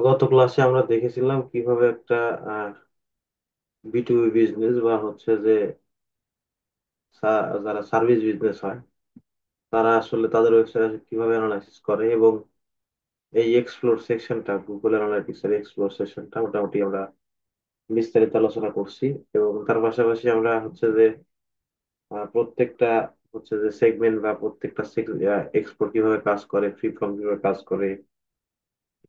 গত ক্লাসে আমরা দেখেছিলাম কিভাবে একটা বিটুবি বিজনেস বা হচ্ছে যে যারা সার্ভিস বিজনেস হয় তারা আসলে তাদের ওয়েবসাইট কিভাবে অ্যানালাইসিস করে, এবং এই এক্সপ্লোর সেকশনটা, গুগল অ্যানালাইটিক্স এর এক্সপ্লোর সেকশনটা মোটামুটি আমরা বিস্তারিত আলোচনা করছি। এবং তার পাশাপাশি আমরা হচ্ছে যে প্রত্যেকটা হচ্ছে যে সেগমেন্ট বা প্রত্যেকটা এক্সপ্লোর কিভাবে কাজ করে, ফ্রি ফর্ম কিভাবে কাজ করে,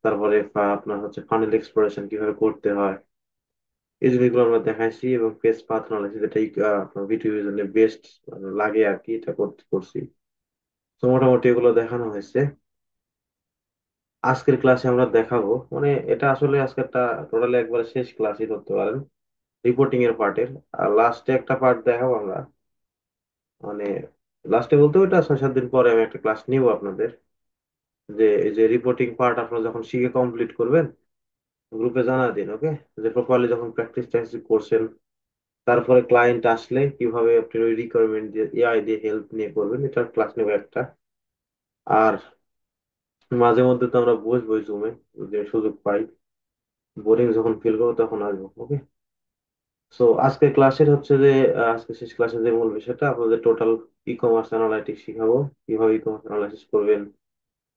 তারপরে আপনার হচ্ছে ফানেল এক্সপ্লোরেশন কিভাবে করতে হয়, এই জিনিসগুলো আমরা দেখাইছি। এবং পেজ পাথ অ্যানালাইসিস, এটাই আপনার ভিডিও জন্য বেস্ট লাগে আর কি, এটা করছি। তো মোটামুটি এগুলো দেখানো হয়েছে। আজকের ক্লাসে আমরা দেখাবো, মানে এটা আসলে আজকে একটা টোটালি একবারে শেষ ক্লাসই ধরতে পারেন রিপোর্টিং এর পার্টের। আর লাস্টে একটা পার্ট দেখাবো আমরা, মানে লাস্টে বলতে ওইটা 6-7 দিন পরে আমি একটা ক্লাস নিব আপনাদের, যে এই যে রিপোর্টিং পার্ট আপনারা যখন শিখে কমপ্লিট করবেন গ্রুপে জানা দিন, ওকে? যে প্রপারলি যখন প্র্যাকটিস ট্যাকটিস করছেন, তারপরে ক্লায়েন্ট আসলে কিভাবে আপনি ওই রিকোয়ারমেন্ট দিয়ে এআই দিয়ে হেল্প নিয়ে করবেন, এটার ক্লাস নেবে একটা। আর মাঝে মধ্যে তো আমরা বসবই জুমে, যদি সুযোগ পাই, বোরিং যখন ফিল করবো তখন আসবো, ওকে? সো আজকে ক্লাসের হচ্ছে যে আজকে শেষ ক্লাসের যে মূল বিষয়টা, আপনাদের টোটাল ই কমার্স অ্যানালাইটিক্স শিখাবো, কিভাবে ই কমার্স অ্যানালাইসিস করবেন।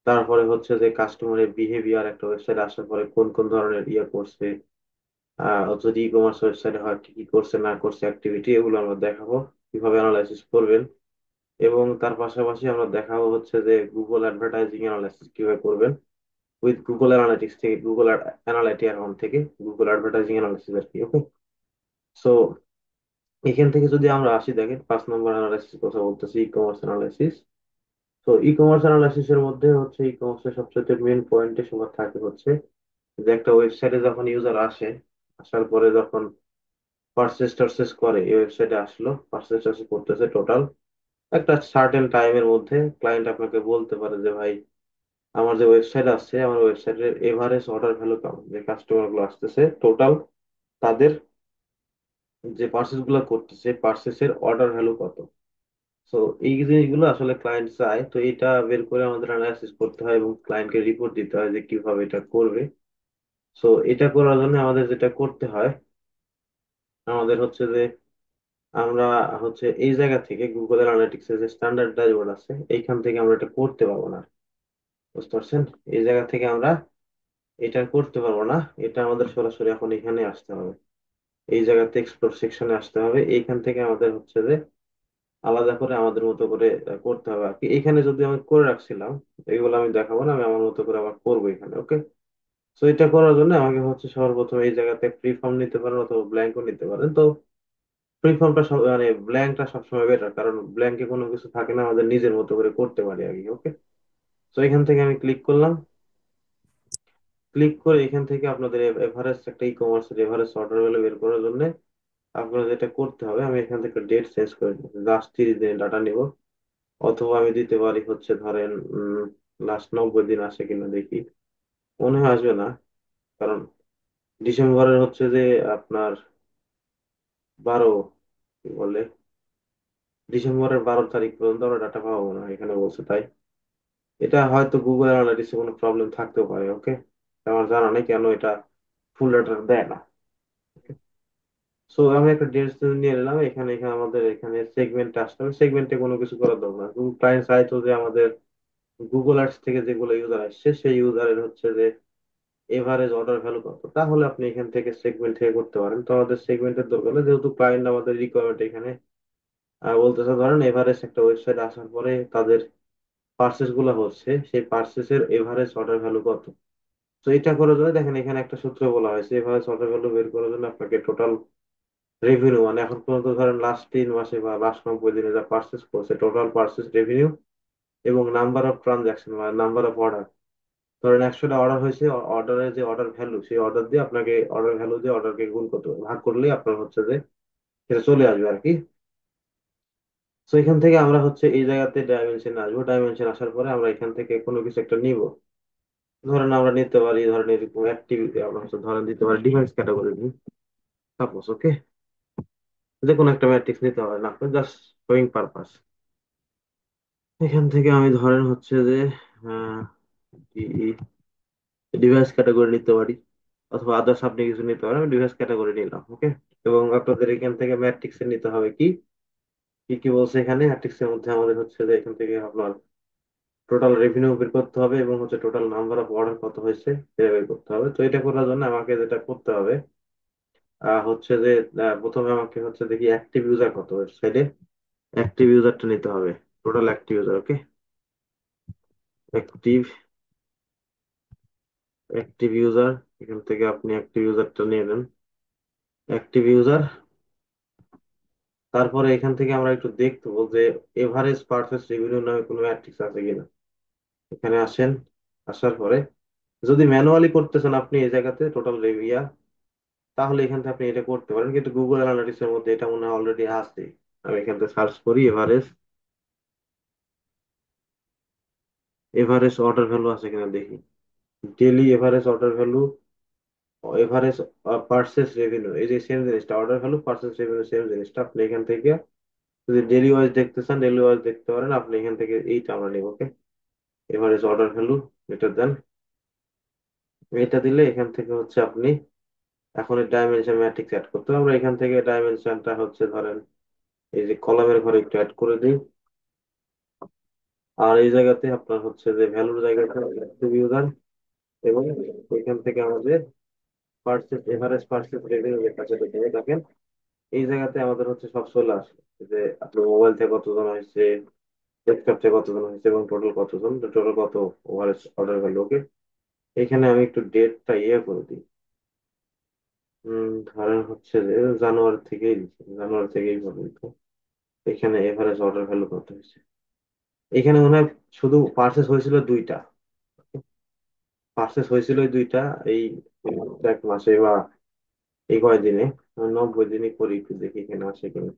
তারপরে হচ্ছে যে কাস্টমারের বিহেভিয়ার একটা ওয়েবসাইট আসার পরে কোন কোন ধরনের ইয়ে করছে, যদি ই কমার্স ওয়েবসাইটে হয় কি কি করছে না করছে অ্যাক্টিভিটি, এগুলো আমরা দেখাবো কিভাবে অ্যানালাইসিস করবেন। এবং তার পাশাপাশি আমরা দেখাবো হচ্ছে যে গুগল অ্যাডভার্টাইজিং অ্যানালাইসিস কিভাবে করবেন উইথ গুগল অ্যানালিটিক্স থেকে, গুগল অ্যানালাইটিক্স থেকে গুগল অ্যাডভার্টাইজিং অ্যানালাইসিস আর কি, ওকে? সো এখান থেকে যদি আমরা আসি, দেখেন 5 নম্বর অ্যানালাইসিস কথা বলতেছি, ই কমার্স অ্যানালাইসিস। তো ই কমার্স অ্যানালাইসিস এর মধ্যে হচ্ছে ই কমার্সের সবচেয়ে মেইন পয়েন্টে সবার থাকে হচ্ছে যে একটা ওয়েবসাইটে যখন ইউজার আসে, আসার পরে যখন পারচেস টারচেস করে, এই ওয়েবসাইটে আসলো, পারচেস টারচেস করতেছে, টোটাল একটা সার্টেন টাইমের মধ্যে ক্লায়েন্ট আপনাকে বলতে পারে যে ভাই, আমার যে ওয়েবসাইট আছে, আমার ওয়েবসাইটের এভারেজ অর্ডার ভ্যালু কেমন, যে কাস্টমার গুলো আসতেছে টোটাল, তাদের যে পার্সেস গুলো করতেছে পার্সেসের অর্ডার ভ্যালু কত। তো এই জিনিসগুলো আসলে ক্লায়েন্ট চায়, তো এটা বের করে আমাদের অ্যানালাইসিস করতে হয় এবং ক্লায়েন্টকে রিপোর্ট দিতে হয় যে কিভাবে এটা করবে। তো এটা করার জন্য আমাদের যেটা করতে হয়, আমাদের হচ্ছে যে আমরা হচ্ছে এই জায়গা থেকে গুগল অ্যানালিটিক্স এর যে স্ট্যান্ডার্ড ড্যাশবোর্ড আছে, এইখান থেকে আমরা এটা করতে পারবো না, বুঝতে পারছেন? এই জায়গা থেকে আমরা এটা করতে পারবো না, এটা আমাদের সরাসরি এখন এখানে আসতে হবে, এই জায়গাতে এক্সপ্লোর সেকশনে আসতে হবে। এইখান থেকে আমাদের হচ্ছে যে আলাদা করে আমাদের মতো করে করতে হবে আর কি। এখানে যদি আমি করে রাখছিলাম, এগুলো আমি দেখাবো না, আমি আমার মতো করে আবার করবো এখানে, ওকে? তো এটা করার জন্য আমাকে হচ্ছে সর্বপ্রথম এই জায়গাতে ফ্রি ফর্ম নিতে পারেন অথবা ব্ল্যাঙ্কও নিতে পারেন। তো ফ্রি ফর্মটা মানে ব্ল্যাঙ্কটা সবসময় বেটার, কারণ ব্ল্যাঙ্কে কোনো কিছু থাকে না, আমাদের নিজের মতো করে করতে পারি আর কি, ওকে? তো এখান থেকে আমি ক্লিক করলাম, ক্লিক করে এখান থেকে আপনাদের এভারেজ একটা ই কমার্সের এভারেজ অর্ডার ভ্যালু বের করার জন্য আপনারা যেটা করতে হবে, আমি এখান থেকে ডেট চেঞ্জ করে দিচ্ছি, লাস্ট 30 দিন ডাটা নিব। অথবা আমি দিতে পারি হচ্ছে ধরেন লাস্ট 90 দিন আসে কিনা দেখি, মনে হয় আসবে না, কারণ ডিসেম্বরের হচ্ছে যে আপনার 12, কি বলে, ডিসেম্বরের 12 তারিখ পর্যন্ত আমরা ডাটা পাবো না এখানে বলছে, তাই এটা হয়তো গুগল অ্যানালিটিক্সে কোনো প্রবলেম থাকতেও পারে, ওকে? আমার জানা নেই কেন এটা ফুল ডাটা দেয় না। সো আমি একটা ডেট নিয়ে নিলাম, এখানে এখানে আমাদের এখানে সেগমেন্টে আসতে হবে, সেগমেন্টে কোনো কিছু করার দরকার না, ক্লায়েন্ট চাইতো যে আমাদের গুগল আর্টস থেকে যেগুলো ইউজার আসছে সেই ইউজারের হচ্ছে যে এভারেজ অর্ডার ভ্যালু কত, তাহলে আপনি এখান থেকে সেগমেন্ট থেকে করতে পারেন। তো আমাদের সেগমেন্টের দরকার নেই, যেহেতু ক্লায়েন্ট আমাদের রিকোয়ারমেন্ট এখানে বলতেছে, ধরেন এভারেজ একটা ওয়েবসাইট আসার পরে তাদের পার্সেস গুলো হচ্ছে, সেই পার্সেসের এভারেজ অর্ডার ভ্যালু কত। তো এটা করার জন্য দেখেন এখানে একটা সূত্র বলা হয়েছে, এভারেজ অর্ডার ভ্যালু বের করার জন্য আপনাকে টোটাল রেভিনিউ, মানে এখন পর্যন্ত ধরেন লাস্ট 3 মাসে বা লাস্ট 90 দিনে যা পার্সেস করছে, টোটাল পার্সেস রেভিনিউ এবং নাম্বার অফ ট্রানজাকশন মানে নাম্বার অফ অর্ডার, ধরেন 100টা অর্ডার হয়েছে, অর্ডারের যে অর্ডার ভ্যালু, সেই অর্ডার দিয়ে আপনাকে অর্ডার ভ্যালু দিয়ে অর্ডারকে গুণ করতে হবে, ভাগ করলেই আপনার হচ্ছে যে সেটা চলে আসবে আর কি। তো এখান থেকে আমরা হচ্ছে এই জায়গাতে ডাইমেনশন আসবো, ডাইমেনশন আসার পরে আমরা এখান থেকে কোনো কিছু একটা নিব, ধরেন আমরা নিতে পারি, ধরেন এরকম অ্যাক্টিভিটি, আমরা হচ্ছে ধরেন দিতে পারি ডিভাইস ক্যাটাগরি নিই, সাপোজ, ওকে? যে কোনো একটা ম্যাট্রিক্স নিতে হবে না, আপনার জাস্ট শোয়িং পারপাস। এখান থেকে আমি ধরেন হচ্ছে যে আহ, ডিভাইস ক্যাটাগরি নিতে পারি, অথবা আদার্স আপনি কিছু নিতে পারেন। আমি ডিভাইস ক্যাটাগরি নিলাম, ওকে। এবং আপনাদের এখান থেকে ম্যাট্রিক্স এর নিতে হবে কি, কি কি বলছে এখানে। ম্যাট্রিক্স এর মধ্যে আমাদের হচ্ছে যে এখান থেকে আপনার টোটাল রেভিনিউ বের করতে হবে, এবং হচ্ছে টোটাল নাম্বার অফ অর্ডার কত হয়েছে সেটা বের করতে হবে। তো এটা করার জন্য আমাকে যেটা করতে হবে হচ্ছে যে প্রথমে আমাকে হচ্ছে দেখি অ্যাক্টিভ ইউজার কত ওয়েবসাইটে। অ্যাক্টিভ ইউজারটা নিতে হবে, টোটাল অ্যাক্টিভ ইউজার, ওকে। অ্যাক্টিভ অ্যাক্টিভ ইউজার, এখান থেকে আপনি অ্যাক্টিভ ইউজারটা নিয়ে নেন। অ্যাক্টিভ ইউজার, তারপরে এখান থেকে আমরা একটু দেখবো যে এভারেজ পারচেস রেভিনিউ নামে কোনো ম্যাট্রিক্স আছে কিনা। এখানে আসেন, আসার পরে যদি ম্যানুয়ালি করতেছেন আপনি এই জায়গাতে টোটাল রেভিয়া, তাহলে এখান থেকে আপনি এটা করতে পারেন, কিন্তু গুগল অ্যানালিটিক্স এর মধ্যে এটা মনে হয় অলরেডি আছে। আমি এখান থেকে সার্চ করি এভারেজ, এভারেজ অর্ডার ভ্যালু আছে কিনা দেখি। Daily average order value, average purchase revenue, এই যে সেম জিনিসটা, order value purchase revenue same জিনিসটা। আপনি এখান থেকে যদি ডেলি ওয়াইজ দেখতে চান ডেলি ওয়াইজ দেখতে পারেন। আপনি এখান থেকে এইটা আমরা নিব, ওকে। এভারেজ অর্ডার ভ্যালু, এটা দেন। এটা দিলে এখান থেকে হচ্ছে আপনি এখন এই ডাইমেনশন ম্যাট্রিক্স অ্যাড করতে হবে। আমরা এখান থেকে ডাইমেনশনটা হচ্ছে ধরেন এই যে কলামের ঘরে একটু অ্যাড করে দিই। আর এই জায়গাতে আপনার হচ্ছে যে ভ্যালুর জায়গাটা ইউজার, এবং এখান থেকে আমাদের পার্সেস এভারেজ পার্সেস রেভিনিউ লেখা আছে, দেখেন এই জায়গাতে আমাদের হচ্ছে সব চলে আসে, যে আপনার মোবাইল থেকে কতজন হয়েছে, ডেস্কটপ থেকে কতজন হয়েছে, এবং টোটাল কতজন, টোটাল কত ওভারেজ অর্ডার ভ্যালু, ওকে। এখানে আমি একটু ডেটটা ইয়ে করে দিই। ধরেন হচ্ছে যে জানুয়ারি থেকেই দিচ্ছি, জানুয়ারি থেকেই পর্যন্ত। এখানে এভারেজ অর্ডার ভ্যালু কত হয়েছে, এখানে মনে হয় শুধু পার্সেস হয়েছিল দুইটা। পার্সেস হয়েছিল এই দুইটা, এই এক মাসে বা এই কয়দিনে। আমি 90 দিনই করি, একটু দেখি এখানে আসে কিনা।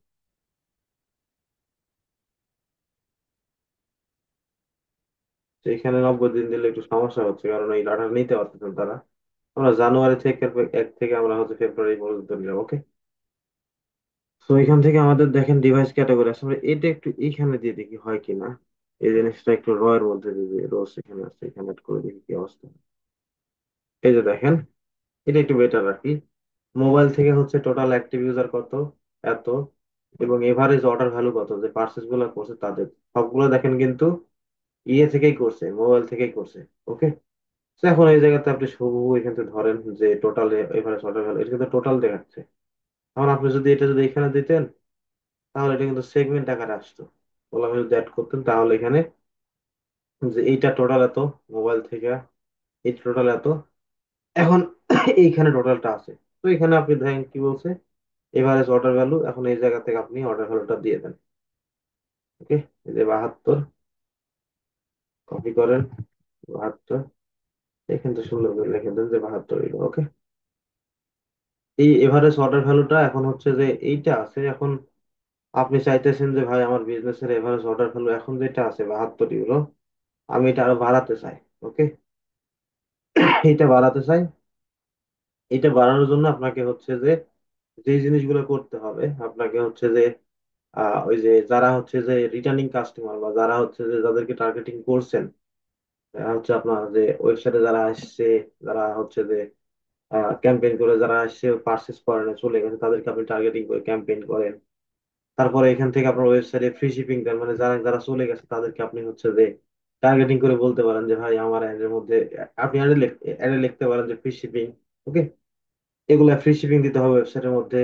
তো এখানে 90 দিন দিলে একটু সমস্যা হচ্ছে, কারণ এই ডাটা নিতে পারতেছেন তারা। আমরা জানুয়ারি থেকে 1 থেকে আমরা হচ্ছে ফেব্রুয়ারি পর্যন্ত নিলাম, ওকে। তো এখান থেকে আমাদের দেখেন ডিভাইস ক্যাটাগরি আসলে এটা একটু এইখানে দিয়ে দেখি হয় কিনা। এই জিনিসটা একটু র এর মধ্যে দিয়ে রোজ এখানে আছে, এখানে add করে দেখি কি অবস্থা। এই যে দেখেন, এটা একটু বেটার রাখি। মোবাইল থেকে হচ্ছে টোটাল অ্যাক্টিভ ইউজার কত, এত, এবং এভারেজ অর্ডার ভ্যালু কত, যে পার্সেস গুলো করছে তাদের সবগুলো দেখেন কিন্তু ইয়ে থেকেই করছে, মোবাইল থেকেই করছে, ওকে। তো এখন এই জায়গাতে আপনি শুভ এখান থেকে ধরেন যে টোটাল এভারেজ অর্ডার ভ্যালু, এটা কিন্তু টোটাল দেখাচ্ছে। এখন আপনি যদি এটা যদি এখানে দিতেন, তাহলে এটা কিন্তু সেগমেন্ট আকারে আসতো। কলামে যদি অ্যাড করতেন তাহলে এখানে যে এইটা টোটাল এত, মোবাইল থেকে এই টোটাল এত, এখন এইখানে টোটালটা আছে। তো এখানে আপনি দেখেন কি বলছে, এভারেজ অর্ডার ভ্যালু। এখন এই জায়গা থেকে আপনি অর্ডার ভ্যালুটা দিয়ে দেন, ওকে। এই যে 72, কপি করেন 72, এখান থেকে সুন্দর করে লিখে দেন যে 72 হইলো, ওকে। এই এভারেজ অর্ডার ভ্যালুটা এখন হচ্ছে যে এইটা আছে। এখন আপনি চাইতেছেন যে ভাই আমার বিজনেসের এভারেজ অর্ডার ভ্যালু এখন যেটা আছে 72 ইউরো, আমি এটা আরো বাড়াতে চাই, ওকে। এটা বাড়াতে চাই। এটা বাড়ানোর জন্য আপনাকে হচ্ছে যে যে জিনিসগুলো করতে হবে, আপনাকে হচ্ছে যে ওই যে যারা হচ্ছে যে রিটার্নিং কাস্টমার, বা যারা হচ্ছে যে যাদেরকে টার্গেটিং করছেন, হচ্ছে আপনার যে ওয়েবসাইটে যারা আসছে, যারা হচ্ছে যে ক্যাম্পেইন করে যারা আসছে পার্চেস করেন চলে গেছে, তাদেরকে আপনি টার্গেটিং করে ক্যাম্পেইন করেন। তারপরে এখান থেকে আপনার ওয়েবসাইটে ফ্রি শিপিং দেন, মানে যারা যারা চলে গেছে তাদেরকে আপনি হচ্ছে যে টার্গেটিং করে বলতে পারেন যে ভাই আমার অ্যাডের মধ্যে আপনি অ্যাডে লিখতে পারেন যে ফ্রি শিপিং, ওকে। এগুলা ফ্রি শিপিং দিতে হবে ওয়েবসাইটের মধ্যে।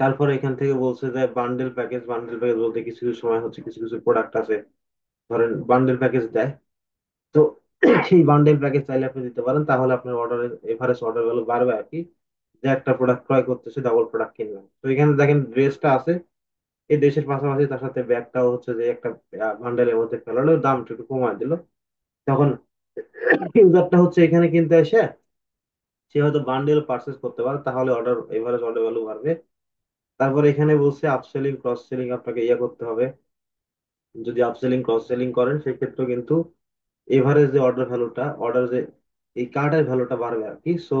তারপরে এখান থেকে বলছে যে বান্ডেল প্যাকেজ, বান্ডেল প্যাকেজ বলতে কিছু কিছু সময় হচ্ছে কিছু কিছু প্রোডাক্ট আছে, ধরেন বান্ডেল প্যাকেজ দেয়। তো সেই বান্ডেল প্যাকেজ চাইলে আপনি দিতে পারেন, তাহলে আপনার অর্ডারের এভারেজ অর্ডার ভ্যালু বাড়বে আর কি। যে একটা প্রোডাক্ট ক্রয় করতেছে, ডাবল প্রোডাক্ট কিনলাম। তো এখানে দেখেন ড্রেসটা আছে, এই ড্রেসের পাশাপাশি তার সাথে ব্যাগটাও হচ্ছে যে একটা বান্ডেলের মধ্যে ফেলালো, দামটা একটু কমায় দিল। তখন ইউজারটা হচ্ছে এখানে কিনতে এসে সে হয়তো বান্ডেল পারচেস করতে পারে, তাহলে অর্ডার এভারেজ অর্ডার ভ্যালু বাড়বে। তারপর এখানে বলছে আপসেলিং ক্রস সেলিং আপনাকে ইয়ে করতে হবে। যদি আপসেলিং ক্রস সেলিং করেন সেক্ষেত্রে কিন্তু এভারেজ যে অর্ডার ভ্যালুটা, অর্ডার যে এই কার্ডের ভ্যালুটা বাড়বে আর কি। সো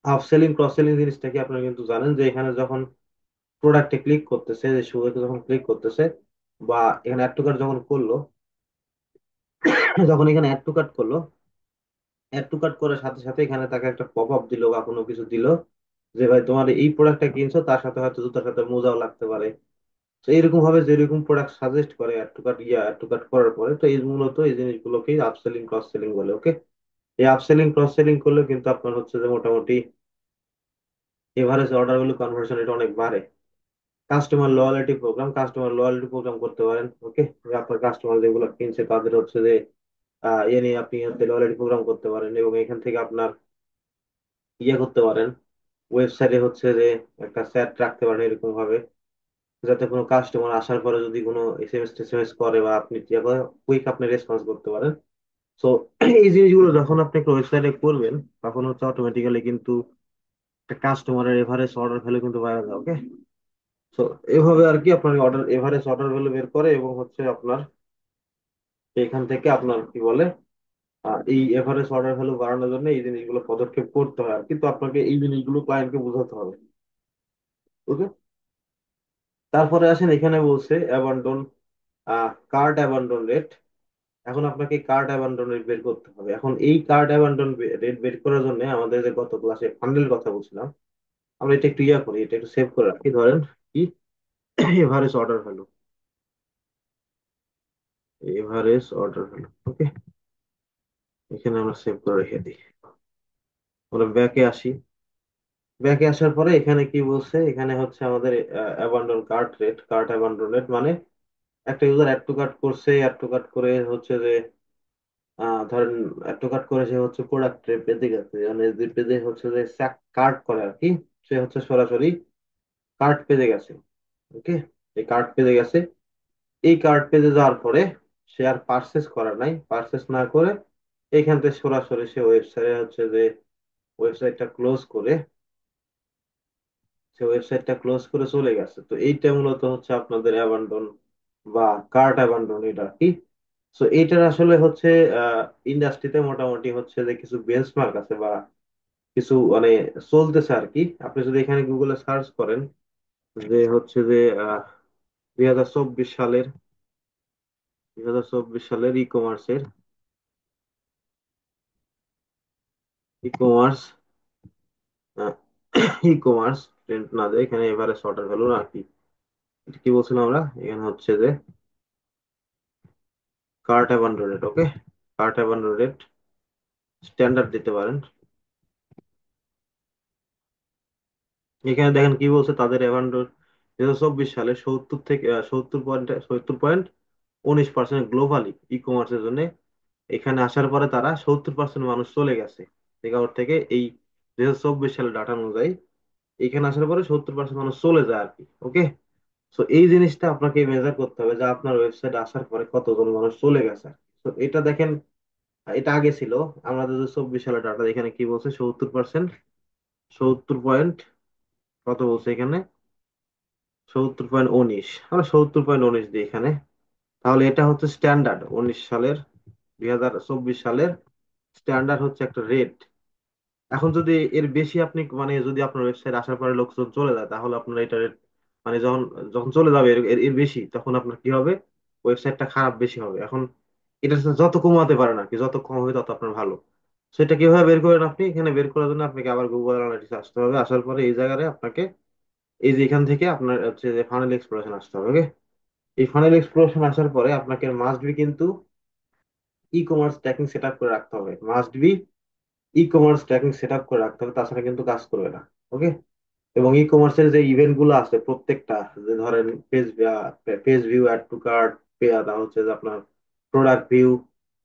আপসেলিং ক্রস সেলিং জিনিসটা কি আপনারা কিন্তু জানেন, যে এখানে যখন প্রোডাক্টে ক্লিক করতেছে, যে শুরুতে যখন ক্লিক করতেছে, বা এখানে অ্যাড টু কার্ট যখন করলো, যখন এখানে অ্যাড টু কার্ট করলো, অ্যাড টু কার্ট করার সাথে সাথে এখানে তাকে একটা পপ আপ দিল বা কোনো কিছু দিল যে ভাই তোমার এই প্রোডাক্টটা কিনছো, তার সাথে হয়তো জুতার সাথে মোজাও লাগতে পারে। তো এইরকম ভাবে যেরকম প্রোডাক্ট সাজেস্ট করে অ্যাড টু কার্ট করার পরে, তো এই মূলত এই জিনিসগুলোকেই আপসেলিং ক্রস সেলিং বলে। ওকে, এই আপসেলিং ক্রস সেলিং করলে কিন্তু আপনার হচ্ছে যে মোটামুটি এভারেজ অর্ডার ভ্যালু কনভার্সন এটা অনেক বাড়ে। কাস্টমার লয়ালিটি প্রোগ্রাম করতে পারেন। ওকে, আপনার কাস্টমার যেগুলো কিনছে তাদের হচ্ছে যে ইয়ে নিয়ে আপনি হচ্ছে লয়ালিটি প্রোগ্রাম করতে পারেন, এবং এখান থেকে আপনার ইয়ে করতে পারেন, ওয়েবসাইটে হচ্ছে যে একটা চ্যাট রাখতে পারেন এরকম ভাবে, যাতে কোনো কাস্টমার আসার পরে যদি কোনো এসএমএস করে বা আপনি কুইক আপনি রেসপন্স করতে পারেন। তো এই জিনিসগুলো যখন আপনি একটা ওয়েবসাইটে করবেন, তখন হচ্ছে অটোমেটিক্যালি কিন্তু একটা কাস্টমারের এভারেজ অর্ডার ভ্যালু কিন্তু বাড়া যায়। ওকে, তো এভাবে আর কি আপনার এভারেজ অর্ডার ভ্যালু বের করে, এবং হচ্ছে আপনার এখান থেকে আপনার কি বলে এই এভারেজ অর্ডার ভ্যালু বাড়ানোর জন্য এই জিনিসগুলো পদক্ষেপ করতে হয়, আর কিন্তু আপনাকে এই জিনিসগুলো ক্লায়েন্টকে বোঝাতে হবে। ওকে, তারপরে আসেন এখানে বলছে অ্যাবান্ডন কার্ট অ্যাবান্ডন রেট। এখন আপনাকে কার্ট অ্যাবান্ডন রেট বের করতে হবে। এখন এই কার্ট অ্যাবান্ডন রেট বের করার জন্য আমাদের যে গত ক্লাসে ফান্ডেল কথা বলছিলাম, আমরা এটা একটু ইয়া করি, এটা একটু সেভ করে রাখি। ধরেন কি average order value, average order value. Okay, এখানে আমরা সেভ করে রেখে দিই। আমরা ব্যাকে আসি। ব্যাকে আসার পরে এখানে কি বলছে, এখানে হচ্ছে আমাদের অ্যাবান্ডন কার্ট অ্যাবান্ডন রেট মানে একটা ইউজার অ্যাড টু কার্ট করছে, অ্যাড টু কার্ট করে হচ্ছে যে ধরেন অ্যাড টু কার্ট করে সে হচ্ছে প্রোডাক্ট পেজে গেছে, মানে যে পেজে হচ্ছে যে কার্ট করে আর কি, সে হচ্ছে সরাসরি কার্ট পেজে গেছে। ওকে, এই কার্ট পেজে গেছে। এই কার্ট পেজে যাওয়ার পরে সে আর পার্সেস করার নাই, পার্সেস না করে এইখান থেকে সরাসরি সে ওয়েবসাইটে হচ্ছে যে ওয়েবসাইটটা ক্লোজ করে সে ওয়েবসাইটটা ক্লোজ করে চলে গেছে। তো এইটা মূলত হচ্ছে আপনাদের অ্যাবান্ডন বা কার্ট অ্যাবান্ডন এটা কি। তো এইটার আসলে হচ্ছে ইন্ডাস্ট্রিতে মোটামুটি হচ্ছে যে কিছু বেঞ্চমার্ক আছে বা কিছু মানে চলতেছে আর কি। আপনি যদি এখানে গুগলে সার্চ করেন যে হচ্ছে যে আহ 2024 সালের 2024 সালের e commerce e commerce trend না যায় এখানে, এভারেজ অর্ডার ভ্যালু না কি, এটা কি বলছিলাম আমরা, এখানে হচ্ছে যে কার্ট অ্যাবান্ডন রেট। ওকে, কার্ট অ্যাবান্ডন রেট স্ট্যান্ডার্ড দিতে পারেন। এখানে দেখেন কি বলছে, তাদের অ্যাবান্ডন 2024 সালে 70.19% গ্লোবালি ই কমার্সের জন্য। এখানে আসার পরে তারা 70% মানুষ চলে গেছে বেকার থেকে। এই 2024 সালের ডাটা অনুযায়ী এখানে আসার পরে 70% মানুষ চলে যায় আর কি। ওকে, তো এই জিনিসটা আপনাকে মেজার করতে হবে যে আপনার ওয়েবসাইট আসার পরে কতজন মানুষ চলে গেছে। তো এটা দেখেন, এটা আগে ছিল। আমরা 2024 সালের ডাটা, এখানে কি বলছে, 70%, 70 পয়েন্ট কত বলছে এখানে, 70.19, আমরা 70.19 দিই এখানে। তাহলে এটা হচ্ছে স্ট্যান্ডার্ড 2024 সালের স্ট্যান্ডার্ড হচ্ছে একটা রেট। এখন যদি এর বেশি আপনি মানে যদি আপনার ওয়েবসাইট আসার পরে লোকজন চলে যায়, তাহলে আপনার এটা rate মানে যখন যখন চলে যাবে এর বেশি, তখন আপনার কি হবে, ওয়েবসাইটটা খারাপ বেশি হবে। এখন এটা যত কমাতে পারেন আর কি, যত কম হবে তত আপনার ভালো। সেটা কিভাবে বের করেন আপনি, এখানে বের করার জন্য আপনাকে আবার গুগল অ্যানালিটিক্স আসতে হবে। আসার পরে এই জায়গায় আপনাকে এই যে এখান থেকে আপনার হচ্ছে যে ফানেল এক্সপ্লোরেশন আসতে হবে। ওকে, এই ফানেল এক্সপ্লোরেশন আসার পরে আপনাকে মাস্ট বি কিন্তু e commerce tracking set up করে রাখতে হবে, must be e commerce tracking set up করে রাখতে হবে, তাছাড়া কিন্তু কাজ করবে না। ওকে, এবং ই কমার্সের যে ইভেন্ট গুলো আছে প্রত্যেকটা, যে ধরেন page view, add to cart, হচ্ছে যে আপনার প্রোডাক্ট ভিউ,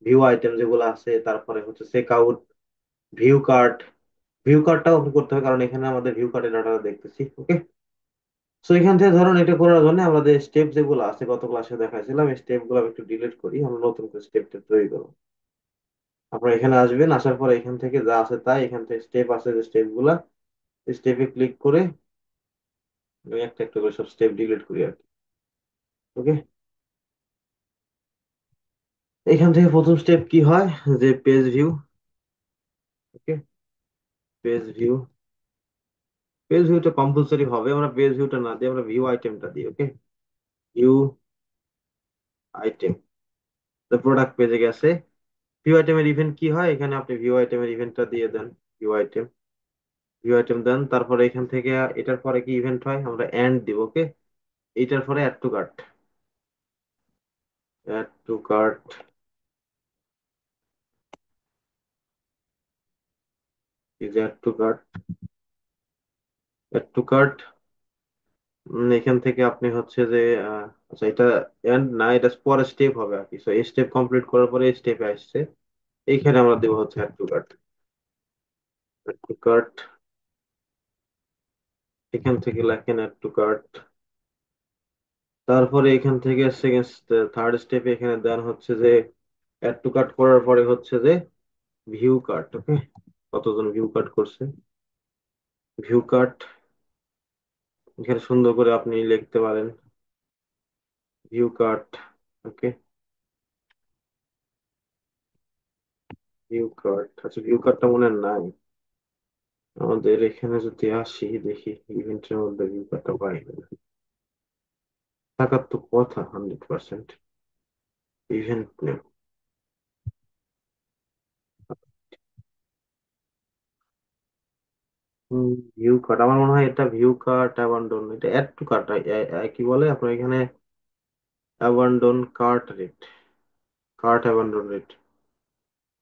ভিউ আইটেম যেগুলো আছে, তারপরে হচ্ছে check out, view cart, view কার্টটাও করতে হবে কারণ এখানে আমাদের ভিউ কার্টের ডাটা দেখতেছি। ওকে, সো এখান থেকে ধরুন এটা করার জন্য আমাদের স্টেপ যেগুলো আছে গত ক্লাসে দেখাইছিলাম, এই স্টেপ গুলো আমি একটু ডিলিট করি, আমরা নতুন করে স্টেপ তৈরি করবো। আপনারা এখানে আসবেন, আসার পরে এখান থেকে যা আছে তাই, এখান থেকে স্টেপ আছে যে স্টেপ গুলা, স্টেপে ক্লিক করে আমি একটা একটা করে সব স্টেপ ডিলিট করি আর কি। ওকে, এখান থেকে প্রথম স্টেপ কি হয়, যে পেজ ভিউ। ওকে, পেজ ভিউ, পেজ ভিউটা কম্পালসরি হবে, আমরা পেজ ভিউটা না দিই, আমরা ভিউ আইটেমটা দিই। ওকে, ভিউ আইটেম, প্রোডাক্ট পেজে গেছে, ভিউ আইটেমের ইভেন্ট কি হয়, এখানে আপনি ভিউ আইটেমের ইভেন্টটা দিয়ে দেন। ভিউ আইটেম, ভিউ আইটেম দেন, তারপরে এখান থেকে এটার পরে কি ইভেন্ট হয় আমরা এন্ড দিব, ওকে। এটার পরে add to cart, add to cart, is add to cart, add to cart. এখান থেকে আপনি হচ্ছে যে আচ্ছা এটা এন্ড না, এটা পরের স্টেপ হবে আর কি। সো এই স্টেপ কমপ্লিট করার পরে এই স্টেপে আসছে, এইখানে আমরা দেবো হচ্ছে add to cart, add to cart. এখান থেকে লেখেন অ্যাড টু কার্ট, তারপরে এখান থেকে সেকেন্ড থার্ড স্টেপে এখানে দেন হচ্ছে যে অ্যাড টু কার্ট করার পরে হচ্ছে যে ভিউ কার্ট, ওকে। কতজন ভিউ কার্ট করছে, ভিউ কার্ট, এখানে সুন্দর করে আপনি লিখতে পারেন ভিউ কার্ট, ওকে। ভিউ কার্ট, আচ্ছা ভিউ কার্টটা মনে হয় নাই আমাদের এখানে। যদি আসি দেখি ইভেন্টের মধ্যে ভিউ কার্টটা পাই না, থাকার তো কথা 100%। ইভেন্ট নেম, ভিউ কার্ট, আমার মনে হয় এটা ভিউ কার্ট অ্যাবান্ডন, এটা অ্যাড টু কার্ট কি বলে আপনার এখানে, abandon cart rate, cart abandon rate.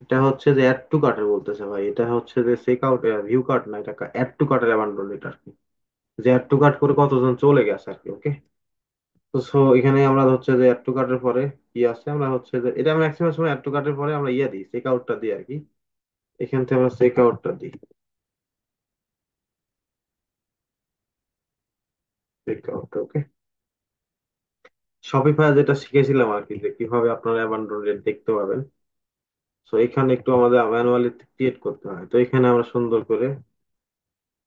এটা হচ্ছে যে অ্যাড টু কার্টের বলতেছে ভাই, এটা হচ্ছে যে চেক আউট, ভিউ কার্ট না, এটা অ্যাড টু কার্টের অ্যাবান্ডন রেট আর কি, যে অ্যাড টু কার্ট করে কতজন চলে গেছে আর কি, ওকে। তো সো এখানে আমরা হচ্ছে যে অ্যাড টু কার্টের পরে কি আছে, আমরা হচ্ছে যে এটা ম্যাক্সিমাম সময় অ্যাড টু কার্টের পরে আমরা ইয়ে দিই, চেক আউটটা দিই আর কি। এখান থেকে আমরা চেক আউটটা দিই, চেক আউট, ওকে। শপিফাই যেটা শিখেছিলাম আর কি, যে কিভাবে আপনারা অ্যাবান্ডন রেট দেখতে পাবেন। সো এখানে একটু আমাদের ম্যানুয়ালি ক্রিয়েট করতে হয়, তো এখানে আমরা সুন্দর করে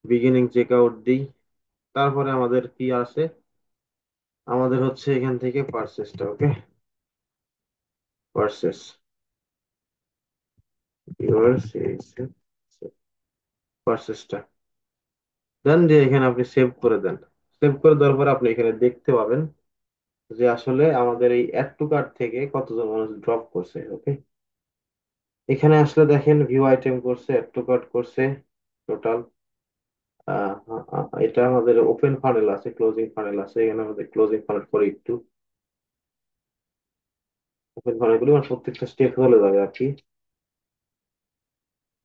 বিগিনিং চেক আউট দিই। তারপরে আমাদের কি আসে, আমাদের হচ্ছে এখান থেকে পারচেসটা, ওকে। পারচেস, পারচেসটা দেন, দিয়ে এখানে আপনি সেভ করে দেন। সেভ করে দেওয়ার পর আপনি এখানে দেখতে পাবেন যে আসলে আমাদের এই অ্যাড টু কার্ট থেকে কতজন মানুষ ড্রপ করছে, ওকে। এখানে আসলে দেখেন ভিউ আইটেম করছে, অ্যাড টু কার্ট করছে, টোটাল এটা আমাদের ওপেন ফানেল আছে, ক্লোজিং ফানেল আছে, এখানে আমাদের ক্লোজিং ফানেল করে একটু ওপেন ফানেল গুলো মানে প্রত্যেকটা স্টেপ হলে যাবে আর কি।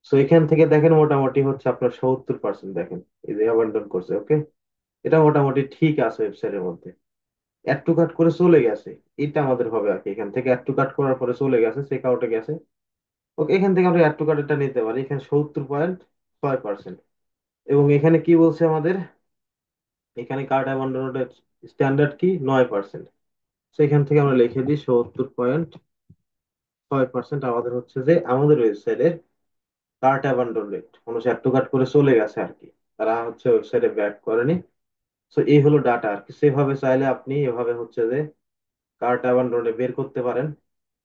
সো এখান থেকে দেখেন মোটামুটি হচ্ছে আপনার 70% দেখেন এই যে অ্যাবান্ডন করছে, ওকে। এটা মোটামুটি ঠিক আছে ওয়েবসাইটের মধ্যে, অ্যাড টু কাট করে চলে গেছে, এটা আমাদের হবে আর কি। এখান থেকে অ্যাড টু কাট করার পরে চলে গেছে, চেক আউটে গেছে, ওকে। এখান থেকে আমরা অ্যাড টু কার্টটা নিতে পারি, এখানে 70.6%। এবং এখানে কি বলছে আমাদের, এখানে কার্ড অ্যাবান্ডনের স্ট্যান্ডার্ড কি 9%। সেখান থেকে আমরা লিখে দিই 70.6% আমাদের হচ্ছে যে আমাদের ওয়েবসাইটের কার্ট অ্যাবান্ডন রেট, মানুষ অ্যাড টু কার্ট করে চলে গেছে আর কি, তারা হচ্ছে ওয়েবসাইটে ব্যাক করেনি। তো এই হলো ডাটা আর কি। সেভাবে চাইলে আপনি এভাবে হচ্ছে যে কার্ট অ্যাবান্ডন বের করতে পারেন,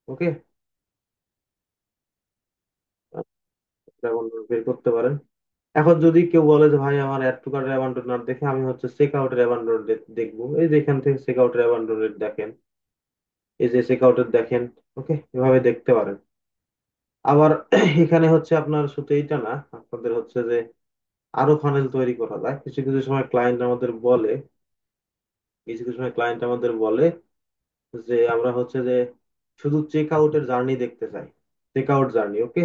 ওকে। বের করতে পারেন। এখন যদি কেউ বলে যে ভাই আমার অ্যাড টু কার্টের অ্যাবান্ডন না দেখে আমি হচ্ছে চেক আউটের অ্যাবান্ডন রেট দেখবো, এই যে এখান থেকে চেক আউটের অ্যাবান্ডন রেট দেখেন, এই যে চেক আউটের দেখেন, ওকে। এভাবে দেখতে পারেন। আবার এখানে হচ্ছে আপনার শুধু এইটা না, আপনাদের হচ্ছে যে আরো ফানেল তৈরি করা যায়। কিছু কিছু সময় ক্লায়েন্ট আমাদের বলে, কিছু কিছু সময় ক্লায়েন্ট আমাদের বলে যে আমরা হচ্ছে যে শুধু চেক আউটের জার্নি দেখতে চাই, চেক আউট জার্নি, ওকে।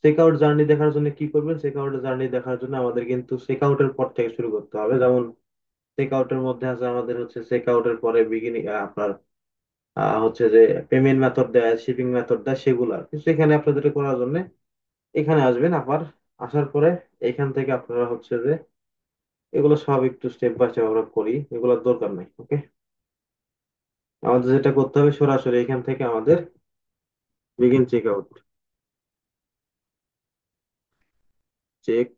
চেক আউট জার্নি দেখার জন্য কি করবেন, চেক আউট জার্নি দেখার জন্য আমাদের কিন্তু চেক আউটের পর থেকে শুরু করতে হবে। যেমন চেক আউটের মধ্যে আছে আমাদের হচ্ছে চেক আউটের পরে বিগিনিং আপনার হচ্ছে যে পেমেন্ট মেথড দেয়, শিপিং মেথড দেয়, সেগুলো আর কি। সেখানে আপনাদের করার জন্য এখানে আসবেন, আবার আসার পরে এখান থেকে আপনারা হচ্ছে যে এগুলো সব একটু স্টেপ বাই স্টেপ আমরা করি, এগুলোর দরকার নাই, ওকে। আমাদের যেটা করতে হবে সরাসরি এখান থেকে আমাদের begin check out, check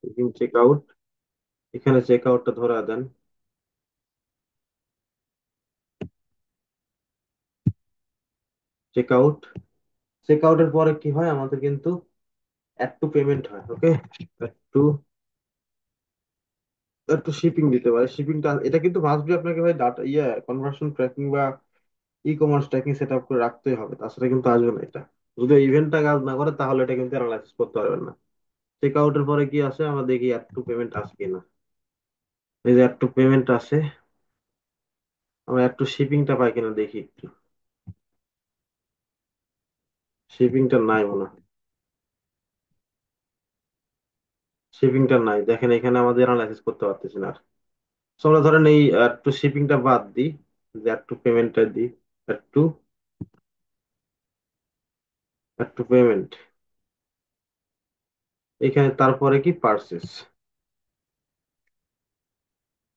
begin check out, এখানে চেক আউটটা ধরা দেন, চেক আউট। চেক আউটের পরে কি হয় আমাদের কিন্তু অ্যাড টু পেমেন্ট হয়, ওকে। একটু একটু শিপিং দিতে পারে, শিপিংটা এটা কিন্তু মাস্ট বি আপনাকে ভাই ডাটা ইয়ে কনভার্সন ট্র্যাকিং বা ই কমার্স ট্র্যাকিং সেট আপ করে রাখতেই হবে, তাছাড়া কিন্তু আসবে না এটা। যদি ইভেন্টটা কাজ না করে তাহলে এটা কিন্তু অ্যানালাইসিস করতে পারবেন না। চেক আউটের পরে কি আসে আমরা দেখি, অ্যাড টু পেমেন্ট আসে কিনা। এই যে অ্যাড টু পেমেন্ট আসে, আমরা অ্যাড টু শিপিংটা পাই কিনা দেখি একটু। শিপিংটা নাই মনে হয়, শিপিংটা নাই, দেখেন এখানে আমাদের অ্যানালাইসিস করতে পারতেছি না আর। So, আমরা ধরেন এই অ্যাড টু শিপিংটা বাদ দিই, যে অ্যাড টু পেমেন্টটা দিই। Add to add to payment, এখানে তারপরে কি পার্সেস,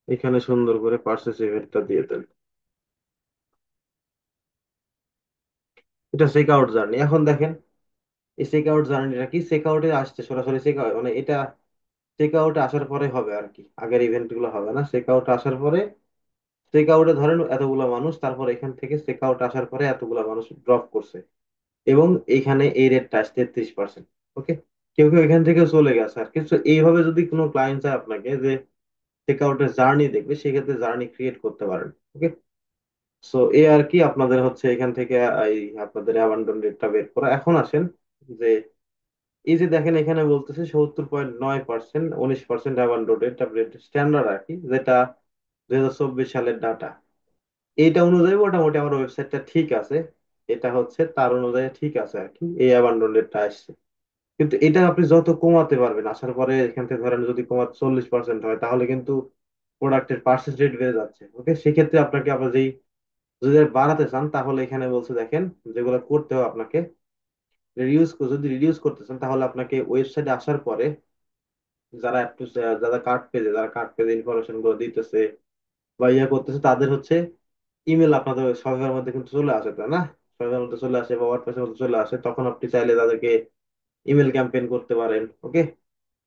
এখানে সুন্দর করে পার্সেস ইভেন্টটা দিয়ে দেন। এটা চেক আউট জার্নি। এখন দেখেন এই চেক আউট জার্নিটা কি, চেক আউটে আসছে সরাসরি, চেক আউট মানে এটা চেক আউটে আসার পরে হবে আর কি, আগের ইভেন্ট গুলো হবে না। চেক আউট আসার পরে, চেক আউটে ধরেন এতগুলা মানুষ, তারপর এখান থেকে চেক আউট আসার পরে এতগুলা মানুষ ড্রপ করছে, এবং এইখানে এই রেটটা আসছে 33%। ওকে, কেউ কেউ এখান থেকে চলে গেছে আর কিছু। এইভাবে যদি কোনো ক্লায়েন্ট চায় আপনাকে যে চেক আউটের জার্নি দেখবে, সেক্ষেত্রে জার্নি ক্রিয়েট করতে পারেন। ওকে, সো এই আর কি আপনাদের হচ্ছে এখান থেকে এই আপনাদের অ্যাবান্ডন রেটটা বের করা। এখন আসেন যে এই যে দেখেন এখানে বলতেছে 70.9%, 19% অ্যাবান্ডন রেট স্ট্যান্ডার্ড আর কি, যেটা 2024 সালের ডাটা। এইটা অনুযায়ী মোটামুটি আমার ওয়েবসাইটটা ঠিক আছে, এটা হচ্ছে তার অনুযায়ী ঠিক আছে আর কি, এই অ্যাবান্ডন রেটটা আসছে। কিন্তু এটা আপনি যত কমাতে পারবেন, আসার পরে এখান থেকে ধরেন যদি কমাতে 40% হয়, তাহলে কিন্তু প্রোডাক্টের পার্সেন্ট রেট বেড়ে যাচ্ছে। ওকে, সেক্ষেত্রে আপনাকে আবার যেই যদি বাড়াতে চান, তাহলে এখানে বলছে দেখেন যেগুলো করতে হবে আপনাকে, যদি রিডিউস করতে চান, তাহলে আপনাকে ওয়েবসাইটে আসার পরে যারা একটু যারা কার্ড পেজে ইনফরমেশন গুলো দিতেছে বা ইয়ে করতেছে, তাদের হচ্ছে ইমেল আপনাদের সফটওয়্যারের মধ্যে কিন্তু চলে আসে, তাই না? সফটওয়্যারের মধ্যে চলে আসে বা ওয়ার্ডপ্রেসের মধ্যে চলে আসে, তখন আপনি চাইলে তাদেরকে ইমেল ক্যাম্পেইন করতে পারেন। ওকে,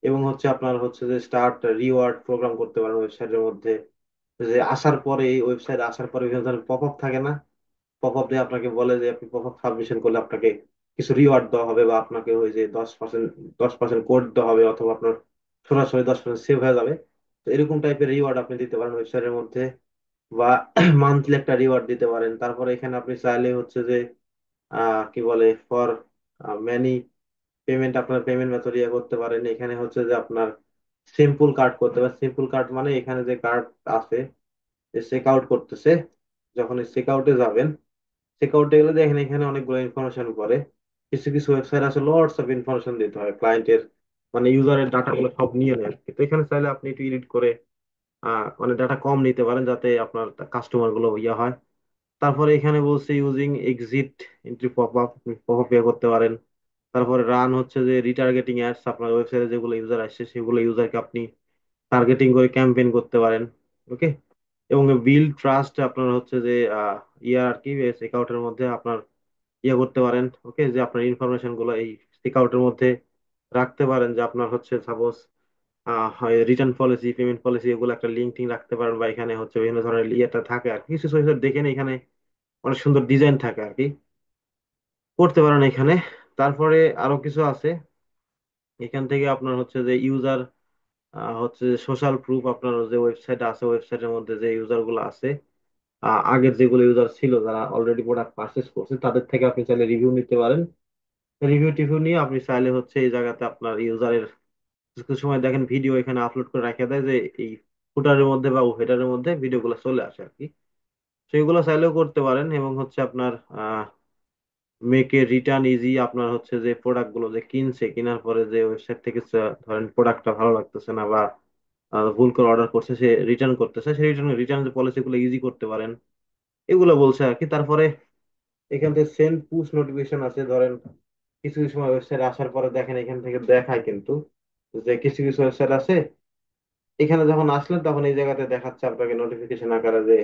এবং হচ্ছে আপনার হচ্ছে যে স্টার্ট রিওয়ার্ড প্রোগ্রাম করতে পারেন ওয়েবসাইটের মধ্যে, যে আসার পরে, এই ওয়েবসাইট আসার পরে বিভিন্ন ধরনের পপ আপ থাকে না, পপ আপ দিয়ে আপনাকে বলে যে আপনি পপ আপ সাবমিশন করলে আপনাকে কিছু রিওয়ার্ড দেওয়া হবে, বা আপনাকে ওই যে 10% কোড দেওয়া হবে, অথবা আপনার সরাসরি 10% সেভ হয়ে যাবে। তো এরকম টাইপের রিওয়ার্ড আপনি দিতে পারেন ওয়েবসাইটের মধ্যে, বা মান্থলি একটা রিওয়ার্ড দিতে পারেন। তারপরে এখানে আপনি চাইলে হচ্ছে যে কি বলে, ফর ম্যানি পেমেন্ট, আপনার পেমেন্ট মেথড ইয়ে করতে পারেন। এখানে হচ্ছে যে আপনার সিম্পল কার্ড করতে পারেন। সিম্পল কার্ড মানে এখানে যে কার্ড আছে, চেক আউট করতেছে, যখন চেক আউটে যাবেন, চেক আউটে গেলে দেখেন এখানে অনেকগুলো ইনফরমেশন করে। কিছু কিছু ওয়েবসাইট আছে লটস অফ ইনফরমেশন দিতে হয় ক্লায়েন্টের, মানে ইউজারের ডাটা গুলো সব নিয়ে নেয় আর কি। তো এখানে চাইলে আপনি একটু এডিট করে মানে ডাটা কম নিতে পারেন, যাতে আপনার কাস্টমার গুলো ইয়ে হয়। তারপরে এখানে বলছে using exit entry pop up, pop up ইয়ে করতে পারেন। তারপরে রান হচ্ছে যে রিটার্গেটিং অ্যাডস, আপনার ওয়েবসাইটে যেগুলো ইউজার আসছে সেগুলো ইউজারকে আপনি টার্গেটিং করে ক্যাম্পেইন করতে পারেন। ওকে, এবং বিল্ড ট্রাস্ট, আপনার হচ্ছে যে ইয়ে আর কি, চেকআউটের মধ্যে আপনার ইয়ে করতে পারেন। ওকে, যে আপনার ইনফরমেশন গুলো এই চেকআউটের মধ্যে রাখতে পারেন, যে আপনার হচ্ছে suppose return policy, payment policy, এগুলো একটা লিঙ্ক টিং রাখতে পারেন, বা এখানে হচ্ছে বিভিন্ন ধরনের ইয়েটা থাকে আর কি। কিছু কিছু দেখেন এখানে অনেক সুন্দর ডিজাইন থাকে আর কি, করতে পারেন এখানে। তারপরে আরো কিছু আছে, এখান থেকে আপনার হচ্ছে যে ইউজার হচ্ছে সোশ্যাল প্রুফ, আপনার যে ওয়েবসাইট আছে, ওয়েবসাইটের মধ্যে যে ইউজার গুলো আছে, আগের যেগুলো ইউজার ছিল যারা অলরেডি প্রোডাক্ট পারচেস করছে, তাদের থেকে আপনি চাইলে রিভিউ নিতে পারেন। রিভিউ টিভিউ নিয়ে আপনি চাইলে হচ্ছে এই জায়গাতে আপনার ইউজারের কিছু কিছু সময় দেখেন ভিডিও এখানে আপলোড করে রাখা দেয়, যে এই ফুটারের মধ্যে বা হেডারের মধ্যে ভিডিও গুলো চলে আসে আর কি। সেগুলো চাইলেও করতে পারেন। এবং হচ্ছে আপনার মেকে রিটার্ন ইজি, আপনার হচ্ছে যে প্রোডাক্ট গুলো যে কিনছে, কেনার পরে যে ওয়েবসাইট থেকে ধরেন প্রোডাক্টটা ভালো লাগতেছে না, বা ভুল করে অর্ডার করছে, সে রিটার্ন করতেছে, সেই রিটার্ন রিটার্ন যে পলিসি গুলো ইজি করতে পারেন, এগুলো বলছে আর কি। তারপরে এখান থেকে সেন্ড পুশ নোটিফিকেশন আছে, ধরেন কিছু কিছু সময় ওয়েবসাইট আসার পরে দেখেন এখান থেকে দেখায় কিন্তু, যে কিছু কিছু ওয়েবসাইট আছে, এখানে যখন আসলেন তখন এই জায়গাতে দেখাচ্ছে আপনাকে নোটিফিকেশন আকারে যে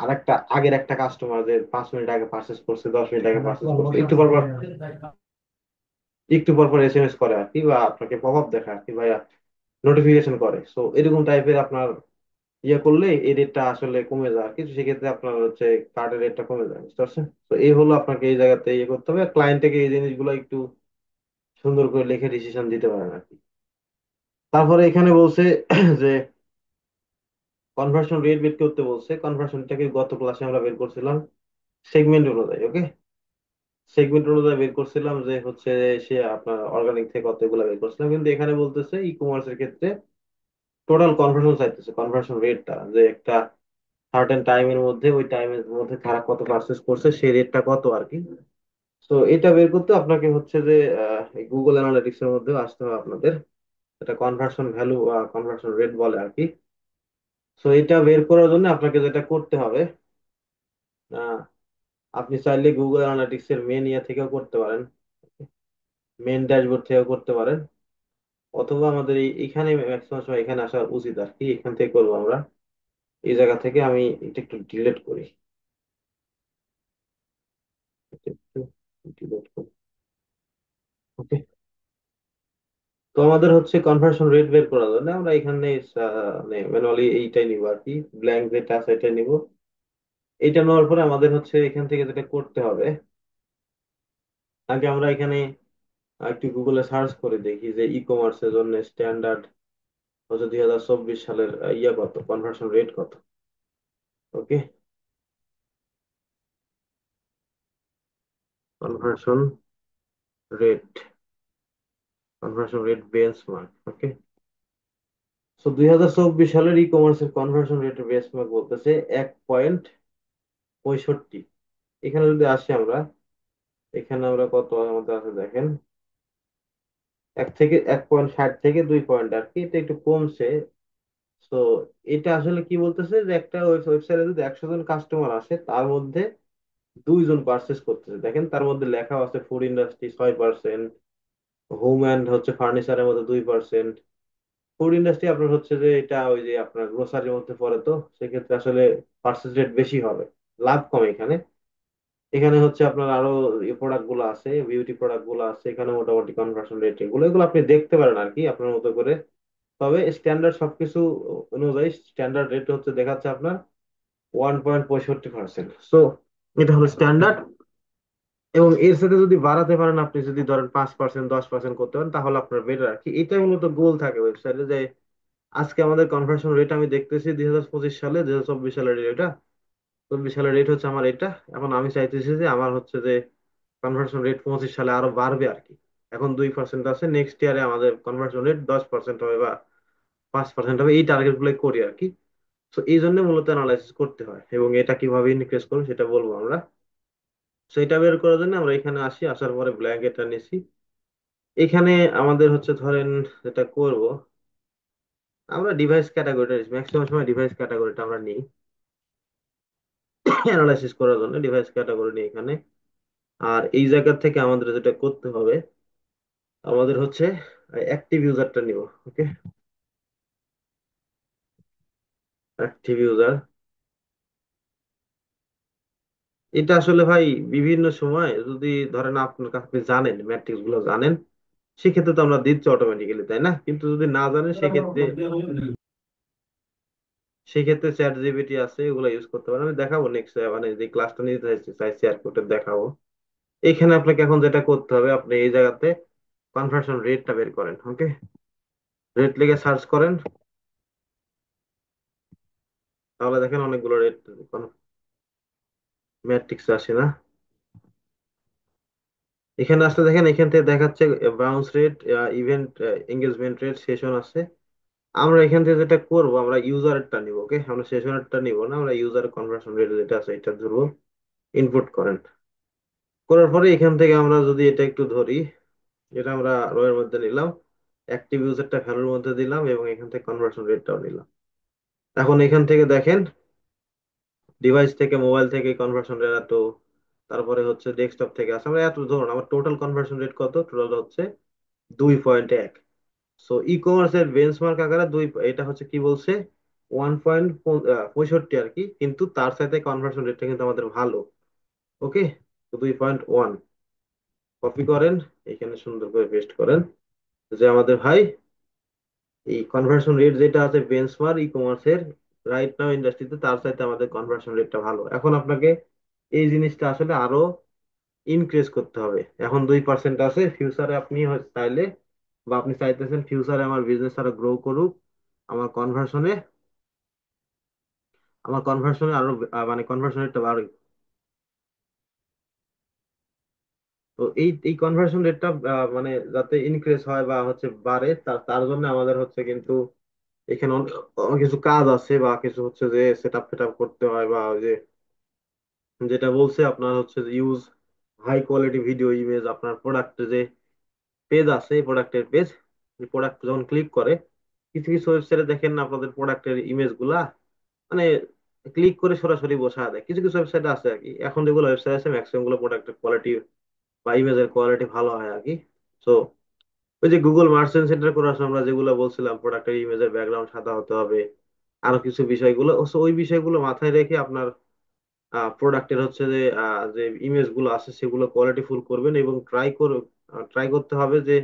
আরেকটা আগের একটা কাস্টমার যে 5 মিনিট আগে পার্চেস করছে, 10 মিনিট আগে পার্চেস করছে, একটু পর পর এসএমএস করে আর কি, বা আপনাকে পপ আপ দেখায় আর কি, ভাইয়া নোটিফিকেশন করে। সো এরকম টাইপের আপনার ইয়ে করলে এই রেটটা আসলে কমে যায় কিছু, সেক্ষেত্রে আপনার হচ্ছে কার্ডের রেটটা কমে যায়, বুঝতে পারছেন? তো এই হলো আপনাকে এই জায়গাতে ইয়ে করতে হবে, ক্লায়েন্টকে এই জিনিসগুলো একটু সুন্দর করে লিখে ডিসিশন দিতে পারেন আর কি। তারপরে এখানে বলছে যে কনভার্সন রেট বের করতে বলছে। কনভার্সনটাকে গত ক্লাসে আমরা বের করছিলাম, সেগমেন্ট অনুযায়ী, ওকে। সেগমেন্ট অনুযায়ী বের করছিলাম যে হচ্ছে সে আপনার অর্গানিক থেকে কতগুলো বের করছিলাম, কিন্তু এখানে বলতেছে ই কমার্সের ক্ষেত্রে টোটাল কনভার্সন চাইতেছে, কনভার্সন রেটটা যে একটা সার্টেন টাইমের মধ্যে, ওই টাইমের মধ্যে তারা কত পারচেস করছে সেই রেটটা কত আর কি। তো এটা বের করতে আপনাকে হচ্ছে যে গুগল অ্যানালিটিক্স এর মধ্যে আসতে হবে আপনাদের। এটা কনভার্সন ভ্যালু বা কনভার্সন রেট বলে আর কি। তো এটা বের করার জন্য আপনাকে যেটা করতে হবে, আহ, আপনি চাইলে গুগল অ্যানালিটিক্স এর মেন ইয়ে থেকেও করতে পারেন, মেন ড্যাশবোর্ড থেকেও করতে পারেন, অথবা আমাদের এখানে ম্যাক্সিমাম সময় এখানে আসা উচিত আর কি, এখান থেকে করবো আমরা। এই জায়গা থেকে আমি এটা একটু ডিলিট করি, এটা একটু ডিলিট করি, ওকে। তো আমাদের হচ্ছে কনভার্সন রেট বের করার জন্য আমরা এখানে মানে ম্যানুয়ালি এইটাই নিব আর কি, ব্ল্যাঙ্ক যেটা আছে এটাই নিব। এইটা নেওয়ার পরে আমাদের হচ্ছে এখান থেকে যেটা করতে হবে, আগে আমরা এখানে একটু গুগলে সার্চ করে দেখি যে ই কমার্সের জন্য স্ট্যান্ডার্ড হচ্ছে 2024 সালের ইয়া কত, কনভার্সন রেট কত, okay. Conversion rate, conversion rate benchmark, okay. তো 2024 সালের ই কমার্সের কনভার্সন রেটের বেঞ্চমার্ক বলতেছে 1.65। এখানে যদি আসি আমরা, এখানে আমরা কত আমাদের আছে দেখেন, 1.60 থেকে 2 পয়েন্ট আর কি, এটা একটু কমছে। তো এটা আসলে কি বলতেছে যে একটা ওয়েবসাইটে যদি 100 জন কাস্টমার আসে তার মধ্যে 2 জন পারচেস করতেছে, দেখেন তার মধ্যে লেখা আছে ফুড ইন্ডাস্ট্রি 6%, হোম অ্যান্ড হচ্ছে ফার্নিচারের মধ্যে 2%। ফুড ইন্ডাস্ট্রি আপনার হচ্ছে যে এটা ওই যে আপনার গ্রোসারির মধ্যে পড়ে, তো সেক্ষেত্রে আসলে পার্সেস রেট বেশি হবে, লাভ কম এখানে। এখানে হচ্ছে আপনার আরো প্রোডাক্ট গুলো আছে, বিউটি প্রোডাক্ট গুলো আছে, এখানে মোটামুটি কনভার্সন রেট এগুলো এগুলো আপনি দেখতে পারেন আর কি আপনার মতো করে। তবে স্ট্যান্ডার্ড সবকিছু অনুযায়ী স্ট্যান্ডার্ড রেট হচ্ছে দেখাচ্ছে আপনার 1.65%। সো এটা হলো স্ট্যান্ডার্ড, এবং এর সাথে যদি বাড়াতে পারেন, আপনি যদি ধরেন 5%, 10% করতে পারেন, তাহলে আপনার বেটার আর কি। এটাই মূলত গোল থাকে ওয়েবসাইটে, যে আজকে আমাদের কনভার্সন রেট আমি দেখতেছি 2025 সালে, 2024 সালের এটা, 24 সালের রেট হচ্ছে আমার এটা। এখন আমি চাইতেছি যে আমার হচ্ছে যে কনভার্সন রেট 25 সালে আরো বাড়বে আর কি। এখন 2% আছে, নেক্সট ইয়ারে আমাদের কনভার্সন রেট 10% হবে বা 5% হবে, এই টার্গেট গুলো করি আর কি। তো এই জন্য মূলত অ্যানালাইসিস করতে হয়, এবং এটা কিভাবে ইনক্রিজ করবো সেটা বলবো আমরা। সেটা বের করার জন্য আমরা এখানে আসি, আসার পরে ব্ল্যাঙ্কেটটা নিছি। এখানে আমাদের হচ্ছে ধরেন যেটা করব, আমরা ডিভাইস ক্যাটাগরিটা ম্যাক্সিমাম সময় ডিভাইস ক্যাটাগরিটা আমরা নিই অ্যানালাইসিস করার জন্য, ডিভাইস ক্যাটাগরি নিই এখানে। আর এই জায়গা থেকে আমাদের যেটা করতে হবে, আমাদের হচ্ছে অ্যাক্টিভ ইউজারটা নিব, ওকে। অ্যাক্টিভ ইউজার, এটা আসলে ভাই বিভিন্ন সময় যদি ধরেন আপনার কাছে, আপনি জানেন ম্যাট্রিক্স গুলো জানেন, সেক্ষেত্রে তো আমরা দিচ্ছি অটোমেটিক্যালি, তাই না? কিন্তু যদি না জানেন সেক্ষেত্রে, সেক্ষেত্রে চ্যাট জিপিটি আছে, ওগুলো ইউজ করতে পারেন। আমি দেখাবো নেক্সট, মানে যে ক্লাসটা নিতে চাইছি চাইছি আর কি, ওটা দেখাবো। এখানে আপনাকে এখন যেটা করতে হবে, আপনি এই জায়গাতে কনভার্সন রেটটা বের করেন, ওকে। রেট লিখে সার্চ করেন, তাহলে দেখেন অনেকগুলো রেট ম্যাট্রিক্স আসে না। এখানে আসলে দেখেন, এখান থেকে দেখাচ্ছে bounce rate, event engagement rate, session আছে। আমরা এখান থেকে যেটা করব, আমরা ইউজারটা নিব, ওকে। আমরা সেশনেরটা নিব না, আমরা ইউজার কনভার্সন রেট যেটা আছে এটা ধরবো। ইনপুট করেন, করার পরে এখান থেকে আমরা যদি এটা একটু ধরি, এটা আমরা রো এর মধ্যে নিলাম, অ্যাক্টিভ ইউজারটা ভ্যালুর মধ্যে দিলাম, এবং এখান থেকে কনভার্সন রেটটাও নিলাম। এখন এখান থেকে দেখেন, ডিভাইস থেকে মোবাইল থেকে কনভার্সন রেট এত, তারপরে হচ্ছে ডেস্কটপ থেকে আছে, আমরা এত ধরুন আমার টোটাল কনভার্সন রেট কত, টোটাল হচ্ছে 2.1। সো ই কমার্সের বেঞ্চমার্ক আকারে দুই, এটা হচ্ছে কি বলছে 1.65 আর কি, কিন্তু তার সাথে কনভার্সন রেটটা কিন্তু আমাদের ভালো, ওকে। তো 2.1 কপি করেন, এখানে সুন্দর করে পেস্ট করেন, যে আমাদের ভাই এই কনভার্সন রেট যেটা আছে বেঞ্চমার্ক ই কমার্সের রাইট নাও ইন্ডাস্ট্রিতে, তার সাথে আমাদের কনভার্সন রেটটা ভালো। এখন আপনাকে এই জিনিসটা আসলে আরো ইনক্রিজ করতে হবে। এখন 2% আছে, ফিউচারে আপনি চাইলে, বা আপনি চাইতেছেন ফিউচারে আমার বিজনেস আরো গ্রো করুক, আমার কনভার্সনে, আমার কনভার্সনে আরো মানে কনভার্সন রেটটা বাড়ুক। তো এই এই কনভার্সন রেটটা মানে যাতে ইনক্রিজ হয় বা হচ্ছে বাড়ে, তার তার জন্য আমাদের হচ্ছে কিন্তু এখানে অনেক কিছু কাজ আছে, বা কিছু হচ্ছে যে সেট আপ ফেট আপ করতে হয়, বা ওই যে যেটা বলছে আপনার হচ্ছে যে use high quality video image. আপনার প্রোডাক্টে যে পেজ আছে, প্রোডাক্টের পেজ, প্রোডাক্ট যখন ক্লিক করে, কিছু কিছু ওয়েবসাইটে দেখেন না আপনাদের প্রোডাক্টের ইমেজ গুলা মানে ক্লিক করে সরাসরি বসা দেয়। কিছু কিছু ওয়েবসাইট আছে আর কি, এখন যেগুলো ওয়েবসাইট আছে ম্যাক্সিমাম গুলো প্রোডাক্টের কোয়ালিটি বা ইমেজের কোয়ালিটি ভালো হয় আর কি। তো ওই যে গুগল মার্চেন্ট সেন্টার করার সময় আমরা যেগুলো বলছিলাম, প্রোডাক্টের ইমেজের ব্যাকগ্রাউন্ড সাদা হতে হবে, আরো কিছু বিষয়গুলো, so ওই বিষয়গুলো মাথায় রেখে আপনার প্রোডাক্টের হচ্ছে যে যে ইমেজ গুলো আছে সেগুলো কোয়ালিটি ফুল করবেন, এবং ট্রাই করতে হবে যে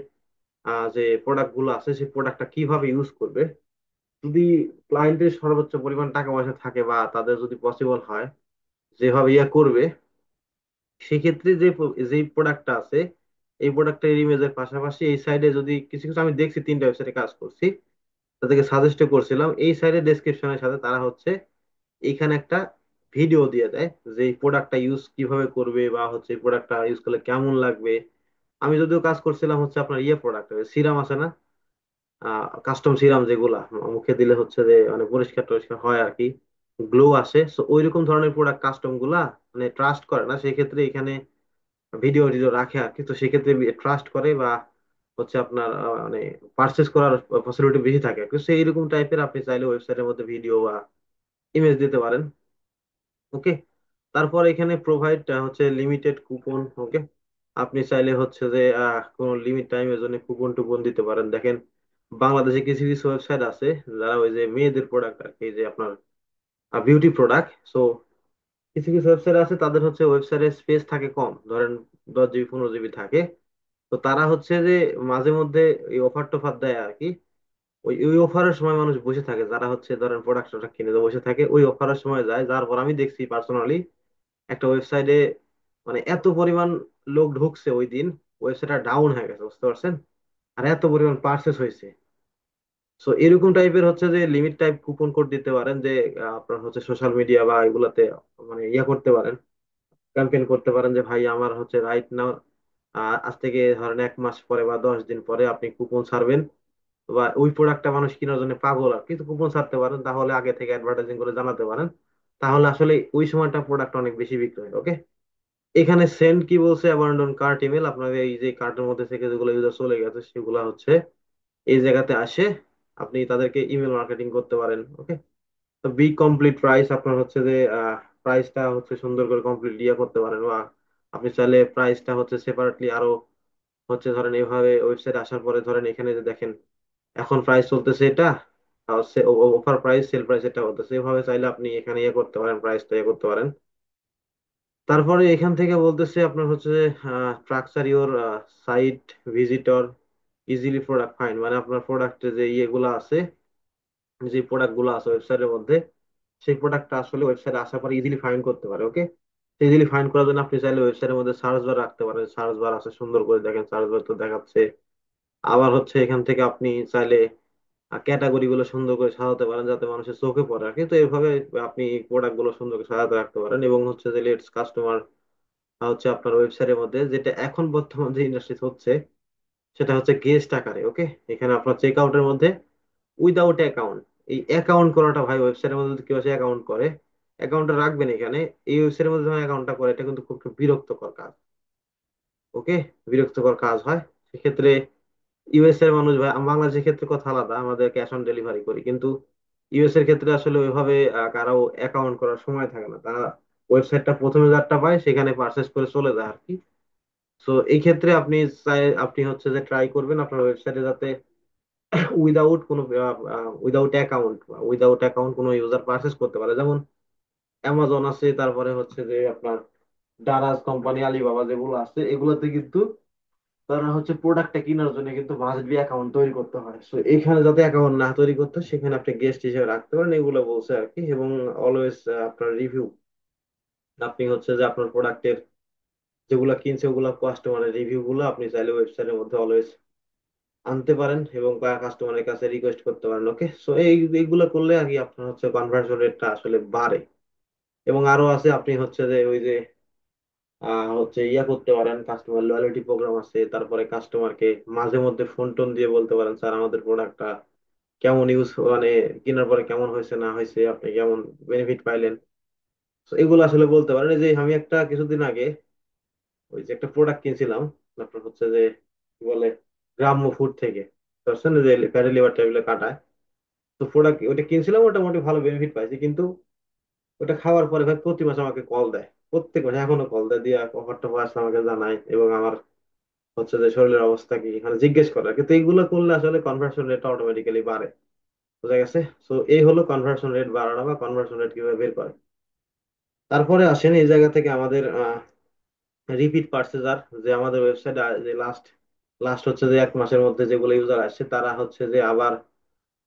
যে প্রোডাক্ট গুলো আছে সেই প্রোডাক্টটা কিভাবে ইউজ করবে। যদি ক্লায়েন্টের সর্বোচ্চ পরিমাণ টাকা পয়সা থাকে বা তাদের যদি পসিবল হয় যেভাবে ইয়ে করবে, সেক্ষেত্রে যে প্রোডাক্টটা আছে এই প্রোডাক্টের ইমেজের পাশাপাশি এই সাইডে যদি কিছু কিছু, আমি দেখছি 3টা ওয়েবসাইটে কাজ করছি, তাদেরকে সাজেস্ট করছিলাম এই সাইডে ডেসক্রিপশনের সাথে তারা হচ্ছে এইখানে একটা ভিডিও দিয়ে দেয় যে এই প্রোডাক্টটা ইউজ কিভাবে করবে, বা হচ্ছে এই প্রোডাক্টটা ইউজ করলে কেমন লাগবে। আমি যদিও কাজ করছিলাম হচ্ছে আপনার ইয়ে প্রোডাক্ট, সিরাম আছে না, কাস্টম সিরাম যেগুলা মুখে দিলে হচ্ছে যে মানে পরিষ্কার টরিষ্কার হয় আর কি, গ্লো আসে, সো ওইরকম ধরনের প্রোডাক্ট কাস্টম গুলা মানে ট্রাস্ট করে না, সেই ক্ষেত্রে এখানে ভিডিও টিডিও রাখে আর কি। তো সেক্ষেত্রে ট্রাস্ট করে বা হচ্ছে আপনার মানে পারচেস করার ফ্যাসিলিটি বেশি থাকে আর কি। So এইরকম টাইপের আপনি চাইলে ওয়েবসাইটের মধ্যে ভিডিও বা ইমেজ দিতে পারেন। ওকে, তারপর এখানে প্রোভাইড হচ্ছে লিমিটেড কুপন। ওকে, আপনি চাইলে হচ্ছে যে কোনো লিমিট টাইমের জন্য কুপন টুপন দিতে পারেন। দেখেন বাংলাদেশে কিছু কিছু ওয়েবসাইট আছে যারা ওই যে মেয়েদের প্রোডাক্ট আর কি, যে আপনার বিউটি প্রোডাক্ট, সো কিছু কিছু ওয়েবসাইট আছে তাদের হচ্ছে ওয়েবসাইটের স্পেস থাকে কম, ধরেন 10 জিবি 15 জিবি থাকে। তো তারা হচ্ছে যে মাঝে মধ্যে এই অফার টফার দেয় আর কি। ওই ওই অফারের সময় মানুষ বসে থাকে, যারা হচ্ছে ধরেন প্রোডাক্ট কিনে তো বসে থাকে, ওই অফারের সময় যায়। যার পর আমি দেখছি পার্সোনালি একটা ওয়েবসাইটে মানে এত পরিমাণ লোক ঢুকছে ওই দিন, ওয়েবসাইটটা ডাউন হয়ে গেছে, বুঝতে পারছেন? আর এত পরিমাণ পার্সেস হয়েছে। সো এরকম টাইপের হচ্ছে যে লিমিট টাইপ কুপন কোড দিতে পারেন, যে আপনার হচ্ছে সোশ্যাল মিডিয়া বা এগুলাতে মানে ইয়া করতে পারেন, ক্যাম্পেইন করতে পারেন যে ভাই আমার হচ্ছে রাইট নাও আজ থেকে ধরেন 1 মাস পরে বা 10 দিন পরে আপনি কুপন ছাড়বেন, বা ওই প্রোডাক্টটা মানুষ কেনার জন্য পাগল আর কিন্তু কুপন ছাড়তে পারেন, তাহলে আগে থেকে অ্যাডভার্টাইজিং করে জানাতে পারেন, তাহলে আসলে ওই সময়টা প্রোডাক্ট অনেক বেশি বিক্রি হয়। ওকে, এখানে সেন্ড কি বলছে, অ্যাবান্ডন কার্ট ইমেল, আপনার এই যে কার্টের মধ্যে থেকে যেগুলো ইউজার চলে গেছে সেগুলো হচ্ছে এই জায়গাতে আসে, আপনি তাদেরকে ইমেল মার্কেটিং করতে পারেন। ওকে, তো বি কমপ্লিট প্রাইস, আপনার হচ্ছে যে প্রাইসটা হচ্ছে সুন্দর করে কমপ্লিট ইয়ে করতে পারেন, বা আপনি চাইলে প্রাইসটা হচ্ছে সেপারেটলি আরো হচ্ছে ধরেন এইভাবে ওয়েবসাইট আসার পরে ধরেন এখানে যে দেখেন এখন প্রাইস চলতেছে এটা, অফার প্রাইস সেল প্রাইস এটা হতেছে, এভাবে চাইলে আপনি এখানে ইয়ে করতে পারেন, প্রাইসটা ইয়ে করতে পারেন। তারপরে এখান থেকে বলতেছে আপনার হচ্ছে structure your site visitor easily product find, মানে আপনার প্রোডাক্টে যে ইয়েগুলো আছে, যে প্রোডাক্ট গুলো আছে ওয়েবসাইটের মধ্যে, সেই প্রোডাক্টটা আসলে ওয়েবসাইটে আসার পরে ইজিলি ফাইন্ড করতে পারে। ওকে, ইজিলি ফাইন্ড করার জন্য আপনি চাইলে ওয়েবসাইটের মধ্যে সার্চ বার রাখতে পারেন, সার্চ বার আছে সুন্দর করে দেখেন, সার্চ বার তো দেখাচ্ছে। আবার হচ্ছে এখান থেকে আপনি চাইলে ক্যাটাগরি গুলো সুন্দর করে সাজাতে পারেন যাতে মানুষের চোখে পড়ে আর কি। তো এইভাবে আপনি প্রোডাক্ট গুলো সুন্দর করে সাজাতে রাখতে পারেন, এবং হচ্ছে যে লেটস কাস্টমার হচ্ছে আপনার ওয়েবসাইটের মধ্যে যেটা এখন বর্তমান যে ইন্ডাস্ট্রি হচ্ছে সেটা হচ্ছে গেস্ট আকারে। ওকে, এখানে আপনার চেক আউটের মধ্যে উইদাউট অ্যাকাউন্ট, এই অ্যাকাউন্ট করাটা ভাই ওয়েবসাইটের মধ্যে যদি কেউ অ্যাকাউন্ট করে, অ্যাকাউন্টটা রাখবেন এখানে, এই ওয়েবসাইটের মধ্যে যখন অ্যাকাউন্টটা করে এটা কিন্তু খুব খুব বিরক্তকর কাজ। ওকে, বিরক্তকর কাজ হয়। সেক্ষেত্রে ইউএস এর মানুষ ভাই, বাংলাদেশের ক্ষেত্রে কথা আলাদা, আমাদের ক্যাশ অন ডেলিভারি করি, কিন্তু ইউএস এর ক্ষেত্রে আসলে ওইভাবে কারো অ্যাকাউন্ট করার সময় থাকে না, তারা ওয়েবসাইটটা প্রথমে যারটা পায় সেখানে পারচেস করে চলে যায় আর কি। তো এই ক্ষেত্রে আপনি হচ্ছে যে ট্রাই করবেন আপনার ওয়েবসাইটে যাতে উইদাউট কোনো উইদাউট অ্যাকাউন্ট কোনো ইউজার পারচেস করতে পারে, যেমন অ্যামাজন আছে, তারপরে হচ্ছে যে আপনার দারাজ কোম্পানি, আলিবাবা যেগুলো আছে এগুলোতে কিন্তু তারা হচ্ছে প্রোডাক্টটা কেনার জন্য কিন্তু মাস্ট বি অ্যাকাউন্ট তৈরি করতে হয়। সো এখানে যাতে অ্যাকাউন্ট না তৈরি করতে হয়, সেখানে আপনি গেস্ট হিসেবে রাখতে পারেন, এগুলো বলছে আর কি। এবং অলওয়েজ আপনার রিভিউ, আপনি হচ্ছে যে আপনার প্রোডাক্টের যেগুলো কিনছে ওগুলো কাস্টমারের রিভিউ গুলো আপনি চাইলে ওয়েবসাইটের মধ্যে অলওয়েজ আনতে পারেন, এবং কাস্টমারের কাছে রিকোয়েস্ট করতে পারেন। ওকে, সো এইগুলো করলে আর কি আপনার হচ্ছে কনভার্সন রেটটা আসলে বাড়ে। এবং আরো আছে আপনি হচ্ছে যে ওই যে হচ্ছে ইয়া করতে পারেন, কাস্টমার লয়্যালিটি প্রোগ্রাম আছে, তারপরে কাস্টমারকে মাঝে মধ্যে ফোন টোন দিয়ে বলতে পারেন স্যার আমাদের প্রোডাক্টটা কেমন ইউজ, মানে কেনার পরে কেমন হয়েছে না হয়েছে, আপনি কেমন বেনিফিট পাইলেন। তো এগুলো আসলে বলতে পারেন। এই যে আমি একটা কিছুদিন আগে ওই যে একটা প্রোডাক্ট কিনছিলাম, আপনার হচ্ছে যে কি বলে, গ্রাম্য ফুড থেকে, বুঝছেন, যে ফ্যাটি লিভার টেবিলে কাটায়। তো প্রোডাক্ট ওটা কিনছিলাম, মোটামুটি ভালো বেনিফিট পাইছি, কিন্তু ওটা খাওয়ার পরে ভাই প্রতি মাসে আমাকে কল দেয়, প্রত্যেক মাসে এখনো কল দেয়, দিয়ে অফার টফার আসলে আমাকে জানায়, এবং আমার হচ্ছে যে শরীরের অবস্থা কি এখানে জিজ্ঞেস করে। কিন্তু এইগুলো করলে আসলে কনভার্সন রেটটা অটোমেটিক্যালি বাড়ে, বুঝা গেছে। তো এই হলো কনভার্সন রেট বাড়ানো বা কনভার্সন রেট কিভাবে বের করে। তারপরে আসেন এই জায়গা থেকে আমাদের রিপিট পার্সেজার, যে আমাদের ওয়েবসাইটে যে লাস্ট লাস্ট হচ্ছে যে 1 মাসের মধ্যে যেগুলো ইউজার আসছে, তারা হচ্ছে যে আবার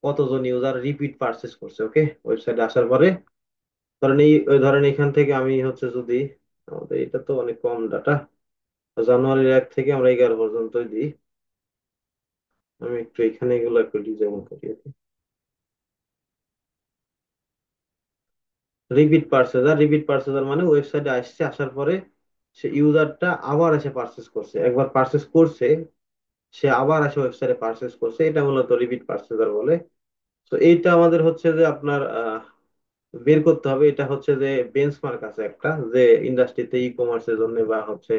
কতজন ইউজার রিপিট পার্চেস করছে, ওকে, ওয়েবসাইটে আসার পরে। ধরেন এই ওই ধরেন এখান থেকে আমি হচ্ছে যদি, আমাদের এটা তো অনেক কম ডাটা, জানুয়ারির 1 থেকে আমরা 11 পর্যন্তই দিই। আমি একটু এখানে এগুলো একটু ডিজাইন করি। রিপিট পার্সেজার মানে ওয়েবসাইটে আসছে, আসার পরে সে ইউজারটা আবার এসে পার্চেস করছে, একবার পার্চেস করছে, সে আবার এসে ওয়েবসাইটে পার্চেস করছে, এটা মূলত রিপিট পার্সেজার বলে। তো এইটা আমাদের হচ্ছে যে আপনার বের করতে হবে। এটা হচ্ছে যে বেঞ্চমার্ক আছে একটা, যে ইন্ডাস্ট্রিতে ই কমার্সের জন্য বা হচ্ছে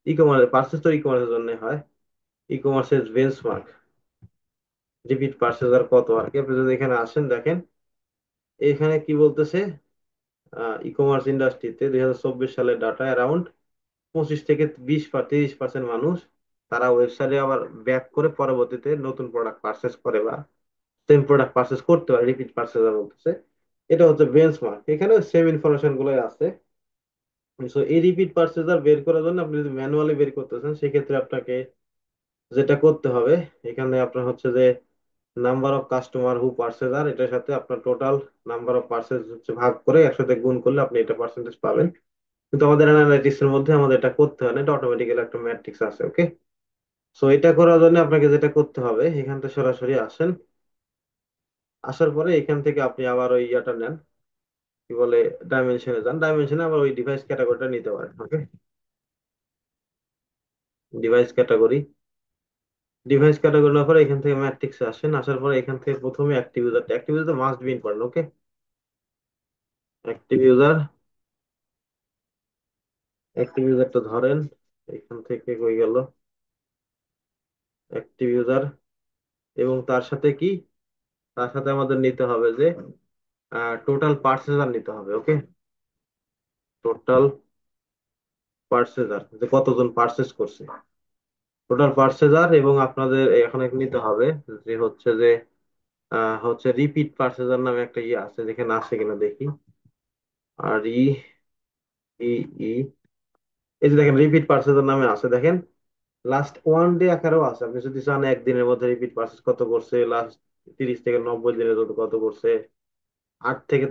ই কমার্স পার্চেস তো ই কমার্সের জন্য হয়, ই কমার্সের বেঞ্চমার্ক রিপিট পার্সেজার কত আর কি। আপনি যদি এখানে আসেন দেখেন এখানে কি বলতেছে, ই কমার্স ইন্ডাস্ট্রিতে 2024 সালের ডাটা অ্যারাউন্ড 25 থেকে 20 বা 30% মানুষ তারা ওয়েবসাইটে আবার ব্যাক করে পরবর্তীতে নতুন প্রোডাক্ট পারচেস করে বা সেম প্রোডাক্ট পারচেস করতে পারে, রিপিট পারচেজার বলতেছে। এটা হচ্ছে বেঞ্চমার্ক, এখানে সেম ইনফরমেশন গুলোই আছে। সো এই রিপিট পারচেজার বের করার জন্য আপনি যদি ম্যানুয়ালি বের করতেছেন, সেক্ষেত্রে আপনাকে যেটা করতে হবে, এখানে আপনার হচ্ছে যে number of customer who purchaser, এটার সাথে আপনার টোটাল নাম্বার অফ পারচেজ হচ্ছে ভাগ করে একসাথে গুণ করলে আপনি এটা পার্সেন্টেজ পাবেন। কিন্তু আমাদের অ্যানালাইটিক্স এর মধ্যে আমাদের এটা করতে হয় না, এটা অটোমেটিক্যালি একটা ম্যাট্রিক্স আছে, ওকে। সো এটা করার জন্য আপনাকে যেটা করতে হবে, এখান থেকে সরাসরি আসেন, আসার পরে এখান থেকে আপনি আবার ওই ইয়াটা নেন, কি বলে, ডাইমেনশনে যান, ডাইমেনশনে আবার ওই ডিভাইস ক্যাটাগরিটা নিতে পারেন, ওকে। ডিভাইস ক্যাটাগরি, ডিভাইস ক্যাটাগরি নেওয়ার পরে এখান থেকে ম্যাট্রিক্সে আসেন, আসার পরে এখান থেকে প্রথমে active user must be important, okay. Active user, active ইউজারটা ধরেন এখান থেকে হয়ে গেল অ্যাক্টিভ ইউজার। এবং তার সাথে কি, তার সাথে আমাদের নিতে হবে যে টোটাল পার্সেজার নিতে হবে, ওকে। টোটাল পার্সেজার, যে কতজন পার্সেস করছে, টোটাল পার্সেজার। এবং আপনাদের এখানে নিতে হবে যে হচ্ছে যে হচ্ছে রিপিট পার্সেজার নামে একটা ইয়ে আছে, যেখানে আছে কিনা দেখি। আর ই ই এই যে দেখেন রিপিট পার্সেজার নামে আছে, দেখেন লাস্ট 1 ডে আকারেও আছে। আপনি যদি চান একদিনের মধ্যে রিপিট পার্সেস কত করছে, লাস্ট 30 থেকে 90 দিনের মধ্যে কত করছে, 8 থেকে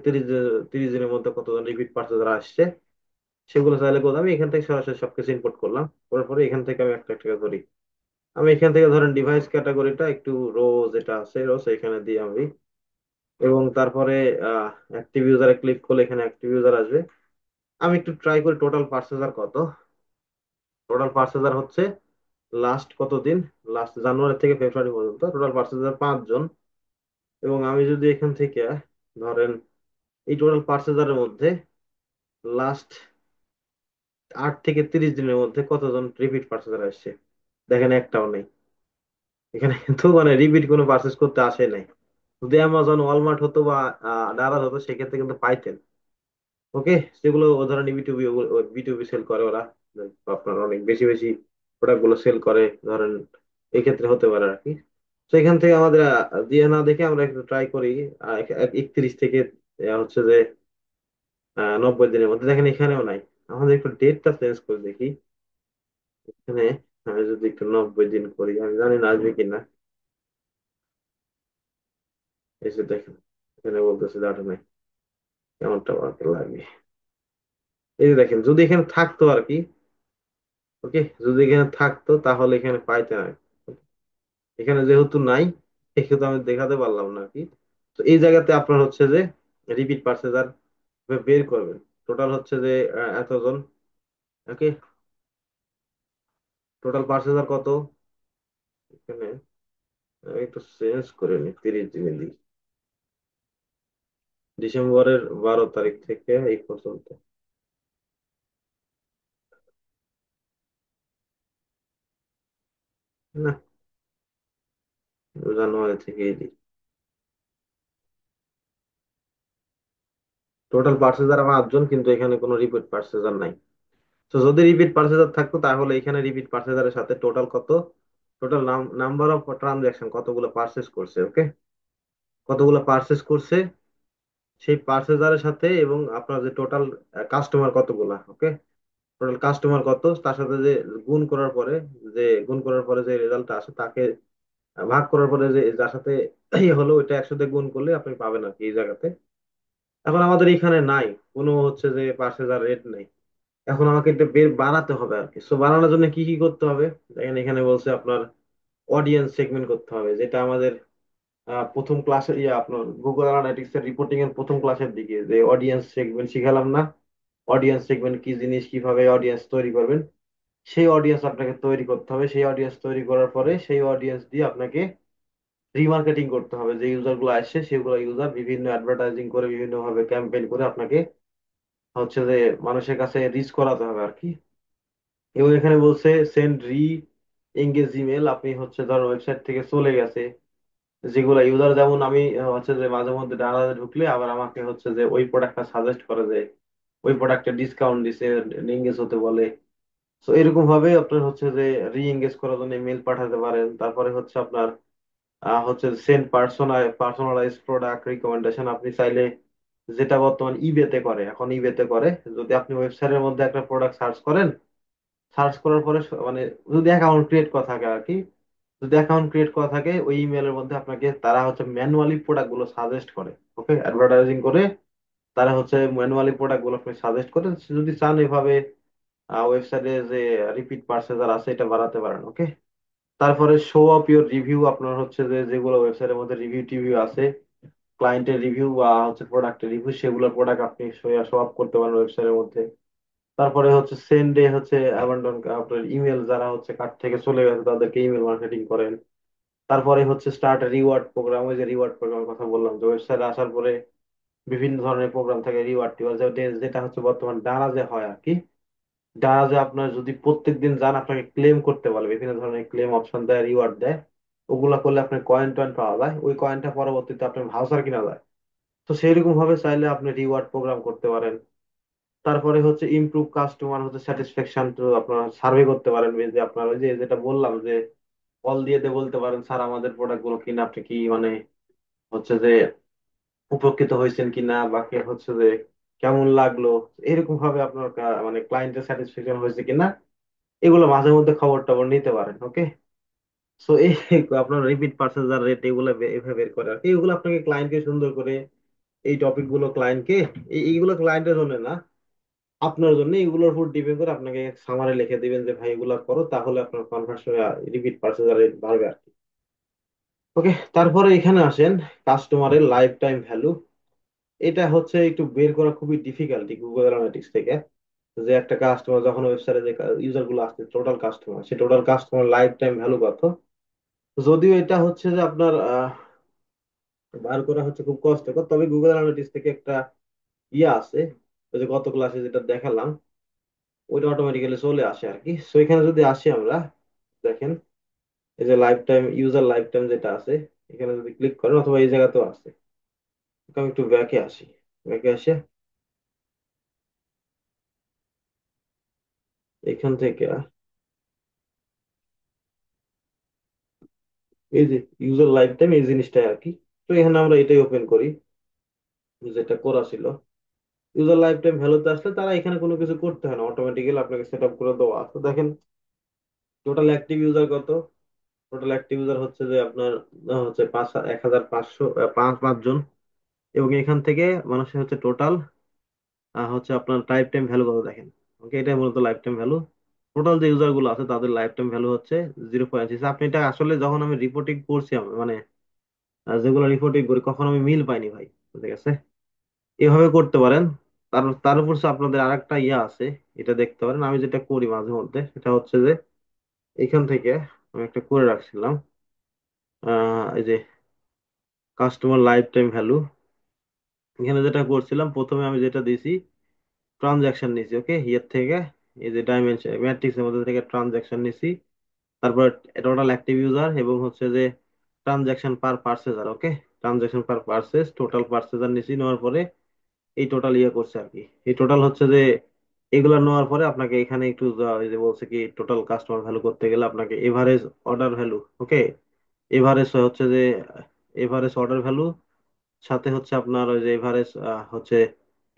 30 দিনের মধ্যে কতজন রিপিট পার্সেজার আসছে, সেগুলো চাইলে করলাম। আমি এখান থেকে সরাসরি সবকিছু ইনপুট করলাম, করার পরে এখান থেকে আমি একটা একটা করি। আমি এখান থেকে ধরেন ডিভাইস ক্যাটাগরিটা একটু রো, যেটা আছে রো, সেখানে দিই আমি। এবং তারপরে অ্যাক্টিভ ইউজারে ক্লিক করলে এখানে অ্যাক্টিভ ইউজার আসবে। আমি একটু ট্রাই করি টোটাল পার্সেজার কত। টোটাল পার্সেজার হচ্ছে লাস্ট কতদিন, লাস্ট জানুয়ারি থেকে ফেব্রুয়ারি পর্যন্ত টোটাল পার্সেজার 5 জন। এবং আমি যদি এখান থেকে ধরেন এই টোটাল পার্সেজারের মধ্যে লাস্ট 8 থেকে 30 দিনের মধ্যে কতজন রিপিট পার্সেজার আসছে, দেখেন একটাও নেই। এখানে কিন্তু মানে রিপিট কোনো পার্সেস করতে আসে নাই। যদি অ্যামাজন ওয়ালমার্ট হতো বা দারাজ হতো, সেক্ষেত্রে কিন্তু পাইতেন, ওকে। সেগুলো ও ধরেন বিটুবি, বিটুবি সেল করে ওরা, আপনার অনেক বেশি বেশি প্রোডাক্ট গুলো সেল করে, ধরেন এই ক্ষেত্রে হতে পারে আর কি। তো এখান থেকে আমাদের দিয়ে না দেখে আমরা একটু ট্রাই করি 31 থেকে হচ্ছে যে 90 দিনের মধ্যে, দেখেন এখানেও নাই। আমাদের একটু ডেটটা চেঞ্জ করে দেখি এখানে। আমি যদি একটু 90 দিন করি, আমি জানি না আসবে কিনা। এসে দেখেন এখানে বলতেছে ডাটা নাই, কেমনটা লাগে। এই যে দেখেন যদি এখানে থাকতো আর কি, ওকে, যদি এখানে থাকতো তাহলে এখানে পাইতে না। এখানে যেহেতু নাই, সেহেতু আমি দেখাতে পারলাম না আর কি। তো এই জায়গাতে আপনার হচ্ছে যে রিপিট পার্সেজার বের করবেন। টোটাল হচ্ছে যে এতজন ওকে, টোটাল পার্সেস কত এখানে? আমি একটু চেঞ্জ করে নি, 30 জিবি দিই। ডিসেম্বরের 12 তারিখ থেকে এই পর্যন্ত। না, জানুয়ারি থেকেই দিই। টোটাল পার্সেসার আমার 8 জন, কিন্তু এখানে কোনো রিপিট পার্সেসার নাই। তো যদি রিপিট পার্সেসার থাকতো তাহলে এখানে রিপিট পার্সেসারের সাথে টোটাল কত, টোটাল নাম্বার অফ ট্রানজাকশন, কতগুলো পার্সেস করছে, ওকে, কতগুলো পার্সেস করছে সেই পার্সেসারের সাথে, এবং আপনার যে টোটাল কাস্টমার কতগুলা, ওকে, টোটাল কাস্টমার কত তার সাথে যে গুণ করার পরে, গুণ করার পরে যে রেজাল্টটা আসে তাকে ভাগ করার পরে যে যার সাথে হলো ওইটা একসাথে গুণ করলে আপনি পাবেন আর কি এই জায়গাতে। এখন আমাদের এখানে নাই কোনো হচ্ছে যে পার্সেসার রেট নেই। এখন আমাকে এটা বের বানাতে হবে আর কি। সো বানানোর জন্য কি কি করতে হবে? দেখেন এখানে বলছে আপনার অডিয়েন্স সেগমেন্ট করতে হবে, যেটা আমাদের প্রথম ক্লাসে আপনার গুগল অ্যানালিটিক্স এর রিপোর্টিং এর প্রথম ক্লাসের দিকে যে অডিয়েন্স সেগমেন্ট শিখালাম না, অডিয়েন্স সেগমেন্ট কি জিনিস, কিভাবে অডিয়েন্স তৈরি করবেন, সেই অডিয়েন্স আপনাকে তৈরি করতে হবে। সেই অডিয়েন্স তৈরি করার পরে সেই অডিয়েন্স দিয়ে আপনাকে রিমার্কেটিং করতে হবে। যে ইউজার গুলো আসছে সেগুলো ইউজার বিভিন্ন অ্যাডভার্টাইজিং করে, বিভিন্ন ভাবে ক্যাম্পেইন করে আপনাকে হচ্ছে যে মানুষের কাছে রিচ করাতে হবে আর কি। এবং এখানে বলছে সেন্ড রি এঙ্গেজ ইমেল, আপনি হচ্ছে ধরো ওয়েবসাইট থেকে চলে গেছে যেগুলো ইউজার, যেমন আমি হচ্ছে যে মাঝে মধ্যে ডানাতে ঢুকলে আবার আমাকে হচ্ছে যে ওই প্রোডাক্টটা সাজেস্ট করে যে ওই প্রোডাক্টে ডিসকাউন্ট দিছে, এঙ্গেজ হতে বলে। তো এরকম ভাবে আপনার হচ্ছে যে রি এঙ্গেজ করার জন্য মেল পাঠাতে পারেন। তারপরে হচ্ছে আপনার হচ্ছে সেন্ড পার্সোনালাইজ প্রোডাক্ট রিকমেন্ডেশন, আপনি চাইলে, যেটা বর্তমান ইবেতে করে, এখন ইবেতে করে, যদি আপনি ওয়েবসাইটের মধ্যে একটা প্রোডাক্ট সার্চ করেন, সার্চ করার পরে মানে যদি অ্যাকাউন্ট ক্রিয়েট করা থাকে আর কি, যদি অ্যাকাউন্ট ক্রিয়েট করা থাকে ওই ইমেলের মধ্যে আপনাকে তারা হচ্ছে ম্যানুয়ালি প্রোডাক্ট গুলো সাজেস্ট করে, ওকে, অ্যাডভার্টাইজিং করে তারা হচ্ছে ম্যানুয়ালি প্রোডাক্ট গুলো আপনি সাজেস্ট করে, যদি চান এভাবে ওয়েবসাইটে যে রিপিট পার্সেজার আছে এটা বাড়াতে পারেন, ওকে। তারপরে শো অফ ইউর রিভিউ, আপনার হচ্ছে যে যেগুলো ওয়েবসাইটের মধ্যে রিভিউ টিভিউ আছে, ক্লায়েন্টের রিভিউ বা হচ্ছে প্রোডাক্টের রিভিউ, সেগুলো প্রোডাক্ট আপনি শো অফ করতে পারেন ওয়েবসাইটের মধ্যে। তারপরে হচ্ছে সেন্ডে হচ্ছে অ্যাবান্ডন আপনার ইমেল, যারা হচ্ছে কার্ট থেকে চলে গেছে তাদেরকে ইমেল মার্কেটিং করেন। তারপরে হচ্ছে স্টার্ট রিওয়ার্ড প্রোগ্রাম, ওই যে রিওয়ার্ড প্রোগ্রামের কথা বললাম, যে ওয়েবসাইটে আসার পরে বিভিন্ন ধরনের প্রোগ্রাম থাকে, রিওয়ার্ড টিওয়ার্ড, যেটা হচ্ছে বর্তমান ডানাজে হয় আর কি। ডানাজে আপনার যদি প্রত্যেকদিন যান আপনাকে ক্লেম করতে বলে, বিভিন্ন ধরনের ক্লেম অপশন দেয়, রিওয়ার্ড দেয়, ওগুলা করলে আপনার কয়েন টয়েন পাওয়া যায়, ওই কয়েনটা পরবর্তীতে আপনার ভাউচার কিনা যায়। তো সেইরকম ভাবে চাইলে আপনি রিওয়ার্ড প্রোগ্রাম করতে পারেন। তারপরে হচ্ছে ইমপ্রুভ কাস্টমার হচ্ছে স্যাটিসফ্যাকশন, তো আপনার সার্ভে করতে পারেন, এই যে আপনার ওই যে যেটা বললাম যে কল দিয়ে বলতে পারেন স্যার আমাদের প্রোডাক্ট গুলো কিনে আপনি কি মানে হচ্ছে যে উপকৃত হয়েছেন কিনা, বা কে হচ্ছে যে কেমন লাগলো, এরকম ভাবে আপনার মানে ক্লায়েন্টের স্যাটিসফ্যাকশন হয়েছে কিনা, এগুলো মাঝে মধ্যে খবর টবর নিতে পারেন, ওকে। সো এই আপনার রিপিট পার্সেস আর রেট এগুলো এভাবে বের করে আর কি। এগুলো আপনাকে ক্লায়েন্টকে সুন্দর করে এই টপিক গুলো ক্লায়েন্টকে, এইগুলো ক্লায়েন্টের জন্য না, আপনার জন্য এগুলোর উপর ডিপেন্ড করে আপনাকে সামারে লিখে দিবেন যে ভাই এগুলো করো, তাহলে আপনার কনভার্সন রিপিট পার্সেস রেট বাড়বে আর কি। ওকে, তারপরে এখানে আসেন কাস্টমারের লাইফ টাইম ভ্যালু। এটা হচ্ছে একটু বের করা খুবই ডিফিকাল্টি গুগল অ্যানালিটিক্স থেকে, যে একটা কাস্টমার যখন ওয়েবসাইটে যে ইউজার গুলো আসছে টোটাল কাস্টমার, সে total customer life time value কত। যদিও এটা হচ্ছে যে আপনার বার করা হচ্ছে খুব কষ্টকর, তবে গুগল অ্যানালিটিক্স থেকে একটা ইয়ে আছে, ওই যে গত ক্লাসে যেটা দেখালাম, ওইটা অটোমেটিক্যালি চলে আসে আর কি। সো এখানে যদি আসি আমরা, দেখেন এই যে life time, user life time যেটা আছে, এখানে যদি ক্লিক করেন, অথবা এই জায়গাতেও আছে, তো আমি একটু ব্যাকে আসি, ব্যাকে আসে এখান থেকে এই যে ইউজার লাইফ টাইম এই জিনিসটাই আর কি। তো এখানে আমরা এটাই ওপেন করি, যেটা করা ছিল। ইউজার লাইফ টাইম ভ্যালুতে আসলে তারা এখানে কোনো কিছু করতে হয় না, অটোমেটিক্যালি আপনাকে সেট আপ করে দেওয়া। তো দেখেন টোটাল অ্যাক্টিভ ইউজার কত, টোটাল অ্যাক্টিভ ইউজার হচ্ছে যে আপনার হচ্ছে 1500 পাঁচজন। এবং এখান থেকে মানুষের হচ্ছে টোটাল হচ্ছে আপনার লাইফ টাইম ভ্যালু কত দেখেন, ওকে, এটাই মূলত লাইফ টাইম ভ্যালু। টোটাল যে ইউজার গুলো আছে তাদের লাইফ টাইম ভ্যালু হচ্ছে 0.6। আপনি এটা আসলে যখন আমি রিপোর্টিং করছি মানে যেগুলো রিপোর্টিং করি কখনো আমি মিল পাইনি ভাই, ঠিক আছে, এভাবে করতে পারেন। তার তার উপর আপনাদের আরেকটা ইয়ে আছে, এটা দেখতে পারেন। আমি যেটা করি মাঝে মধ্যে সেটা হচ্ছে যে এখান থেকে আমি একটা করে রাখছিলাম, এই যে কাস্টমার লাইফ টাইম ভ্যালু। এখানে যেটা করছিলাম, প্রথমে আমি যেটা দিছি ট্রানজাকশন নিছি, ওকে, ইয়ের থেকে এই যে ডাইমেনশন ম্যাট্রিক্স এর মধ্যে থেকে ট্রানজাকশন নিছি, তারপর টোটাল অ্যাক্টিভ ইউজার এবং হচ্ছে যে ট্রানজাকশন পার পার্সেজার, ওকে, ট্রানজাকশন পার পার্সেস টোটাল পার্সেজার নিছি, নেওয়ার পরে এই টোটাল ইয়ে করছে আর কি। এই টোটাল হচ্ছে যে এগুলা নেওয়ার পরে আপনাকে এখানে একটু ওই যে বলছে কি টোটাল কাস্টমার ভ্যালু করতে গেলে আপনাকে এভারেজ অর্ডার ভ্যালু, ওকে, এভারেজ হচ্ছে যে এভারেজ অর্ডার ভ্যালু সাথে হচ্ছে আপনার ওই যে এভারেজ হচ্ছে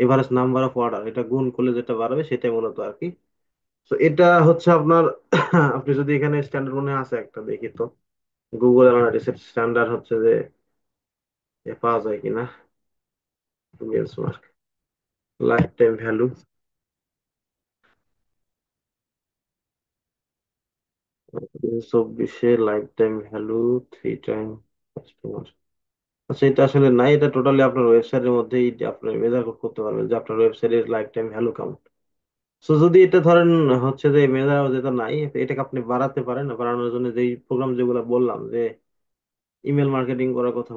এভারেজ নাম্বার অফ অর্ডার, এটা গুণ করলে যেটা বাড়বে সেটাই মূলত আর কি। তো এটা হচ্ছে আপনার আপনি যদি এখানে স্ট্যান্ডার্ড মনে আছে একটা দেখি তো, গুগল অ্যানালিটিক্স স্ট্যান্ডার্ড হচ্ছে যে পাওয়া যায় কিনা, benchmark life time value, 2024 life time value 3 time customer. আচ্ছা, এটা আসলে নাই, এটা টোটালি আপনার ওয়েবসাইটের মধ্যেই আপনি মেজার করতে পারবেন যে আপনার ওয়েবসাইটের লাইফ টাইম ভ্যালু কেমন। সো যদি এটা ধরেন হচ্ছে যে মেজার যেটা নাই, এটাকে আপনি বাড়াতে পারেন। বাড়ানোর জন্য যেই প্রোগ্রাম যেগুলো বললাম, যে ইমেল মার্কেটিং করার কথা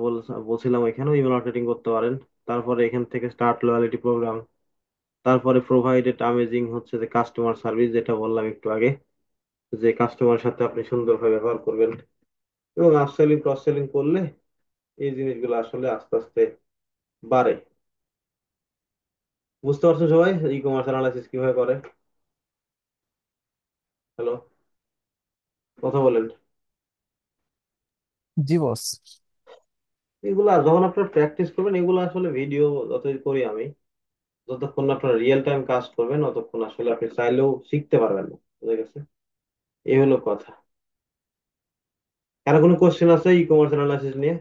বলছিলাম, এখানেও ইমেল মার্কেটিং করতে পারেন। তারপরে এখান থেকে স্টার্ট লয়ালিটি প্রোগ্রাম, তারপরে প্রোভাইডেড অ্যামেজিং হচ্ছে যে কাস্টমার সার্ভিস, যেটা বললাম একটু আগে, যে কাস্টমার সাথে আপনি সুন্দরভাবে ব্যবহার করবেন এবং আপসেলিং ক্রস সেলিং করলে এই জিনিসগুলো আসলে আস্তে আস্তে বাড়ে। বুঝতে পারছো সবাই ই কমার্স অ্যানালাইসিস কিভাবে করে? হ্যালো, কথা বলেন। জি বস। এগুলা যখন আপনার প্র্যাকটিস করবেন, এগুলো আসলে ভিডিও যতই করি আমি, যতক্ষণ না আপনার রিয়েল টাইম কাজ করবেন ততক্ষণ আসলে আপনি চাইলেও শিখতে পারবেন না, বুঝা গেছে? এই হলো কথা। কারো কোনো কোশ্চেন আছে ই কমার্স অ্যানালাইসিস নিয়ে?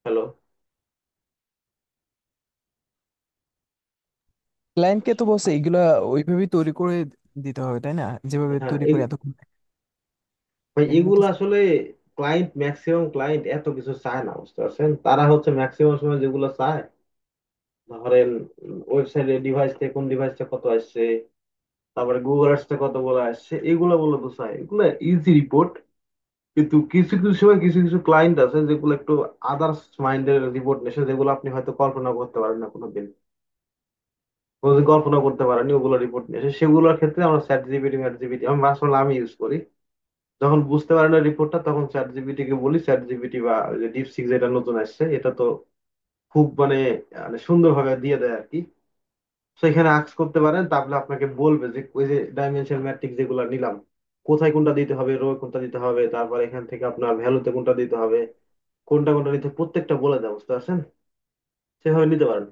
হ্যালো। ক্লায়েন্টকে তো বসে এগুলা ওইভাবেই তৈরি করে দিতে হবে, তাই না? যেভাবে হ্যাঁ, তৈরি করে এতক্ষণ ভাই এখানে তো। এগুলো আসলে ক্লায়েন্ট, ম্যাক্সিমাম ক্লায়েন্ট এত কিছু চায় না, বুঝতে পারছেন? তারা হচ্ছে ম্যাক্সিমাম সময় যেগুলো চায়, ধরেন ওয়েবসাইটে ডিভাইসটা কোন ডিভাইসটা কত আসছে, তারপরে গুগল আর্টসটা কতগুলো আসছে, এগুলো বলে তো চাই, এগুলো ইজি রিপোর্ট। কিন্তু কিছু কিছু সময় কিছু কিছু ক্লায়েন্ট আছে যেগুলো একটু আদার্স মাইন্ডের রিপোর্ট নেছে, যেগুলো আপনি হয়তো কল্পনা করতে পারেন না কোনোদিন, কোনোদিন কল্পনা করতে পারেনি ওগুলো রিপোর্ট নিয়েছে। সেগুলোর ক্ষেত্রে আমরা চ্যাট জিপিটি ম্যাট জিপিটি আমি আসলে আমি ইউজ করি। যখন বুঝতে পারি না রিপোর্টটা, তখন চ্যাট জিপিটি কে বলি, চ্যাট জিপিটি বা ডিপসিক যেটা নতুন আসছে, এটা তো খুব মানে মানে সুন্দরভাবে দিয়ে দেয় আর কি। সেখানে আক্স করতে পারেন, তাহলে আপনাকে বলবে যে ওই যে ডাইমেনশন ম্যাট্রিক্স যেগুলো নিলাম, কোথায় কোনটা দিতে হবে, রো কোনটা দিতে হবে, তারপর এখান থেকে আপনার ভ্যালুতে কোনটা দিতে হবে, কোনটা কোনটা নিতে হবে, প্রত্যেকটা বলে দেয়, বুঝতে পারছেন? সেভাবে নিতে পারেন।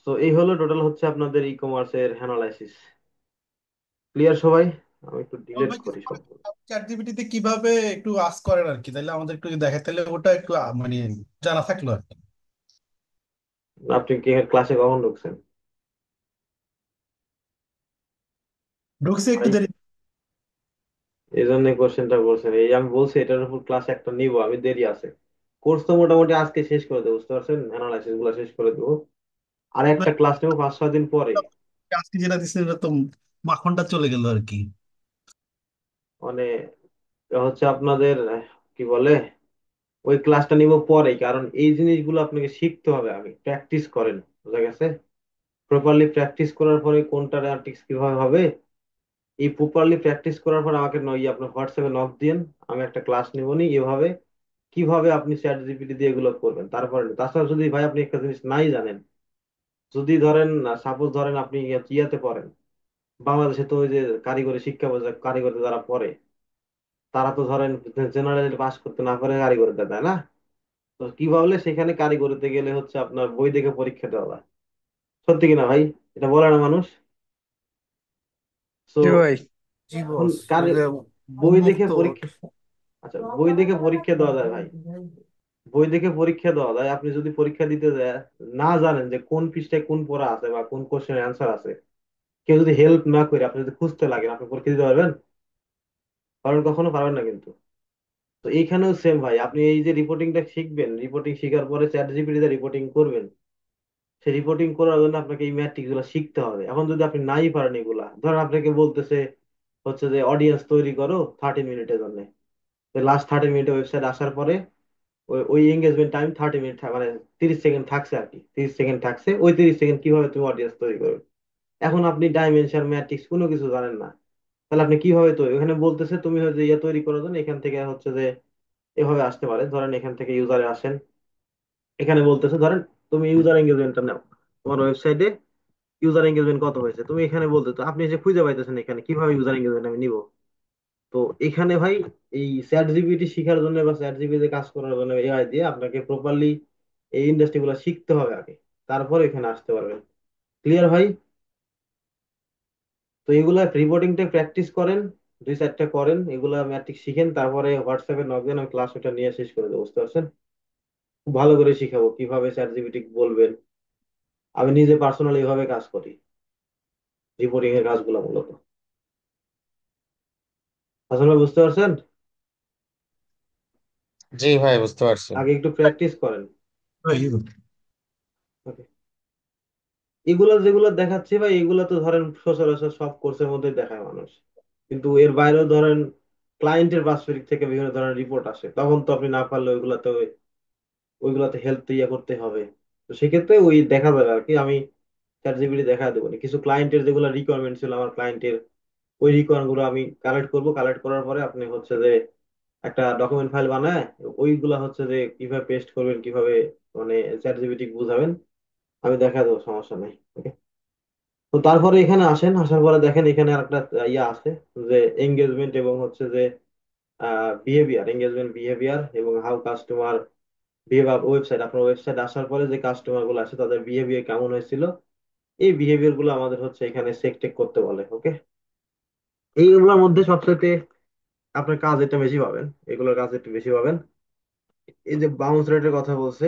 তো এই হলো টোটাল হচ্ছে আপনাদের ই কমার্সের অ্যানালাইসিস। ক্লিয়ার সবাই? আমি একটু কেবল ডিলেট ভাই করি কিছু সব। চ্যাট জিপিটিতে কিভাবে একটু আস্ক করেন আর কি, তাহলে আমাদের একটু দেখে, তাহলে ওটা একটু মানে জানা থাকলো আর কি। আপনি কি ক্লাসে কখন ঢুকছেন ঢুকছি একটু ভাই? দেরি। এই জন্য কোশ্চেনটা করছেন, এই আমি বলছি এটার উপর ক্লাস একটা নিব, আমি দেরি আছে। কোর্স তো মোটামুটি আজকে শেষ করে দেবো, বুঝতে পারছেন, অ্যানালাইসিস গুলো শেষ করে দেবো। আর একটা ক্লাস নেবো 5-6 দিন পরে। আজকে যেটা দিচ্ছেন এটা তো মাখনটা চলে গেল আর কি। মানে হচ্ছে আপনাদের কি বলে, ওই ক্লাসটা নিব পরে, কারণ এই জিনিসগুলো আপনাকে শিখতে হবে, আগে প্র্যাকটিস করেন, বুঝা গেছে? প্রপারলি প্র্যাকটিস করার পরে কোনটা অ্যানালিটিক্স কিভাবে হবে, এই প্রপারলি প্র্যাকটিস করার পর আমাকে নয় আপনার হোয়াটসঅ্যাপে নক দিন, আমি একটা ক্লাস নিবনি এভাবে কিভাবে আপনি চ্যাট জিপিটি দিয়ে এগুলো করবেন। তারপরে তাছাড়া যদি ভাই আপনি একটা জিনিস নাই জানেন, যদি ধরেন সাপোজ ধরেন আপনি ইয়াতে পড়েন, বাংলাদেশে তো ওই যে কারিগরি শিক্ষা কারিগরিতে যারা পড়ে, তারা তো ধরেন জেনারেল পাস করতে না পারে কারিগরিতে, তাই না? তো কি ভাবলে সেখানে কারিগরিতে গেলে হচ্ছে আপনার বই দেখে পরীক্ষা দেওয়া হয়, সত্যি কিনা ভাই? এটা বলে না মানুষ? তো জি ভাই। জি এখন বস। কার ওই যে বই দেখে উন্মুক্ত। পরীক্ষা, আচ্ছা বই দেখে পরীক্ষা দেওয়া যায় ভাই, বই দেখে পরীক্ষা দেওয়া যায়। আপনি যদি পরীক্ষা দিতে যায় না জানেন যে কোন পৃষ্ঠায় কোন পড়া আছে বা কোন কোশ্চেনের অ্যান্সার আছে, কেউ যদি হেল্প না করে আপনি যদি খুঁজতে লাগেন, আপনি পরীক্ষা দিতে পারবেন? কারণ কখনো পারবেন না কিন্তু। তো এইখানেও সেম ভাই, আপনি এই যে রিপোর্টিংটা শিখবেন, রিপোর্টিং শিখার পরে চ্যাট জিপিটিতে রিপোর্টিং করবেন। সেই রিপোর্টিং করার জন্য আপনাকে এই ম্যাট্রিক্স গুলো শিখতে হবে। এখন যদি আপনি নাই পারেন এগুলা, ধরেন আপনাকে বলতেছে হচ্ছে যে অডিয়েন্স তৈরি করো 30 মিনিটের জন্য, লাস্ট 30 মিনিটে ওয়েবসাইট আসার পরে ওই ওই এঙ্গেজমেন্ট টাইম 30 মিনিট, মানে 30 সেকেন্ড থাকছে আর কি, 30 সেকেন্ড থাকছে, ওই 30 সেকেন্ড কিভাবে তুমি অডিয়েন্স তৈরি করবে। এখন আপনি ডাইমেনশন ম্যাট্রিক্স কোনো কিছু জানেন না, তাহলে আপনি কিভাবে তৈরি, এখানে বলতেছে তুমি হচ্ছে ইয়ে তৈরি করার জন্য এখান থেকে হচ্ছে যে এভাবে আসতে পারে, ধরেন এখান থেকে ইউজারে আসেন, এখানে বলতেছে ধরেন তুমি ইউজার এঙ্গেজমেন্টটা নাও, তোমার ওয়েবসাইটে ইউজার এঙ্গেজমেন্ট কত হয়েছে তুমি এখানে বলতে, তো আপনি যে খুঁজে পাইতেছেন এখানে কিভাবে ইউজার এঙ্গেজমেন্ট আমি নিব। তো এখানে ভাই এই চ্যাট জিপিটি শিখার জন্য বা চ্যাট জিপিটি কাজ করার জন্য এআই দিয়ে আপনাকে প্রপারলি এই ইন্ডাস্ট্রি গুলো শিখতে হবে আগে, তারপর এখানে আসতে পারবেন। ক্লিয়ার ভাই? তো এগুলা রিপোর্টিংটা প্র্যাকটিস করেন, 2-4টা করেন, এগুলা ম্যাট্রিক শিখেন, তারপরে হোয়াটসঅ্যাপে নক দেন, আমি ক্লাস ওটা নিয়ে শেষ করে দেবো, বুঝতে পারছেন? খুব ভালো করে শিখাবো কিভাবে চ্যাট জিপিটি বলবেন। আমি নিজে পার্সোনালি এভাবে কাজ করি, রিপোর্টিং এর কাজগুলো মূলত। হাসান ভাই বুঝতে পারছেন? জি ভাই, বুঝতে পারছি। আগে একটু প্র্যাকটিস করেন। ভাই, ওকে। এগুলা যেগুলো দেখাচ্ছি ভাই, এগুলা তো ধরেন সচরাচর সব কোর্সের মধ্যে দেখায় মানুষ, কিন্তু এর বাইরেও ধরেন ক্লায়েন্টের পার্সপেক্টিভ থেকে বিভিন্ন ধরনের রিপোর্ট আসে, তখন তো আপনি না পারলে ওইগুলাতে হেল্প ইয়ে করতে হবে। তো সেক্ষেত্রে ওই দেখা যাবে আর কি, আমি চ্যাট জিপিটি দেখা দেবো না, কিছু ক্লায়েন্টের যেগুলো রিকোয়ারমেন্ট ছিল আমার ক্লায়েন্টের, ওই রিকোয়ারমেন্ট গুলো আমি কালেক্ট করবো, কালেক্ট করার পরে আপনি হচ্ছে যে একটা ডকুমেন্ট ফাইল বানায় ওইগুলা হচ্ছে যে কিভাবে পেস্ট করবেন, কিভাবে মানে চ্যাট জিপিটি বুঝাবেন, আমি দেখা দেবো, সমস্যা নাই। তো তারপরে এখানে আসেন, আসার পরে দেখেন এখানে আর একটা ইয়া আছে, যে এঙ্গেজমেন্ট এবং হচ্ছে যে বিহেভিয়ার, এঙ্গেজমেন্ট বিহেভিয়ার এবং হাউ কাস্টমার বিহেভ ওয়েবসাইট, আপনার ওয়েবসাইট আসার পরে যে কাস্টমার গুলো আছে তাদের বিহেভিয়ার কেমন হয়েছিল, এই বিহেভিয়ার গুলো আমাদের হচ্ছে এখানে চেক টেক করতে বলে। ওকে। এইগুলোর মধ্যে সবচেয়ে আপনার কাজ এটা বেশি পাবেন, এগুলোর কাজ একটু বেশি পাবেন। এই যে বাউন্স রেটের কথা বলছে,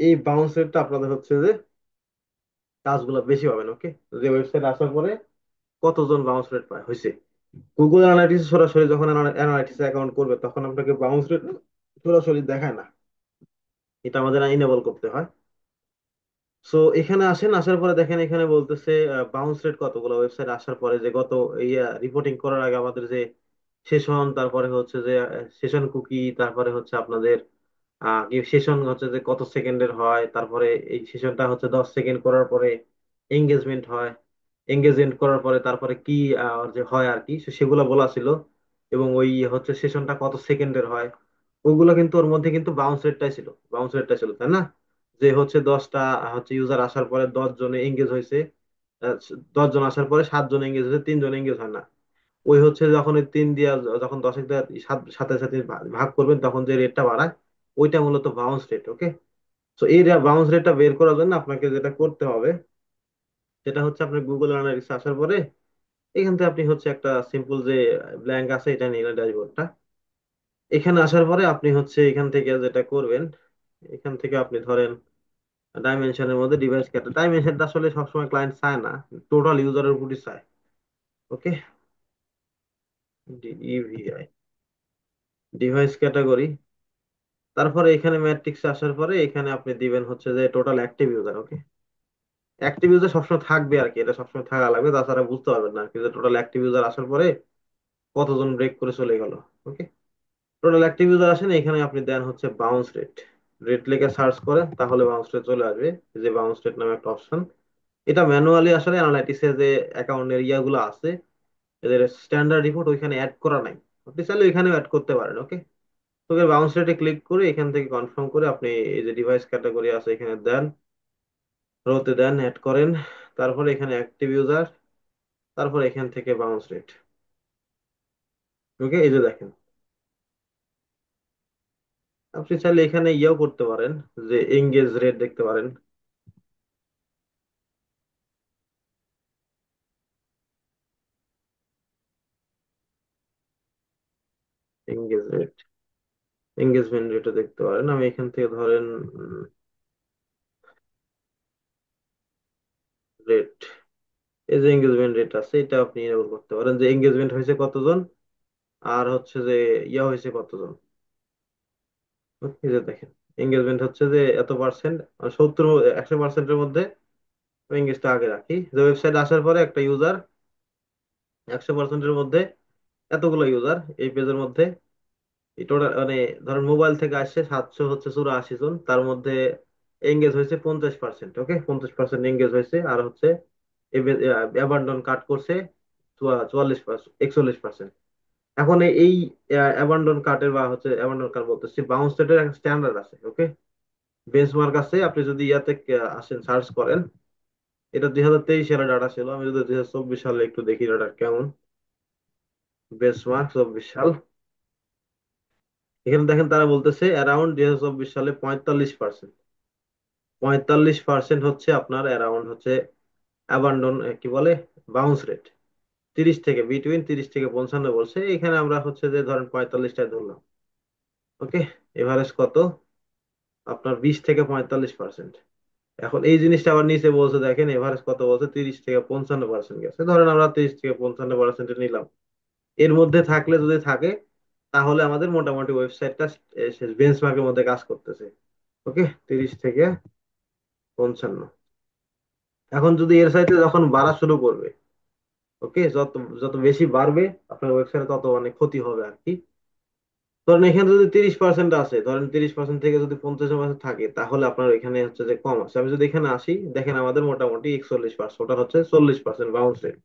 এই বাউন্স রেটটা আপনাদের হচ্ছে যে কাজগুলো বেশি পাবেন। ওকে। যে ওয়েবসাইট আসার পরে কতজন বাউন্স রেট পায় হয়েছে, গুগল অ্যানালিটিক্স সরাসরি যখন অ্যানালিটিক্স অ্যাকাউন্ট করবে তখন আপনাকে বাউন্স রেট সরাসরি দেখায় না, এটা আমাদের ইনেবল করতে হয়। সো এখানে আসেন, আসার পরে দেখেন এখানে বলতেছে বাউন্স রেট কতগুলো ওয়েবসাইট আসার পরে, যে গত ইয়া রিপোর্টিং করার আগে আমাদের যে সেশন, তারপরে হচ্ছে যে সেশন কুকি, তারপরে হচ্ছে আপনাদের সেশন হচ্ছে যে কত সেকেন্ডের হয়, তারপরে এই সেশনটা হচ্ছে 10 সেকেন্ড করার পরে এঙ্গেজমেন্ট হয়, এঙ্গেজমেন্ট করার পরে তারপরে কি যে হয় আর কি, সেগুলো বলা ছিল। এবং ওই হচ্ছে সেশনটা কত সেকেন্ডের হয়, ওইগুলো কিন্তু ওর মধ্যে কিন্তু বাউন্স রেটটাই ছিল, তাই না? যে হচ্ছে 10টা হচ্ছে ইউজার আসার পরে 10 জনে এঙ্গেজ হয়েছে, 10 জন আসার পরে 7 জন এঙ্গেজ হয়েছে, 3 জন এঙ্গেজ হয় না। ওই হচ্ছে যখন ওই 3 দিয়া, যখন 10 দিয়ে সাথে সাথে ভাগ করবেন তখন যে রেটটা বাড়ায়, ওইটা মূলত বাউন্স রেট। ওকে। তো এই বাউন্স রেটটা বের করার জন্য আপনাকে যেটা করতে হবে সেটা হচ্ছে, আপনি গুগল অ্যানালিটিক্স আসার পরে এখান থেকে আপনি হচ্ছে একটা সিম্পল যে ব্ল্যাঙ্ক আছে এটা নিলেন ড্যাশবোর্ডটা, এখানে আসার পরে আপনি হচ্ছে এখান থেকে যেটা করবেন, এখান থেকে আপনি ধরেন ডাইমেনশনের মধ্যে ডিভাইস ক্যাটাগরি, ডাইমেনশনটা আসলে সবসময় ক্লায়েন্ট চায় না, টোটাল ইউজারের উপরই চায়। ওকে। ডিইভিআই, ডিভাইস ক্যাটাগরি, তারপরে এখানে ম্যাট্রিক্স আসার পরে এখানে আপনি দিবেন হচ্ছে যে টোটাল অ্যাক্টিভ ইউজার। ওকে। অ্যাক্টিভ ইউজার সবসময় থাকবে আর কি, এটা সবসময় থাকা লাগবে, তাছাড়া বুঝতে পারবেন না আর কি যে টোটাল অ্যাক্টিভ ইউজার আসার পরে কতজন ব্রেক করে চলে গেল। ওকে। টোটাল অ্যাক্টিভ ইউজার আসেন, এখানে আপনি দেন হচ্ছে বাউন্স রেট, রেট লিখে সার্চ করেন তাহলে বাউন্স রেট চলে আসবে, এই যে বাউন্স রেট নামে একটা অপশন। এটা ম্যানুয়ালি আসলে অ্যানালাইটিক্স এর যে অ্যাকাউন্টের ইয়াগুলো আছে, এদের স্ট্যান্ডার্ড রিপোর্ট ওইখানে অ্যাড করা নাই, আপনি চাইলে ওইখানেও অ্যাড করতে পারেন। ওকে। তোকে বাউন্স রেটে ক্লিক করে এখান থেকে কনফার্ম করে আপনি এই যে ডিভাইস ক্যাটাগরি আছে এখানে দেন, রোতে দেন, অ্যাড করেন, তারপরে এখানে অ্যাক্টিভ ইউজার, তারপর এখান থেকে বাউন্স রেট। ওকে। এই যে দেখেন, আপনি চাইলে এখানে ইয়েও করতে পারেন, যে এঙ্গেজ রেট দেখতে পারেন। এঙ্গেজ রেট, এঙ্গেজমেন্ট রেটও দেখতে পারেন, আমি এখান থেকে ধরেন রেট, এই যে এঙ্গেজমেন্ট রেট আছে এটা আপনি এনেবল করতে পারেন, যে এঙ্গেজমেন্ট হয়েছে কতজন, আর হচ্ছে যে ইয়া হয়েছে কতজন। এই যে দেখেন, এঙ্গেজমেন্ট হচ্ছে যে এত পার্সেন্ট, 70, 100%-এর মধ্যে এঙ্গেজটা আগে রাখি। যে ওয়েবসাইট আসার পরে একটা ইউজার 100%-এর মধ্যে এতগুলো ইউজার এই পেজের মধ্যে, এই টোটাল মানে ধরেন মোবাইল থেকে আসছে 784 জন, তার মধ্যে এঙ্গেজ হয়েছে 50%। ওকে, 50% এঙ্গেজ হয়েছে। আর হচ্ছে অ্যাবান্ডন কাট করছে 44%, 41%। এখন এই অ্যাবান্ডন কাটের বা হচ্ছে অ্যাবান্ডন কাট বলতেছি, বাউন্স রেটের একটা স্ট্যান্ডার্ড আছে। ওকে, বেঞ্চমার্ক আছে। আপনি যদি ইয়াতে আসেন সার্চ করেন, এটা 2023 সালে ডাটা ছিল, আমি যদি 2024 সালে একটু দেখি ডাটা কেমন। বেঞ্চমার্ক 24 সাল, এখানে দেখেন তারা বলতেছে অ্যারাউন্ড 2024 সালে 45%, 45% হচ্ছে আপনার অ্যারাউন্ড হচ্ছে অ্যাবান্ডন, কি বলে, বাউন্স রেট। 30 থেকে 55 বলছে, এখানে আমরা হচ্ছে যে ধরেন 45টায় ধরলাম। ওকে, এভারেজ কত আপনার? 20 থেকে 45%। এখন এই জিনিসটা আবার নিচে বলছে, দেখেন এভারেজ কত বলছে, 30 থেকে 55% গেছে। ধরেন আমরা 30 থেকে 55% নিলাম, এর মধ্যে থাকলে যদি থাকে, তাহলে আমাদের মোটামুটি ওয়েবসাইটটা বেঞ্চমার্কের মধ্যে কাজ করতেছে। ওকে, 30 থেকে 55। এখন যদি এর সাথে যখন বাড়া শুরু করবে, ওকে, যত যত বেশি বাড়বে আপনার ওয়েবসাইটে তত অনেক ক্ষতি হবে আর কি। ধরেন এখানে যদি 30% আছে, ধরেন 30% থেকে যদি 50% থাকে, তাহলে আপনার এখানে হচ্ছে যে কম আছে। আমি যদি এখানে আসি, দেখেন আমাদের মোটামুটি 41%, ওটা হচ্ছে 40% বাউন্স রেট।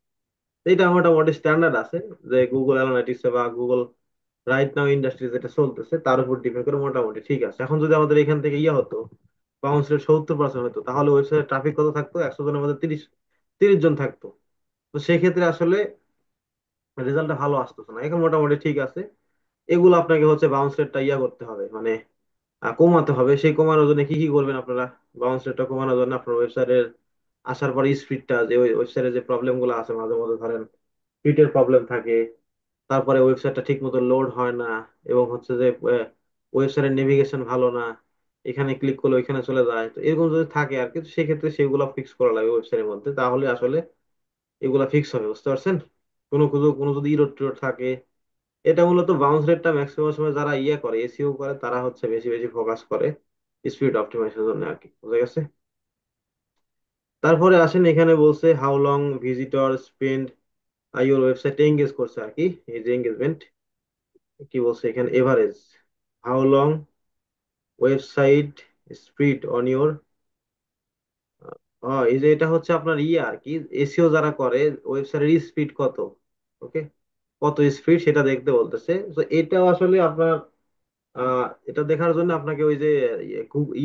এটা মোটামুটি স্ট্যান্ডার্ড আছে, যে গুগল অ্যানালিটিক্স বা গুগল রাইট নাও ইন্ডাস্ট্রি যেটা চলতেছে তার উপর ডিপেন্ড করে মোটামুটি ঠিক আছে। এখন যদি আমাদের এখান থেকে ইয়ে হতো, বাউন্স রেট 70% হতো, তাহলে ওয়েবসাইটে ট্রাফিক কত থাকতো? 100 জনের মধ্যে 30 জন থাকতো। তো সেক্ষেত্রে আসলে রেজাল্টটা ভালো আসতেছে না। এখন মোটামুটি ঠিক আছে। এগুলো আপনাকে হচ্ছে বাউন্স রেটটা ইয়া করতে হবে, মানে কমাতে হবে। সেই কমানোর জন্য কি কি করবেন আপনারা? বাউন্স রেটটা কমানোর জন্য আপনার ওয়েবসাইটের আসার পরে স্পিডটা, যে ওয়েবসাইটে যে প্রবলেম গুলো আছে মাঝে মধ্যে, ধরেন স্পিডের প্রবলেম থাকে, তারপরে ওয়েবসাইটটা ঠিক মতো লোড হয় না, এবং হচ্ছে যে ওয়েবসাইটের নেভিগেশন ভালো না, এখানে ক্লিক করলে ওইখানে চলে যায়, তো এরকম যদি থাকে আর কি, তো সেক্ষেত্রে সেগুলো ফিক্স করা লাগে ওয়েবসাইটের মধ্যে, তাহলে আসলে এগুলা ফিক্স হবে। বুঝতে পারছেন? কোনো কোনো কোনো যদি ইরোড টিরোড থাকে, এটা মূলত বাউন্স রেটটা ম্যাক্সিমাম সময় যারা ইয়ে করে, এসইও করে, তারা হচ্ছে বেশি বেশি ফোকাস করে স্পিড অপটিমাইজেশনের জন্য আর কি। বুঝা গেছে? তারপরে আসেন, এখানে বলছে how long visitor spend your website engage করছে আর কি, এই যে এঙ্গেজমেন্ট কি বলছে এখানে, average how long website speed on your, এই যে এটা হচ্ছে আপনার ইয়ে আর কি, এসইও যারা করে ওয়েবসাইটের স্পিড কত, ওকে, কত স্পিড সেটা দেখতে বলতেছে। তো এটাও আসলে আপনার এটা দেখার জন্য আপনাকে ওই যে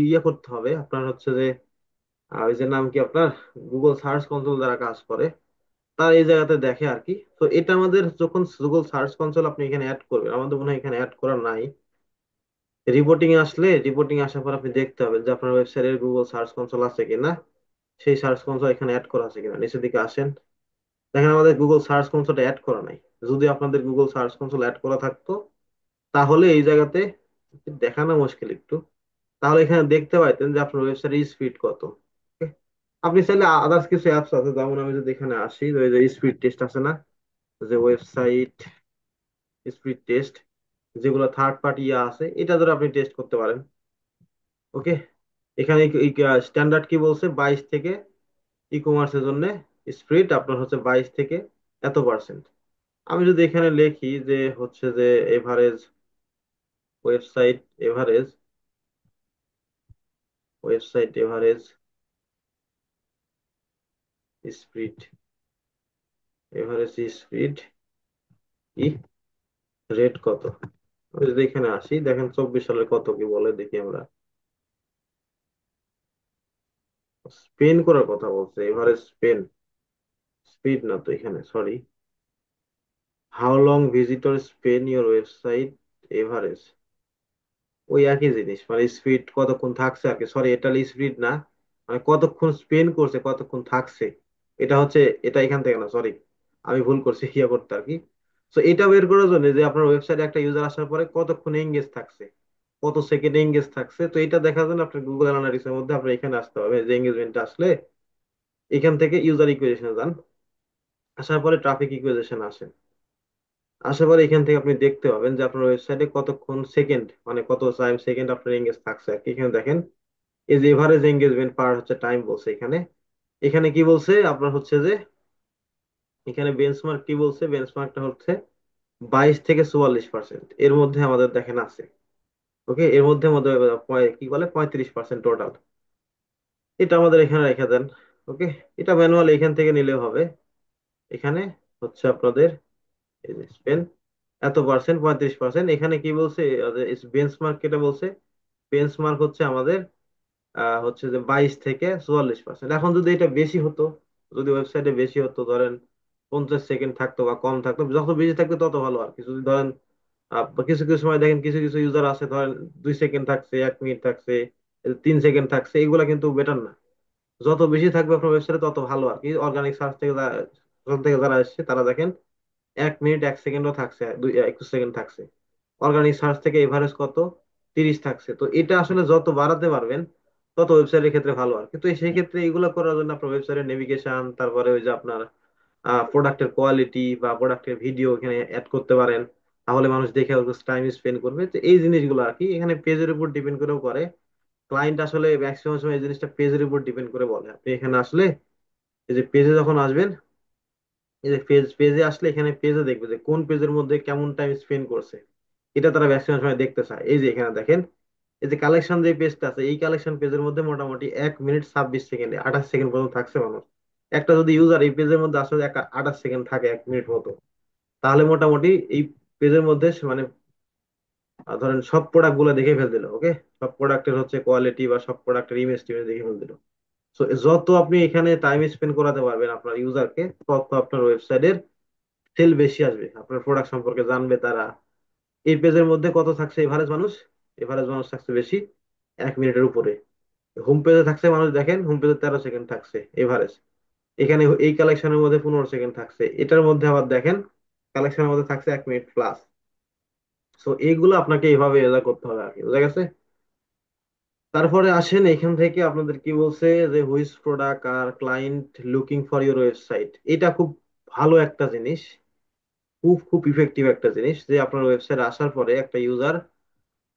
ইয়ে করতে হবে, আপনার হচ্ছে যে ওই যে নাম কি আপনার, গুগল সার্চ কনসোল যারা কাজ করে, তারা এই জায়গাতে দেখে আর কি। তো এটা আমাদের যখন গুগল সার্চ কনসোল আপনি এখানে অ্যাড করবেন, আমাদের মনে হয় এখানে অ্যাড করা নাই। রিপোর্টিং আসলে, রিপোর্টিং আসার পর আপনি দেখতে হবে যে আপনার ওয়েবসাইটের গুগল সার্চ কনসোল আছে কিনা, সেই সার্চ কনসোল এখানে অ্যাড করা আছে কিনা। নিচের দিকে আসেন, দেখেন আমাদের গুগল সার্চ কনসোলটা অ্যাড করা নাই। যদি আপনাদের গুগল সার্চ কনসোল অ্যাড করা থাকতো, তাহলে এই জায়গাতে দেখানো মুশকিল একটু, তাহলে এখানে দেখতে পাইতেন যে আপনার ওয়েবসাইটের স্পিড কত। Okay? আপনি চাইলে আদার্স কিছু অ্যাপস আছে, যেমন আমি যদি এখানে আসি, ওই যে স্পিড টেস্ট আছে না, যে ওয়েবসাইট স্পিড টেস্ট, যেগুলো থার্ড পার্টি ইয়া আছে, এটা ধরে আপনি টেস্ট করতে পারেন। ওকে, এখানে স্ট্যান্ডার্ড কি বলছে, 22 থেকে, ই কমার্সের জন্য স্পিড আপনার হচ্ছে 22 থেকে এত পার্সেন্ট। আমি যদি এখানে লিখি যে হচ্ছে যে average website average, website average speed, average speed কি রেট কত। আমি যদি এখানে আসি, দেখেন 24 সালের কত কি বলে, দেখি আমরা। স্পেন করার কথা বলছে, এভারেজ স্পেন, স্পিড না তো এখানে, sorry. How long visitor Spain your website average, ওই একই জিনিস, মানে স্পিড কতক্ষণ থাকছে আর কি, সরি এটা স্পিড না, মানে কতক্ষণ স্পেন করছে, কতক্ষণ থাকছে, এটা হচ্ছে, এটা এখান থেকে না, সরি, আমি ভুল করছি, ইয়ে করতে আর কি। তো এটা বের করার জন্য যে আপনার ওয়েবসাইটে একটা ইউজার আসার পরে কতক্ষণ এঙ্গেজ থাকছে, কত সেকেন্ড এঙ্গেজ থাকছে, তো এটা দেখার জন্য আপনার গুগল অ্যানালিটিক্স এর মধ্যে আপনার এখানে আসতে হবে, যে এঙ্গেজমেন্ট আসলে এখান থেকে ইউজার ইকুয়েশনে যান, আসার পরে ট্রাফিক ইকুয়েশন আসে। আসার পরে এখান থেকে আপনি দেখতে পাবেন যে আপনার ওয়েবসাইটে কতক্ষণ সেকেন্ড, মানে কত টাইম সেকেন্ড আপনার এঙ্গেজ থাকছে আর কি। এখানে দেখেন এই যে এভারেজ এঙ্গেজমেন্ট পার হচ্ছে টাইম বলছে এখানে। এখানে কি বলছে আপনার হচ্ছে যে, এখানে বেঞ্চমার্ক কি বলছে, বেঞ্চমার্কটা হচ্ছে 22 থেকে 44%, এর মধ্যে আমাদের দেখেন আছে। ওকে, এর মধ্যে মধ্যে কি বলে 35% টোটাল। এটা আমাদের এখানে রেখে দেন। ওকে, এটা ম্যানুয়াল এখান থেকে নিলেও হবে। এখানে হচ্ছে আপনাদের স্পেন এত পার্সেন্ট, 35%। এখানে কি বলছে, বেঞ্চমার্ক কেটে বলছে, বেঞ্চমার্ক হচ্ছে আমাদের হচ্ছে যে 22 থেকে 44%। এখন যদি এটা বেশি হতো, যদি ওয়েবসাইটে বেশি হতো, ধরেন 50 সেকেন্ড থাকতো বা কম থাকতো, যত বেশি থাকতো তত ভালো আর কি। যদি ধরেন বা কিছু কিছু সময় দেখেন কিছু কিছু ইউজার আছে ধরেন 2 সেকেন্ড থাকছে, 1 মিনিট থাকছে, 3 সেকেন্ড থাকছে, এগুলা কিন্তু বেটার না। যত বেশি থাকবে আপনার ওয়েবসাইটে তত ভালো আর কি। অর্গানিক সার্চ থেকে ওখান থেকে যারা এসছে তারা দেখেন 1 মিনিট 1 সেকেন্ডও থাকছে, 21 সেকেন্ড থাকছে। অর্গানিক সার্চ থেকে এভারেজ কত, 30 থাকছে। তো এটা আসলে যত বাড়াতে পারবেন তত ওয়েবসাইটের ক্ষেত্রে ভালো আর। কিন্তু সেই ক্ষেত্রে এগুলো করার জন্য আপনার ওয়েবসাইটের নেভিগেশন, তারপরে ওই যে আপনার প্রোডাক্টের কোয়ালিটি বা প্রোডাক্টের ভিডিও এখানে অ্যাড করতে পারেন, তাহলে মানুষ দেখে টাইম স্পেন্ড করবে। তো এই জিনিসগুলো আর কি এখানে পেজের উপর ডিপেন্ড করেও করে। ক্লায়েন্ট আসলে ম্যাক্সিমাম সময় এই জিনিসটা পেজের উপর ডিপেন্ড করে বলে। আপনি এখানে আসলে এই যে পেজে যখন আসবেন, এই যে পেজে আসলে এখানে পেজে দেখবে যে কোন পেজের মধ্যে কেমন টাইম স্পেন্ড করছে, এটা তারা ম্যাক্সিমাম সময় দেখতে চায়। এই যে এখানে দেখেন এই যে কালেকশন যে পেজটা আছে, এই কালেকশন পেজের মধ্যে মোটামুটি 1 মিনিট 26 সেকেন্ডে 28 সেকেন্ড পর্যন্ত থাকছে মানুষ। একটা যদি ইউজার এই পেজের মধ্যে আসলে 28 সেকেন্ড থাকে, 1 মিনিট মতো, তাহলে মোটামুটি এই পেজের মধ্যে মানে ধরেন সব প্রোডাক্ট গুলো দেখে ফেল দিল। ওকে, সব প্রোডাক্টের হচ্ছে কোয়ালিটি বা সব প্রোডাক্টের ইমেজ টিমেজ দেখে ফেল দিল। তো যত আপনি এখানে টাইম স্পেন্ড করাতে পারবেন আপনার ইউজারকে, তত আপনার ওয়েবসাইটের সেল বেশি আসবে, আপনার প্রোডাক্ট সম্পর্কে জানবে তারা। এই পেজের মধ্যে কত থাকছে এভারেজ মানুষ, এভারেজ মানুষ থাকছে বেশি 1 মিনিটের উপরে। হোম পেজে থাকছে মানুষ, দেখেন হোম পেজে 13 সেকেন্ড থাকছে এভারেজ। এখানে এই কালেকশনের মধ্যে 15 সেকেন্ড থাকছে, এটার মধ্যে আবার দেখেন কালেকশনের মধ্যে থাকছে 1 মিনিট প্লাস। তো এইগুলো আপনাকে এইভাবে এজা করতে হবে আর কি, বুঝা গেছে? তারপরে আসেন এখান থেকে আপনাদের কি বলছে যে which product are client looking for your website. এটা খুব ভালো একটা জিনিস, খুব খুব ইফেক্টিভ একটা জিনিস, যে আপনার ওয়েবসাইট আসার পরে একটা ইউজার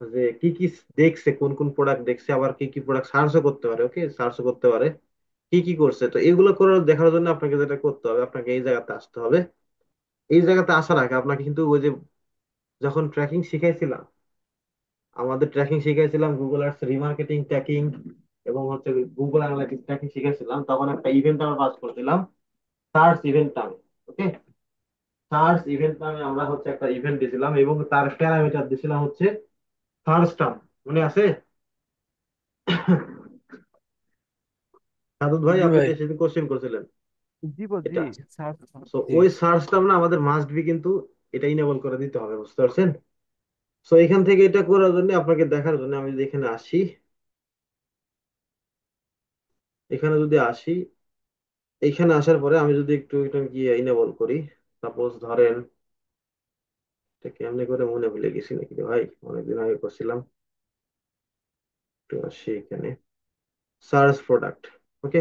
যে কি কি দেখছে, কোন কোন প্রোডাক্ট দেখছে, আবার কি কি প্রোডাক্ট সার্চও করতে পারে। ওকে, সার্চও করতে পারে কি কি করছে। তো এগুলো করার দেখার জন্য আপনাকে যেটা করতে হবে, আপনাকে এই জায়গাতে আসতে হবে। এই জায়গাতে আসার আগে আপনাকে কিন্তু ওই যে যখন ট্র্যাকিং শিখাইছিলাম, আমাদের ট্র্যাকিং শিখাইছিলাম গুগল আর্টস রিমার্কেটিং ট্র্যাকিং এবং হচ্ছে গুগল অ্যানালাইটিক্স ট্র্যাকিং শিখাইছিলাম, তখন একটা ইভেন্ট আমরা পাস করছিলাম সার্চ ইভেন্ট নামে। ওকে, সার্চ ইভেন্ট নামে আমরা হচ্ছে একটা ইভেন্ট দিয়েছিলাম এবং তার প্যারামিটার দিয়েছিলাম হচ্ছে সার্চ টার্ম। মনে আছে সাদুদ ভাই, জি আপনি ভাই। তো সেদিন কোশ্চেন করছিলেন জি জি এটা। স্যার। তো জি। ওই সার্চ টার্ম না আমাদের মাস্ট বি কিন্তু এটা ইনেবল করে দিতে হবে, বুঝতে পারছেন? তো এখান থেকে এটা করার জন্য আপনাকে দেখার জন্য আমি যদি এখানে আসি, এখানে যদি আসি, এইখানে আসার পরে আমি যদি একটু এটা গিয়ে ইনেবল করি, সাপোজ ধরেন এটা কেমনে করে মনে ভুলে গেছি নাকি রে ভাই, অনেকদিন আগে করছিলাম। একটু আসি এখানে, সার্চ প্রোডাক্ট। ওকে,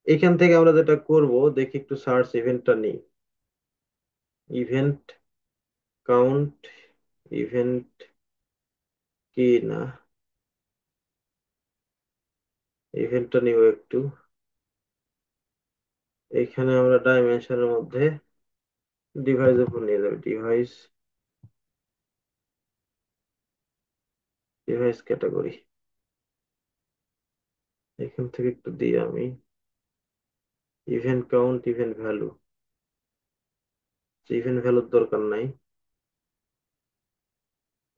এখান থেকে আমরা যেটা করব, দেখি একটু সার্চ ইভেন্টটা নিই। ইভেন্ট কাউন্ট, ইভেন্ট কি না, ইভেন্টটা নিব একটু। এখানে আমরা ডাইমেনশনের মধ্যে ডিভাইস উপর নিয়ে যাবে, ডিভাইস, ডিভাইস ক্যাটাগরি। এখান থেকে একটু দিই আমি event count, event value. Event ভ্যালুর দরকার নাই,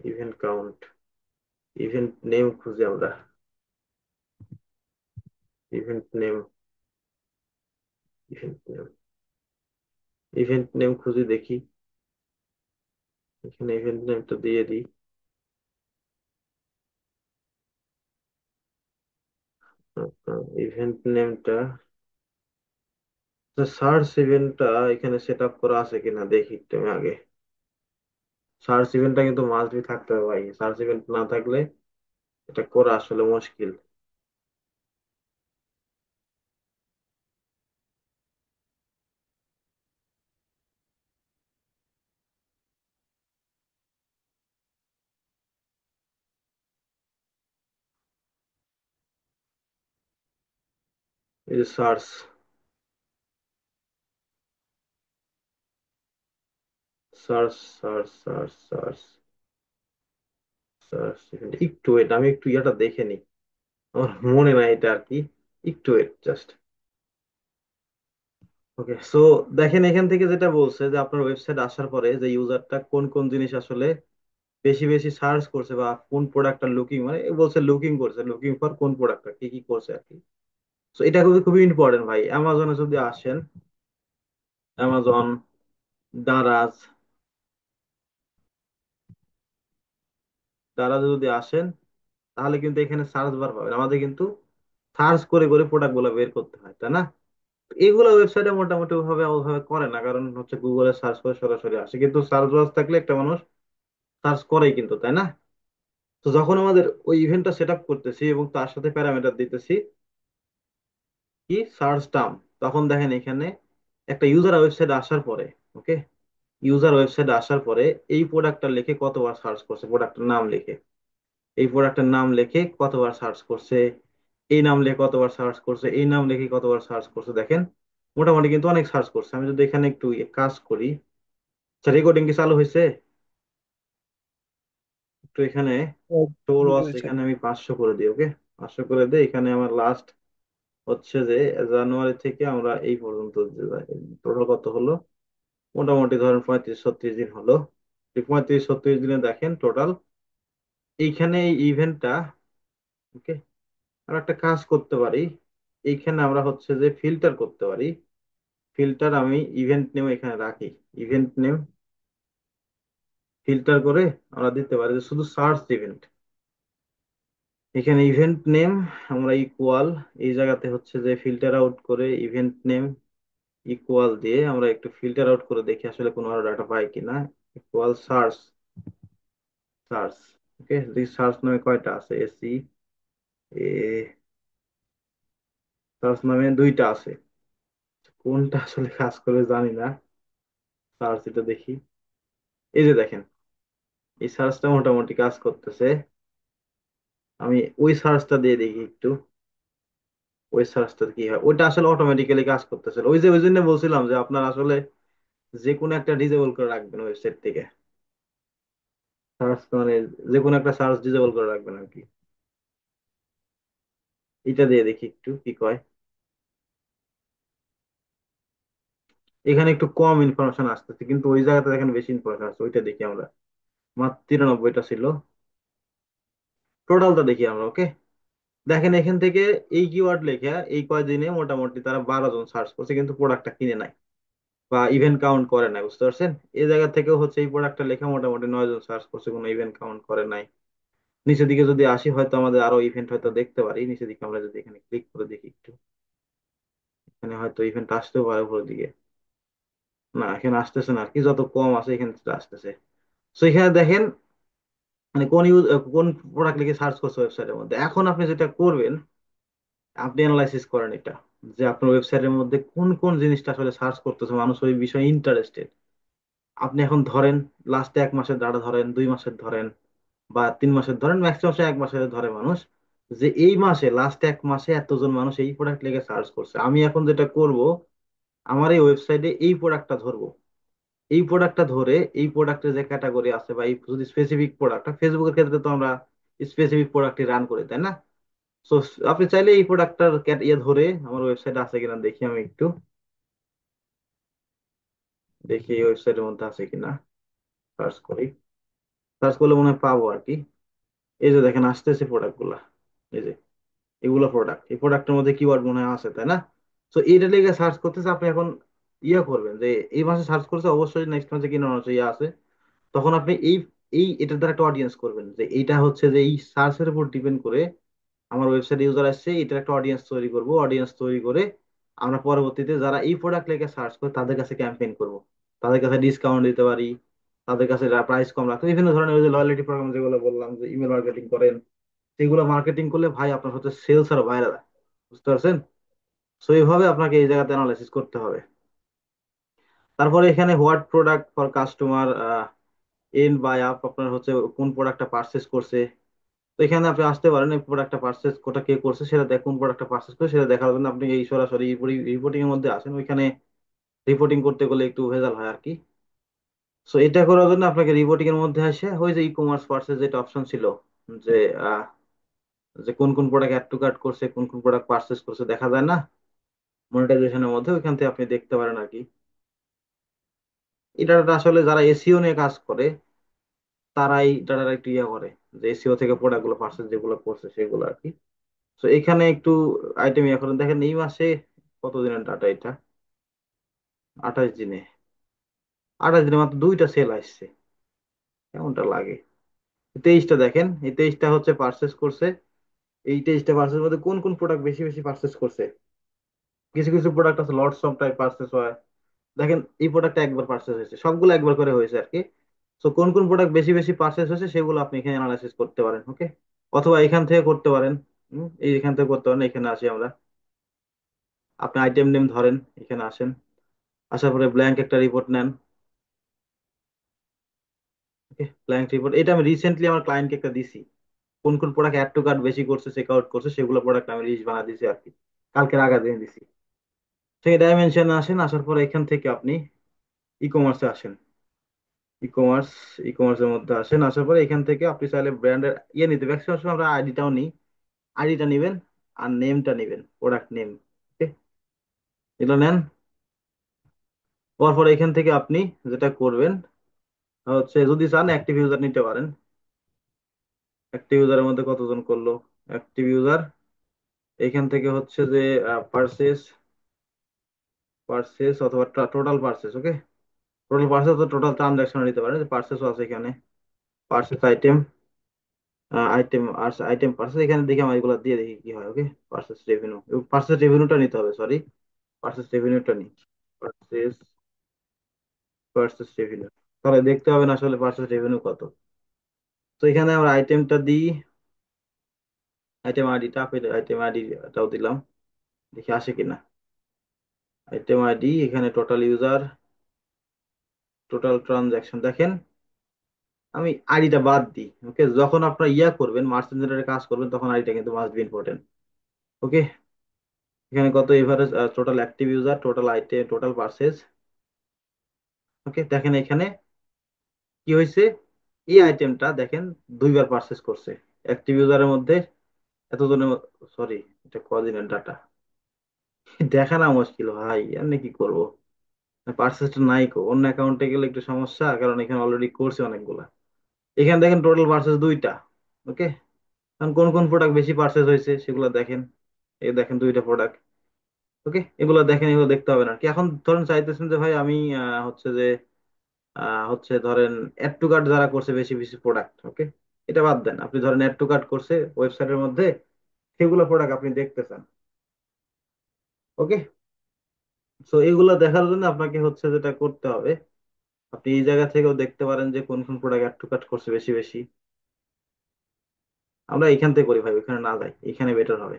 ইভেন্ট কাউন্ট। ইভেন্ট নেম খুঁজি আমরা, event name, event name, event name খুঁজি দেখি। এখানে ইভেন্ট নেমটা দিয়ে দিই। ইভেন্ট নেমটা, সার্চ ইভেন্টটা এখানে সেট আপ করা আছে কিনা দেখি একটু আমি আগে। সার্চ ইভেন্টটা কিন্তু মাস্ট বি থাকতে হবে ভাই, সার্চ ইভেন্ট না থাকলে এটা করা আসলে মুশকিল। এই যে search, search, search, search, search, search. একটু ওয়েট, আমি একটু ইয়াটা দেখে নিই, আমার মনে নাই এটা আর কি। একটু ওয়েট জাস্ট। ওকে, সো দেখেন এখান থেকে যেটা বলছে যে আপনার ওয়েবসাইট আসার পরে যে ইউজারটা কোন কোন জিনিস আসলে বেশি বেশি সার্চ করছে, বা কোন প্রোডাক্টটা লুকিং, মানে এ বলছে লুকিং করছে, লুকিং ফর কোন প্রোডাক্টটা কি কি করছে আর কি। তো এটা খুবই খুবই ইম্পর্টেন্ট ভাই। অ্যামাজনে যদি আসেন, অ্যামাজন, দারাজ, দারাজে যদি আসেন, তাহলে কিন্তু এখানে সার্চ বার পাবেন। আমাদের কিন্তু সার্চ করে করে প্রোডাক্ট গুলো বের করতে হয়, তাই না? এগুলো ওয়েবসাইটে মোটামুটি ভাবে ওভাবে করে না, কারণ হচ্ছে গুগলে সার্চ করে সরাসরি আসে, কিন্তু সার্চ বাস থাকলে একটা মানুষ সার্চ করেই কিন্তু, তাই না? তো যখন আমাদের ওই ইভেন্টটা সেট আপ করতেছি এবং তার সাথে প্যারামিটার দিতেছি কি সার্চ টার্ম, তখন দেখেন এখানে একটা ইউজার ওয়েবসাইটে আসার পরে, ওকে, ইউজার ওয়েবসাইটে আসার পরে এই প্রোডাক্টটা লিখে কতবার সার্চ করছে, প্রোডাক্টের নাম লিখে, এই প্রোডাক্টের নাম লিখে কতবার সার্চ করছে, এই নাম লিখে কতবার সার্চ করছে, এই নাম লিখে কতবার সার্চ করছে, দেখেন মোটামুটি কিন্তু অনেক সার্চ করছে। আমি যদি এখানে একটু কাজ করি, আচ্ছা রেকর্ডিং কি চালু হয়েছে? একটু এখানে স্টোর ওয়াচ হয়েছে। এখানে আমি 500 করে দিই, ওকে, 500 করে দিই। এখানে আমার লাস্ট হচ্ছে যে জানুয়ারি থেকে আমরা এই পর্যন্ত টোটাল কত হলো, মোটামুটি ধরেন 35-36 দিন হলো। এই 35-36 দিনে দেখেন টোটাল এইখানে এই ইভেন্টটা, ওকে, আর একটা কাজ করতে পারি, এইখানে আমরা হচ্ছে যে ফিল্টার করতে পারি। ফিল্টার আমি ইভেন্ট নেম এখানে রাখি, ইভেন্ট নেম ফিল্টার করে আমরা দিতে পারি যে শুধু সার্চ ইভেন্ট। এখানে ইভেন্ট নেম আমরা ইকুয়াল, এই জায়গাতে হচ্ছে যে ফিল্টার আউট করে ইভেন্ট নেম ইকুয়াল দিয়ে আমরা একটু ফিল্টার আউট করে দেখি আসলে কোনো আরো ডাটা পাই কিনা। ইকুয়াল সার্চ, সার্চ, ওকে, দেখি সার্চ নামে কয়টা আছে, এসি এ, সার্চ নামে দুইটা আছে, কোনটা আসলে কাজ করে জানি না। সার্চ এটা দেখি, এই যে দেখেন এই সার্চটা মোটামুটি কাজ করতেছে। আমি ওই সার্চটা দিয়ে দেখি একটু, ওই সার্চটা কি হয়, ওইটা আসলে অটোমেটিক্যালি কাজ করতেছে। ওই যে ওই জন্য বলছিলাম যে আপনার আসলে যে কোনো একটা ডিজেবল করে রাখবেন ওয়েবসাইট থেকে, সার্চ মানে যে কোনো একটা সার্চ ডিজেবল করে রাখবেন আর কি। এটা দিয়ে দেখি একটু কি কয়। এখানে একটু কম ইনফরমেশন আসতেছে, কিন্তু ওই জায়গাতে দেখেন বেশি ইনফরমেশন আসছে, ওইটা দেখি আমরা। মাত্র 93টা ছিল, টোটালটা দেখি আমরা, ওকে। দেখেন এখান থেকে এই কিওয়ার্ড লেখা এই কয়দিনে মোটামুটি তারা 12 জন সার্চ করছে, কিন্তু প্রোডাক্টটা কিনে নাই বা ইভেন্ট কাউন্ট করে নাই, বুঝতে পারছেন? এই জায়গা থেকেও হচ্ছে এই প্রোডাক্টটা লেখা মোটামুটি 9 জন সার্চ করছে, কোনো ইভেন্ট কাউন্ট করে নাই। নিচের দিকে যদি আসি হয়তো আমাদের আরো ইভেন্ট হয়তো দেখতে পারি, নিচের দিকে আমরা যদি এখানে ক্লিক করে দেখি একটু, এখানে হয়তো ইভেন্ট আসতেও পারে উপরের দিকে। না, এখানে আসতেছে না আর কি, যত কম আছে এখানে আসতেছে। তো এখানে দেখেন মানে কোন প্রোডাক্ট লিখে সার্চ করছে ওয়েবসাইটের মধ্যে। এখন আপনি যেটা করবেন, আপনি অ্যানালাইসিস করেন এটা, যে আপনার ওয়েবসাইটের মধ্যে কোন কোন জিনিসটা আসলে সার্চ করতেছে, মানুষ ওই বিষয়ে ইন্টারেস্টেড। আপনি এখন ধরেন লাস্ট 1 মাসের ডাটা ধরেন, 2 মাসের ধরেন, বা 3 মাসের ধরেন, ম্যাক্সিমাম 1 মাসের ধরে মানুষ, যে এই মাসে লাস্ট 1 মাসে এতজন মানুষ এই প্রোডাক্ট লিখে সার্চ করছে। আমি এখন যেটা করব, আমার এই ওয়েবসাইটে এই প্রোডাক্টটা ধরবো, এই প্রোডাক্টটা ধরে এই প্রোডাক্টের যে ক্যাটাগরি আছে বা এই যদি স্পেসিফিক প্রোডাক্ট, ফেসবুকের ক্ষেত্রে তো আমরা স্পেসিফিক প্রোডাক্টই রান করি, তাই না? তো আপনি চাইলে এই প্রোডাক্টটার ইয়ে ধরে আমার ওয়েবসাইটে আছে কিনা দেখি, আমি একটু দেখি এই ওয়েবসাইটের মধ্যে আছে কিনা, সার্চ করি। সার্চ করলে মনে হয় পাবো আর কি। এই যে দেখেন আসতেছে প্রোডাক্ট গুলা, এই যে এগুলো প্রোডাক্ট, এই প্রোডাক্টের মধ্যে কিওয়ার্ড মনে হয় আছে, তাই না? তো এইটা লিখে সার্চ করতেছে, আপনি এখন ইয়ে করবেন যে এই মাসে সার্চ করছে, অবশ্যই নেক্সট মাসে কিনা ইয়ে আছে। তখন আপনি এই এই এটার দ্বারা একটা অডিয়েন্স করবেন, যে এইটা হচ্ছে যে এই সার্চের উপর ডিপেন্ড করে আমার ওয়েবসাইটে ইউজার আসছে, এটার একটা অডিয়েন্স তৈরি করব। অডিয়েন্স তৈরি করে আমরা পরবর্তীতে যারা এই প্রোডাক্ট লেগে সার্চ করে তাদের কাছে ক্যাম্পেইন করব, তাদের কাছে ডিসকাউন্ট দিতে পারি, তাদের কাছে প্রাইস কম রাখতে, বিভিন্ন ধরনের ওই যে লয়ালিটি প্রোগ্রাম যেগুলো বললাম, যে ইমেল মার্কেটিং করেন, সেগুলো মার্কেটিং করলে ভাই আপনার হচ্ছে সেলস আরো বাইরে যায়, বুঝতে পারছেন? সো এইভাবে আপনাকে এই জায়গাতে অ্যানালাইসিস করতে হবে। তারপরে এখানে what product for customer end buy up, আপনার হচ্ছে কোন প্রোডাক্টটা পারচেস করছে, তো এখানে আপনি আসতে পারেন, এই প্রোডাক্টটা পারচেস কোটা কে করছে সেটা দেখ, কোন প্রোডাক্টটা পারচেস করে সেটা দেখার জন্য আপনি এই সরাসরি রিপোর্টিং এর মধ্যে আসেন। ওইখানে রিপোর্টিং করতে গেলে একটু ভেজাল হয় আর কি। সো এটা করার জন্য আপনাকে রিপোর্টিং এর মধ্যে আসে ওই যে ই কমার্স পারচেস যেটা অপশন ছিল, যে যে কোন কোন প্রোডাক্ট অ্যাড টু কার্ট করছে, কোন কোন প্রোডাক্ট পারচেস করছে দেখা যায় না মনিটাইজেশনের মধ্যে, ওইখান থেকে আপনি দেখতে পারেন আর কি। এটা আসলে যারা এসিও নিয়ে কাজ করে তারাই তারা একটু ইয়ে করে, যে এসিও থেকে প্রোডাক্ট গুলো পারচেস যেগুলো করছে সেগুলো আর কি। তো এখানে একটু আইটেম ইয়ে করেন, দেখেন এই মাসে কত দিনের ডাটা এটা, 28 দিনে, 28 দিনে মাত্র 2টা সেল আসছে, কেমনটা লাগে। 23টা দেখেন, এই 23টা হচ্ছে পারচেস করছে। এই 23টা পারচেস মধ্যে কোন কোন প্রোডাক্ট বেশি বেশি পারচেস করছে। কিছু কিছু প্রোডাক্ট আছে লটস অফ টাইপ পারচেস হয়, দেখেন এই প্রোডাক্টটা একবার পারচেস হয়েছে, সবগুলো একবার করে হয়েছে আর কি। তো কোন কোন প্রোডাক্ট বেশি বেশি পারচেস হয়েছে সেগুলো আপনি এখানে অ্যানালাইসিস করতে পারেন, ওকে। অথবা এখান থেকে করতে পারেন, এই এখান থেকে করতে পারেন, এখানে আসি আমরা। আপনি আইটেম নেম ধরেন, এখানে আসেন, আসার পরে ব্ল্যাঙ্ক একটা রিপোর্ট নেন, ওকে। ব্ল্যাঙ্ক রিপোর্ট এটা আমি রিসেন্টলি আমার ক্লায়েন্টকে একটা দিছি, কোন কোন প্রোডাক্ট অ্যাড টু কার্ট বেশি করছে চেক আউট করছে সেগুলো প্রোডাক্ট আমি লিস্ট বানা দিছি আর কি, কালকের আগা দিয়ে দিছি। সেই ডাইমেনশন আসেন, আসার পরে এখান থেকে আপনি ই কমার্সে আসেন, ই কমার্স, ই কমার্সের মধ্যে আসেন, আসার পরে এখান থেকে আপনি চাইলে ব্র্যান্ডের ইয়ে নিতে, ম্যাক্সিমাম সময় আমরা আইডিটাও নিই, আইডিটা নিবেন আর নেমটা নিবেন, প্রোডাক্ট নেম, ওকে। এগুলো নেন, পরপর এখান থেকে আপনি যেটা করবেন হচ্ছে, যদি চান অ্যাক্টিভ ইউজার নিতে পারেন। অ্যাক্টিভ ইউজারের মধ্যে কতজন করলো অ্যাক্টিভ ইউজার, এখান থেকে হচ্ছে যে পারচেস, পারচেস অথবা টোটাল পারচেস, ওকে। টোটাল পারচেস অথবা টোটাল ট্রানজাকশন নিতে পারেন, পারচেসও আছে এখানে, পারচেস আইটেম, আইটেম আর আইটেম পারচেস, এখানে দেখে আমি এগুলো দিয়ে দেখি কি হয়, ওকে। পারচেস রেভিনিউ, পারচেস রেভিনিউটা নিতে হবে, সরি, পারচেস রেভিনিউটা নিই, পারচেস, পারচেস রেভিনিউ, তাহলে দেখতে হবে না আসলে পারচেস রেভিনিউ কত। তো এখানে আমরা আইটেমটা দিই, আইটেম আইডিটা, আইটেম আইডিটাও দিলাম, দেখি আসে কিনা। আইটেম আইডি, এখানে টোটাল ইউজার, টোটাল ট্রানজাকশন, দেখেন আমি আইডিটা বাদ দিই, ওকে। যখন আপনার ইয়া করবেন মার্চেন্ট জেনারেটর কাজ করবেন তখন আইডিটা কিন্তু মাস্ট বি ইম্পর্টেন্ট, ওকে। এখানে কত average total active user, total item, total purchase, okay. দেখেন এখানে কি হয়েছে, এই আইটেমটা দেখেন 2বার পারচেজ করছে অ্যাক্টিভ ইউজারের মধ্যে, এতজনের, সরি, এটা কদিনের ডাটা দেখা না মুশকিল ভাই, এমনি কি করব। পারচেজটা নাই কো, অন্য অ্যাকাউন্টে গেলে একটু সমস্যা, কারণ এখানে অলরেডি করছে অনেকগুলা। এখানে দেখেন টোটাল পারচেজ 2টা, ওকে। এখন কোন কোন প্রোডাক্ট বেশি পারচেজ হয়েছে সেগুলো দেখেন, এই দেখেন 2টা প্রোডাক্ট, ওকে। এগুলো দেখেন, এগুলো দেখতে হবে না কি। এখন ধরেন চাইতেছেন যে ভাই আমি হচ্ছে যে হচ্ছে ধরেন অ্যাড টু কার্ট যারা করছে বেশি বেশি প্রোডাক্ট, ওকে, এটা বাদ দেন, আপনি ধরেন অ্যাড টু কার্ট করছে ওয়েবসাইটের মধ্যে সেগুলো প্রোডাক্ট আপনি দেখতে চান, ওকে। সো এগুলো দেখার জন্য আপনাকে হচ্ছে যেটা করতে হবে, আপনি এই জায়গা থেকেও দেখতে পারেন যে কোন কোন প্রোডাক্ট অ্যাড টু কার্ট করছে বেশি বেশি। আমরা এখান থেকে করি ভাই, ওখানে না যাই, এখানে বেটার হবে,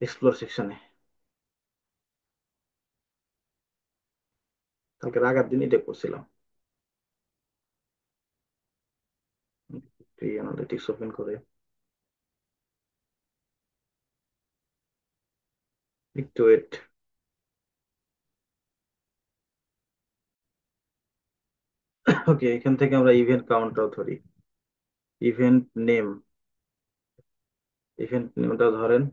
এক্সপ্লোর সেকশনে। কালকে রাগার দিন এটা করছিলাম, অ্যানালিটিক্স ওপেন করে একটু ওয়েট। ওকে, এখান থেকে আমরা ইভেন্ট কাউন্টটাও ধরি, ইভেন্ট নেম, ইভেন্ট নেমটা ধরেন,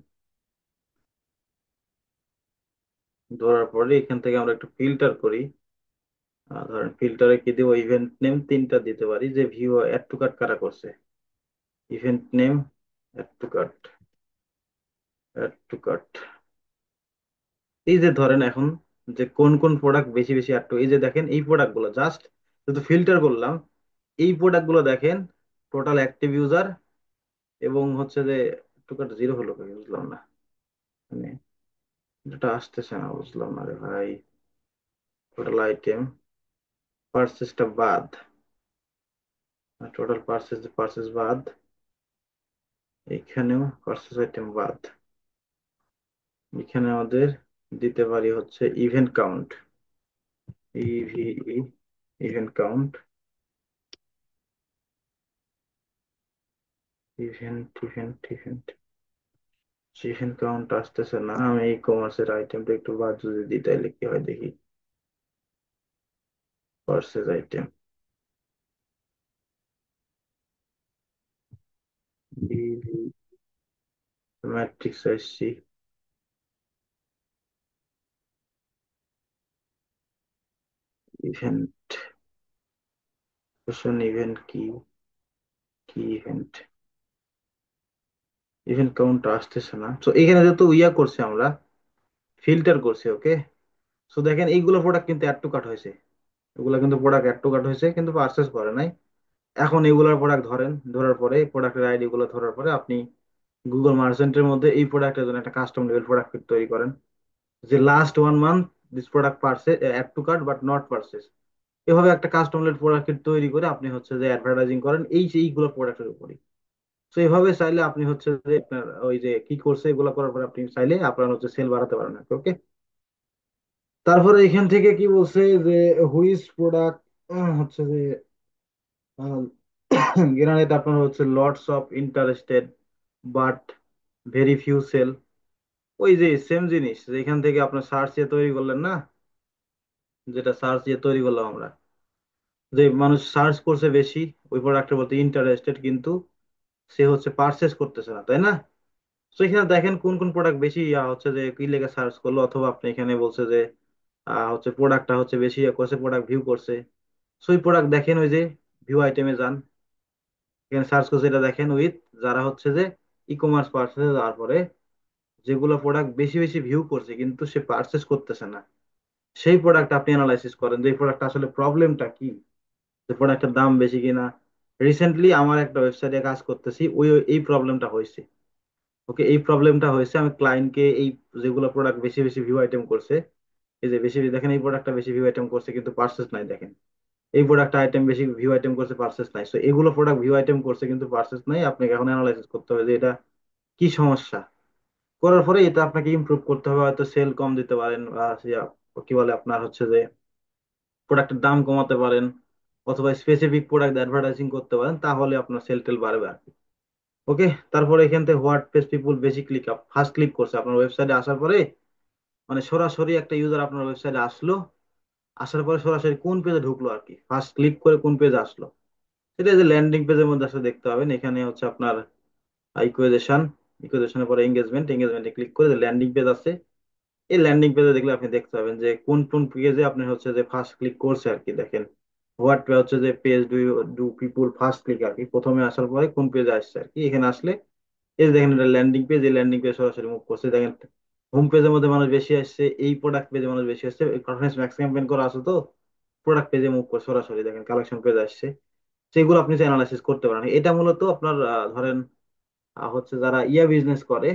ধরার পরে এখান থেকে আমরা একটু ফিল্টার করি। ধরেন ফিল্টারে কি দিব, ইভেন্ট নেম 3টা দিতে পারি, যে ভিউ অ্যাড টু কার্ট কারা করছে, event name, add to cart, add to cart. এই যে ধরেন এখন যে কোন কোন প্রোডাক্ট বেশি বেশি অ্যাড টু, এই যে দেখেন এই প্রোডাক্ট গুলো জাস্ট শুধু ফিল্টার করলাম, এই প্রোডাক্ট গুলো দেখেন, টোটাল অ্যাক্টিভ ইউজার এবং হচ্ছে যে টু কার্ট জিরো হলো কই, বুঝলাম না, মানে এটা আসতেছে না, বুঝলাম না রে ভাই। টোটাল আইটেম, পার্সেসটা বাদ, টোটাল পার্সেস, পার্সেস বাদ, এখানেও পার্সেস আইটেম বাদ, এখানে আমাদের দিতে পারি হচ্ছে event count, EVE, event count, event event event event count আসতেছে না। আমি ই কমার্সের আইটেমটা একটু বাদ যদি দিই তাহলে কি হয় দেখি। পার্সেস আইটেম, ম্যাট্রিক্স আসছি, ইভেন্ট, ইভেন্ট কি, কি ইভেন্ট, ইভেন্ট কাউন্ট আসতেছে না। তো এখানে যেহেতু ইয়া করছে আমরা, ফিল্টার করছি, ওকে। সো দেখেন এইগুলো প্রোডাক্ট কিন্তু অ্যাড টু কার্ট হয়েছে, এগুলো কিন্তু প্রোডাক্ট অ্যাড টু কার্ট হয়েছে কিন্তু পারচেস করে নাই। এখন এগুলোর প্রোডাক্ট ধরেন, ধরার পরে প্রোডাক্টের আইডি গুলো ধরার পরে আপনি গুগল মার্চেন্টের মধ্যে এই প্রোডাক্টের জন্য একটা কাস্টম লেভেল প্রোডাক্ট তৈরি করেন, যে last 1 month this product purchase add to cart but not purchase. এভাবে একটা কাস্টম লেভেল প্রোডাক্ট তৈরি করে আপনি হচ্ছে যে অ্যাডভার্টাইজিং করেন এই যে এইগুলো প্রোডাক্টের উপরই। তো এইভাবে চাইলে আপনি হচ্ছে যে আপনার ওই যে কি করছে এগুলো করার পরে আপনি চাইলে আপনার হচ্ছে সেল বাড়াতে পারেন, ওকে। তারপরে এখান থেকে কি বলছে যে হুইচ প্রোডাক্ট হচ্ছে যে জেনারেট আপনার হচ্ছে lots of interested but very few sale. ওই যে সেম জিনিস যেখান থেকে আপনার সার্চ দিয়ে তৈরি করলেন না, যেটা সার্চ দিয়ে তৈরি করলাম আমরা, যে মানুষ সার্চ করছে বেশি ওই প্রোডাক্টের প্রতি ইন্টারেস্টেড, কিন্তু সে হচ্ছে পারচেস করতেছে না, তাই না? তো এখানে দেখেন কোন কোন প্রোডাক্ট বেশি হচ্ছে যে কি লেগে সার্চ করলো, অথবা আপনি এখানে বলছে যে হচ্ছে প্রোডাক্টটা হচ্ছে বেশি করছে, প্রোডাক্ট ভিউ করছে। সো এই প্রোডাক্ট দেখেন, ওই যে ভিউ আইটেমে যান, এখানে সার্চ করছে এটা দেখেন উইথ, যারা হচ্ছে যে ই কমার্স পার্সেস, তারপরে যেগুলো প্রোডাক্ট বেশি বেশি ভিউ করছে কিন্তু সে পারচেস করতেছে না, সেই প্রোডাক্ট আপনি অ্যানালাইসিস করেন যে এই প্রোডাক্ট আসলে প্রবলেমটা কি, যে প্রোডাক্টের দাম বেশি কিনা। রিসেন্টলি আমার একটা ওয়েবসাইটে কাজ করতেছি, এই প্রবলেমটা হয়েছে, ওকে। এই প্রবলেমটা হয়েছে, আমি ক্লায়েন্টকে এই যেগুলো প্রোডাক্ট বেশি বেশি ভিউ আইটেম করছে, এই যে বেশি বেশি দেখেন এই প্রোডাক্টটা বেশি ভিউ আইটেম করছে কিন্তু পার্সেস নাই, দেখেন এই প্রোডাক্টটা আইটেম বেশি ভিউ আইটেম করছে পার্সেস নাই। সো এগুলো প্রোডাক্ট ভিউ আইটেম করছে কিন্তু পার্সেস নাই, আপনাকে এখন অ্যানালাইসিস করতে হবে যে এটা কি সমস্যা। করার পরে এটা আপনাকে ইমপ্রুভ করতে হবে, হয়তো সেল কম দিতে পারেন, কি বলে আপনার হচ্ছে যে প্রোডাক্টের দাম কমাতে পারেন, অথবা স্পেসিফিক প্রোডাক্ট অ্যাডভার্টাইজিং করতে পারেন, তাহলে আপনার সেল টেল বাড়বে আর কি, ওকে। তারপরে এখান থেকে হোয়াট পেজ পিপুল বেশি ক্লিক আপ, ফার্স্ট ক্লিক করছে আপনার ওয়েবসাইটে আসার পরে, মানে সরাসরি একটা ইউজার আপনার ওয়েবসাইটে আসলো, আসার পরে সরাসরি কোন পেজে ঢুকলো আর কি, ফার্স্ট ক্লিক করে কোন পেজে আসলো, এটা যে ল্যান্ডিং পেজের মধ্যে আসলে দেখতে পাবেন। এখানে হচ্ছে আপনার ইকুয়েশন, ইকুয়েশনের পরে এঙ্গেজমেন্ট, এঙ্গেজমেন্টে ক্লিক করে ল্যান্ডিং পেজ আছে, এই ল্যান্ডিং পেজে দেখলে আপনি দেখতে পাবেন যে কোন কোন পেজে আপনি হচ্ছে যে ফার্স্ট ক্লিক করছে আর কি। দেখেন হোয়াট হচ্ছে যে page do do people first click আর কি, প্রথমে আসার পরে কোন পেজে আসছে আর কি। এখানে আসলে এই যে দেখেন এটা ল্যান্ডিং পেজ, এই ল্যান্ডিং পেজ সরাসরি মুভ করছে, দেখেন হোম পেজের মধ্যে মানুষ বেশি আসছে, এই প্রোডাক্ট পেজে মানুষ বেশি আসছে, পারফরমেন্স ম্যাক্স ক্যাম্পেইন করা আছে তো প্রোডাক্ট পেজে মুভ করে সরাসরি দেখেন কালেকশন পেজ আসছে। সেগুলো আপনি অ্যানালাইসিস করতে পারেন। এটা মূলত আপনার ধরেন হচ্ছে যারা ইয়া বিজনেস করে,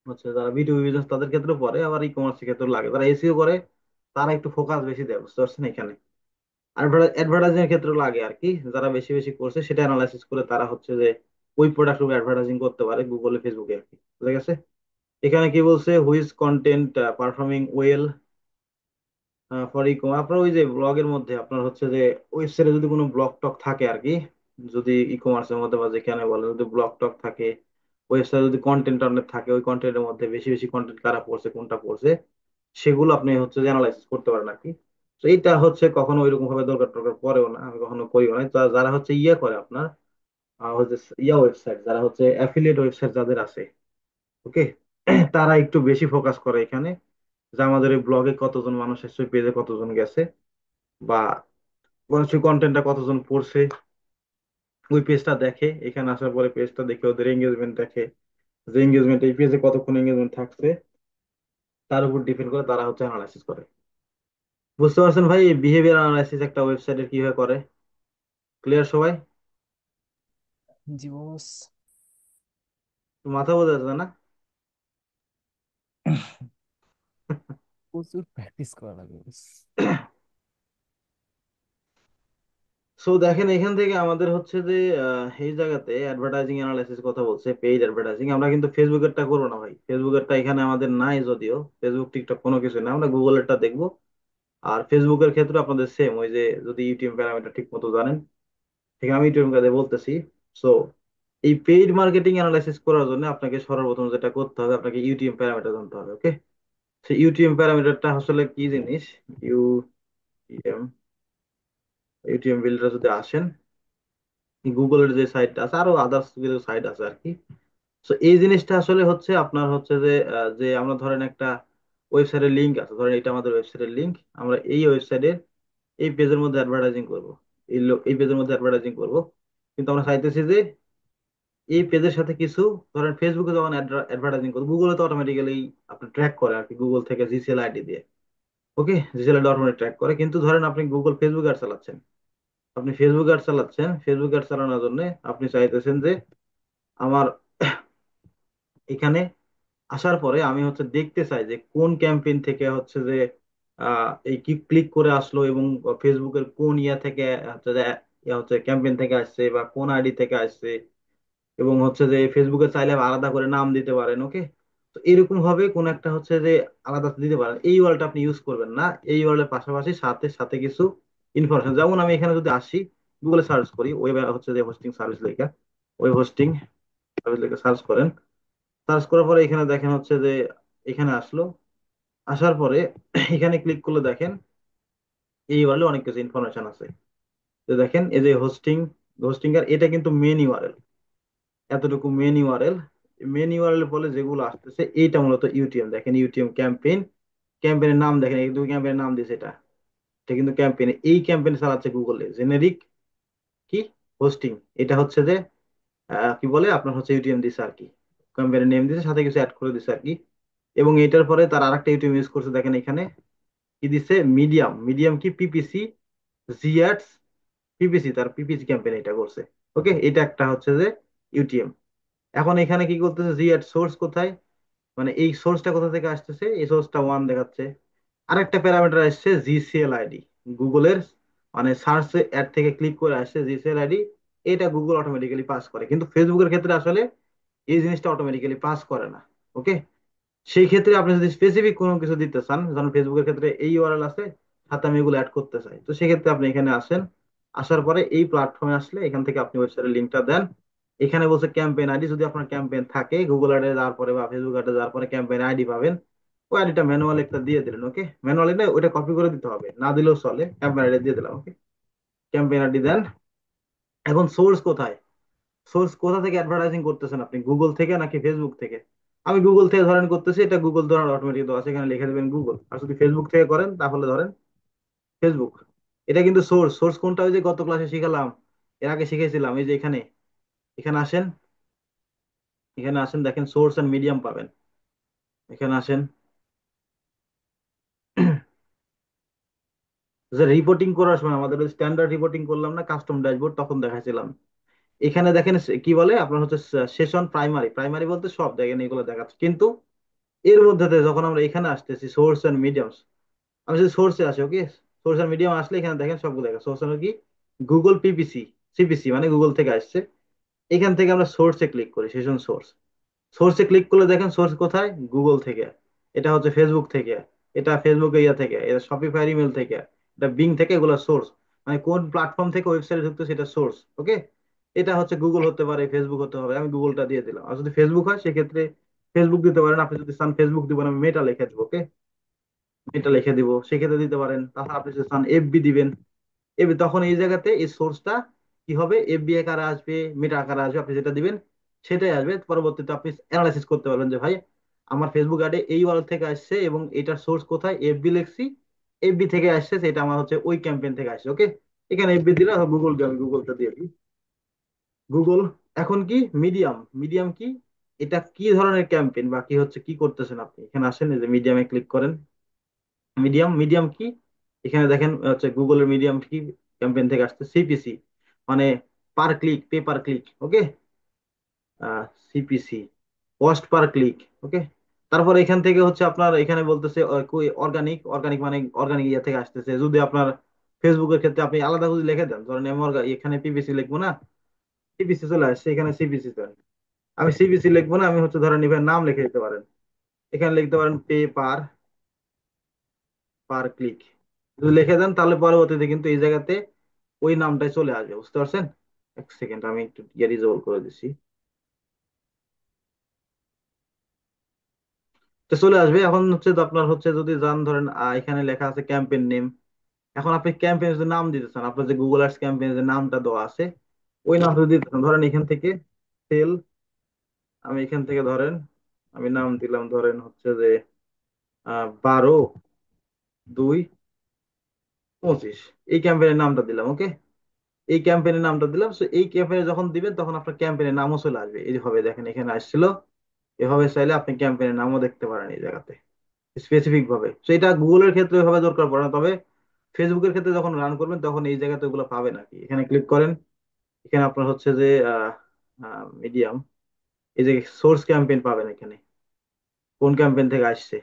হচ্ছে যারা বিটুবি বিজনেস তাদের ক্ষেত্রে পড়ে, আবার ই কমার্সের ক্ষেত্রে লাগে, যারা এসইও করে তারা একটু ফোকাস বেশি দেয়, বুঝতে পারছেন এখানে। আর অ্যাডভার্টাইজিং এর ক্ষেত্রে লাগে আর কি, যারা বেশি বেশি করছে সেটা অ্যানালাইসিস করে তারা হচ্ছে যে ওই প্রোডাক্ট উপর অ্যাডভার্টাইজিং করতে পারে গুগলে, ফেসবুকে আর কি, বুঝা গেছে। এখানে কি বলছে, which content performing well for e commerce, আপনার ওই যে ব্লগের মধ্যে আপনার হচ্ছে যে ওয়েবসাইটে যদি কোনো ব্লগ টক থাকে আর কি, যদি ই কমার্সের মধ্যে বা যেখানে বলে যদি ব্লগ টক থাকে, ওয়েবসাইটে যদি কন্টেন্ট অনেক থাকে, ওই কন্টেন্টের মধ্যে বেশি বেশি কন্টেন্ট কারা পড়ছে কোনটা পড়ছে, সেগুলো আপনি হচ্ছে যে অ্যানালাইসিস করতে পারেন আর কি। তো এইটা হচ্ছে কখনো ওইরকম ভাবে দরকার টরকার পড়েও না, আমি কখনো করিও না। যারা হচ্ছে ইয়ে করে আপনার হচ্ছে ইয়া ওয়েবসাইট, যারা হচ্ছে অ্যাফিলিয়েট ওয়েবসাইট যাদের আছে, ওকে, তারা একটু বেশি ফোকাস করে এখানে, যে আমাদের এই ব্লগে কতজন মানুষ এসছে, পেজে কতজন গেছে, বা সেই কন্টেন্টটা কতজন পড়ছে, ওই পেজটা দেখে, এখানে আসার পরে পেজটা দেখে ওদের এঙ্গেজমেন্ট দেখে, যে এঙ্গেজমেন্ট এই পেজে কতক্ষণ এঙ্গেজমেন্ট থাকছে, তার উপর ডিপেন্ড করে তারা হচ্ছে অ্যানালাইসিস করে। বুঝতে পারছেন ভাই, বিহেভিয়ার অ্যানালাইসিস একটা ওয়েবসাইটের কিভাবে করে? ক্লিয়ার সবাই? জি বস। মাথা বোঝা যাচ্ছে না? প্রচুর প্র্যাকটিস করা লাগে বস। সো দেখেন এখান থেকে আমাদের হচ্ছে যে এই জায়গাতে অ্যাডভার্টাইজিং অ্যানালাইসিস কথা বলছে, পেইড অ্যাডভার্টাইজিং, আমরা কিন্তু ফেসবুকেরটা করবো না ভাই, ফেসবুকেরটা এখানে আমাদের নাই, যদিও ফেসবুক টিকটক কোনো কিছু না, আমরা গুগলেরটা দেখবো। আর ফেসবুকের ক্ষেত্রে আপনাদের সেম, ওই যে যদি ইউটিউব প্যারামিটার ঠিক মতো জানেন, ঠিক আমি ইউটিউব কাজে বলতেছি। সো এই পেইড মার্কেটিং অ্যানালাইসিস করার জন্য আপনাকে সর্বপ্রথম যেটা করতে হবে, আপনাকে ইউটিএম প্যারামিটার জানতে হবে। ওকে, সেই ইউটিএম প্যারামিটারটা আসলে কি জিনিস? ইউটিএম, ইউটিএম বিল্ডার যদি আসেন, গুগলের যে সাইট আছে, আরো আদার্স কিছু সাইট আছে আর কি। তো এই জিনিসটা আসলে হচ্ছে আপনার হচ্ছে যে যে আমরা ধরেন একটা ওয়েবসাইটের লিঙ্ক আছে, ধরেন এটা আমাদের ওয়েবসাইটের লিঙ্ক, আমরা এই ওয়েবসাইটের এই পেজের মধ্যে অ্যাডভার্টাইজিং করব, এই পেজের মধ্যে অ্যাডভার্টাইজিং করব, কিন্তু আমরা চাইতেছি যে এই পেজের সাথে কিছু, ধরেন ফেসবুকে যখন অ্যাডভার্টাইজিং করবো, গুগলে তো অটোমেটিক্যালি আপনি ট্র্যাক করে আর কি, গুগল থেকে জিসিএল আইডি দিয়ে। ওকে, জিসিএল আইডি অটোমেটিক ট্র্যাক করে, কিন্তু ধরেন আপনি গুগল ফেসবুক অ্যাড চালাচ্ছেন, আপনি ফেসবুক অ্যাড চালাচ্ছেন, ফেসবুক অ্যাড চালানোর জন্য আপনি চাইতেছেন যে আমার এখানে আসার পরে আমি হচ্ছে দেখতে চাই যে কোন ক্যাম্পেইন থেকে হচ্ছে যে এই কি ক্লিক করে আসলো, এবং ফেসবুকের কোন ইয়া থেকে হচ্ছে যে ইয়া হচ্ছে ক্যাম্পেইন থেকে আসছে, বা কোন আইডি থেকে আসছে, এবং হচ্ছে যে ফেসবুকে চাইলে আলাদা করে নাম দিতে পারেন। ওকে, তো এরকম ভাবে কোন একটা হচ্ছে যে আলাদা দিতে পারেন, এই ওয়ার্ডটা আপনি ইউজ করবেন না, এই ওয়ার্ডের পাশাপাশি সাথে সাথে কিছু ইনফরমেশন, যেমন আমি এখানে যদি আসি, গুগলে সার্চ করি ওয়েব হচ্ছে যে হোস্টিং সার্ভিস লেখা, ওয়েব হোস্টিং সার্ভিস লেখা সার্চ করেন, সার্চ করার পরে এখানে দেখেন হচ্ছে যে এখানে আসলো, আসার পরে এখানে ক্লিক করলে দেখেন এই ওয়ার্ল্ডে অনেক কিছু ইনফরমেশন আছে। তো দেখেন এই যে হোস্টিং, হোস্টিং এর এটা কিন্তু মেন ইউআরএল, এতটুকু মেন ইউআরএল, মেন ইউআরএল বলে যেগুলো আসতেছে এইটা মূলত ইউটিএম। দেখেন ইউটিএম ক্যাম্পেইন, ক্যাম্পেইনের নাম দেখেন, এই দুই ক্যাম্পেইনের নাম দিয়েছে, এটা এটা কিন্তু ক্যাম্পেইন, এই ক্যাম্পেইন চালাচ্ছে গুগলে জেনেরিক কি হোস্টিং, এটা হচ্ছে যে কি বলে আপনার হচ্ছে ইউটিএম দিছে আর কি, ক্যাম্পেইনের নেম দিছে, সাথে কিছু অ্যাড করে দিছে আর কি। এবং এটার পরে তার আরেকটা ইউটিএম ইউজ করছে, দেখেন এখানে কি দিছে, মিডিয়াম, মিডিয়াম কি পিপিসি, জিঅ্যাডস, পিপিসি, তার পিপিসি ক্যাম্পেইন এটা করছে। ওকে, এটা একটা হচ্ছে যে ইউটিএম। এখন এখানে কি করতেছে, জিঅ্যাড সোর্স কোথায়, মানে এই সোর্সটা কোথা থেকে আসতেছে, এই সোর্সটা ওয়ান দেখাচ্ছে। আরেকটা প্যারামিটার আসছে জিসিএল আইডি, গুগলের মানে সার্চ অ্যাড থেকে ক্লিক করে আসছে জিসিএল আইডি, এটা গুগল অটোমেটিক্যালি পাস করে, কিন্তু ফেসবুকের ক্ষেত্রে আসলে এই জিনিসটা অটোমেটিক্যালি পাস করে না। ওকে, সেই ক্ষেত্রে আপনি যদি স্পেসিফিক কোনো কিছু দিতে চান, যেমন ফেসবুকের ক্ষেত্রে এই ইউআরএল আছে, সাথে আমি এগুলো অ্যাড করতে চাই, তো সেক্ষেত্রে আপনি এখানে আসেন, আসার পরে এই প্ল্যাটফর্মে আসলে এখান থেকে আপনি ওয়েবসাইটের লিঙ্কটা দেন। এখানে বলছে ক্যাম্পেইন আইডি, যদি আপনার ক্যাম্পেইন থাকে গুগল অ্যাডে যাওয়ার পরে বা ফেসবুক অ্যাডে যাওয়ার পরে ক্যাম্পেইন আইডি পাবেন, ওই আইডিটা ম্যানুয়ালি একটা দিয়ে দিলেন। ওকে, ম্যানুয়ালি না, ওইটা কপি করে দিতে হবে, না দিলেও চলে, ক্যাম্পেইন আইডি দিয়ে দিলাম। ওকে, ক্যাম্পেইন আইডি দেন। এখন সোর্স কোথায়, সোর্স কোথা থেকে অ্যাডভার্টাইজিং করতেছেন আপনি, গুগল থেকে নাকি ফেসবুক থেকে? আমি গুগল থেকে ধরেন করতেছি, এটা গুগল ধরেন অটোমেটিক দেওয়া আছে, এখানে লিখে দেবেন গুগল। আর যদি ফেসবুক থেকে করেন তাহলে ধরেন ফেসবুক। এটা কিন্তু সোর্স, সোর্স কোনটা, ওই যে গত ক্লাসে শিখালাম, এর আগে শিখেছিলাম, এই যে এখানে, এখানে আসেন, এখানে আসেন, দেখেন সোর্স এন্ড মিডিয়াম পাবেন, এখানে আসেন। যে রিপোর্টিং করার সময় আমাদের স্ট্যান্ডার্ড রিপোর্টিং করলাম না, কাস্টম ড্যাশবোর্ড, তখন দেখাচ্ছিলাম। এখানে দেখেন কি বলে আপনার হচ্ছে সেশন প্রাইমারি, প্রাইমারি বলতে সব দেখেন এগুলো দেখাচ্ছে, কিন্তু এর মধ্যে থেকে যখন আমরা এখানে আসতেছি সোর্স এন্ড মিডিয়াম, আমি যদি সোর্সে আসি, ওকে, সোর্স এন্ড মিডিয়াম আসলে এখানে দেখেন সবগুলো দেখা, সোর্স কি গুগল পিপিসি, সিপিসি মানে গুগল থেকে আসছে। এখান থেকে আমরা সোর্সে ক্লিক করি, সেশন সোর্স, সোর্সে ক্লিক করলে দেখেন সোর্স কোথায়, গুগল থেকে, এটা হচ্ছে ফেসবুক থেকে, এটা ফেসবুক ইয়া থেকে, এটা শপিফাই ইমেল থেকে, এটা বিং থেকে, এগুলো সোর্স, মানে কোন প্ল্যাটফর্ম থেকে ওয়েবসাইটে ঢুকতো সেটা সোর্স। ওকে, এটা হচ্ছে গুগল হতে পারে, ফেসবুক হতে হবে, আমি গুগলটা দিয়ে দিলাম। আর যদি ফেসবুক হয় সেক্ষেত্রে ফেসবুক দিতে পারেন, আপনি যদি চান ফেসবুক দিবেন, আমি মেটা লিখে দেবো। ওকে, মেটা লিখে দিব, সেক্ষেত্রে দিতে পারেন। তাছাড়া আপনি যদি চান এফবি দিবেন, এফবি, তখন এই জায়গাতে এই সোর্সটা কি হবে, এফবি আকারে আসবে, মেটা আকারে আসবে, আপনি যেটা দিবেন সেটাই আসবে। পরবর্তীতে আপনি অ্যানালাইসিস করতে পারবেন যে ভাই আমার ফেসবুক অ্যাডে এই ওয়াল থেকে আসছে, এবং এটার সোর্স কোথায়, এফবি লিখছি, এফবি থেকে আসছে, সেটা আমার হচ্ছে ওই ক্যাম্পেইন থেকে আসছে। ওকে, এখানে এফবি দিলে গুগল, আমি গুগলটা দিয়ে দিই, গুগল। এখন কি মিডিয়াম, মিডিয়াম কি, এটা কি ধরনের ক্যাম্পেইন বা কি হচ্ছে, কি করতেছেন আপনি, এখানে আসেন, এই যে মিডিয়ামে ক্লিক করেন। মিডিয়াম, মিডিয়াম কি, এখানে দেখেন হচ্ছে গুগলের মিডিয়াম কি ক্যাম্পেইন থেকে আসছে, সিপিসি মানে per click, pay per click. Okay, CPC, cost per click. Okay, তারপর এখান থেকে হচ্ছে আপনার এখানে বলতেছে অর্গানিক, অর্গানিক মানে অর্গানিক ইয়া থেকে আসতেছে। যদি আপনার ফেসবুকের ক্ষেত্রে আপনি আলাদা যদি লিখে দেন, ধরেন আমি এখানে পিপিসি লিখবো না, সিপিসি চলে আসছে, এখানে সিপিসি, আমি সিপিসি লিখবো না, আমি হচ্ছে ধরেন এখানে নাম লিখে দিতে পারেন, এখানে লিখতে পারেন পে পার, পার ক্লিক, যদি লিখে দেন তাহলে পরবর্তীতে কিন্তু এই জায়গাতে ওই নামটাই চলে আসবে, বুঝতে পারছেন? এক সেকেন্ড, আমি একটু রিজলভ করে দিচ্ছি। তো চলে আসবে। এখন হচ্ছে তো আপনার হচ্ছে যদি যান ধরেন এখানে লেখা আছে ক্যাম্পেইন নেম। এখন আপনি ক্যাম্পেইন যে নাম দিতেছেন, আপনার যে গুগল অ্যাডস ক্যাম্পেইন যে নামটা দেওয়া আছে ওই নামটা যদি দিতেছেন, ধরেন এখান থেকে সেল, আমি এখান থেকে ধরেন আমি নাম দিলাম ধরেন হচ্ছে যে 12/2/25, এই ক্যাম্পেইনের নামটা দিলাম। ওকে, এই ক্যাম্পেইনের নামটা দিলাম। So, এই ক্যাম্পেইনে যখন দিবেন তখন আপনার ক্যাম্পেইনের নামও চলে আসবে। এই যে হবে দেখেন এখানে আসছিল, এভাবে চাইলে আপনি ক্যাম্পেইনের নামও দেখতে পারেন এই জায়গাতে স্পেসিফিক ভাবে। তো এটা গুগলের ক্ষেত্রে ওইভাবে দরকার পড়ে না, তবে ফেসবুকের ক্ষেত্রে যখন রান করবেন তখন এই জায়গাতে ওগুলো পাবেন আর কি। এখানে ক্লিক করেন, এখানে আপনার হচ্ছে যে মিডিয়াম, এই যে সোর্স ক্যাম্পেইন পাবেন এখানে, কোন ক্যাম্পেইন থেকে আসছে।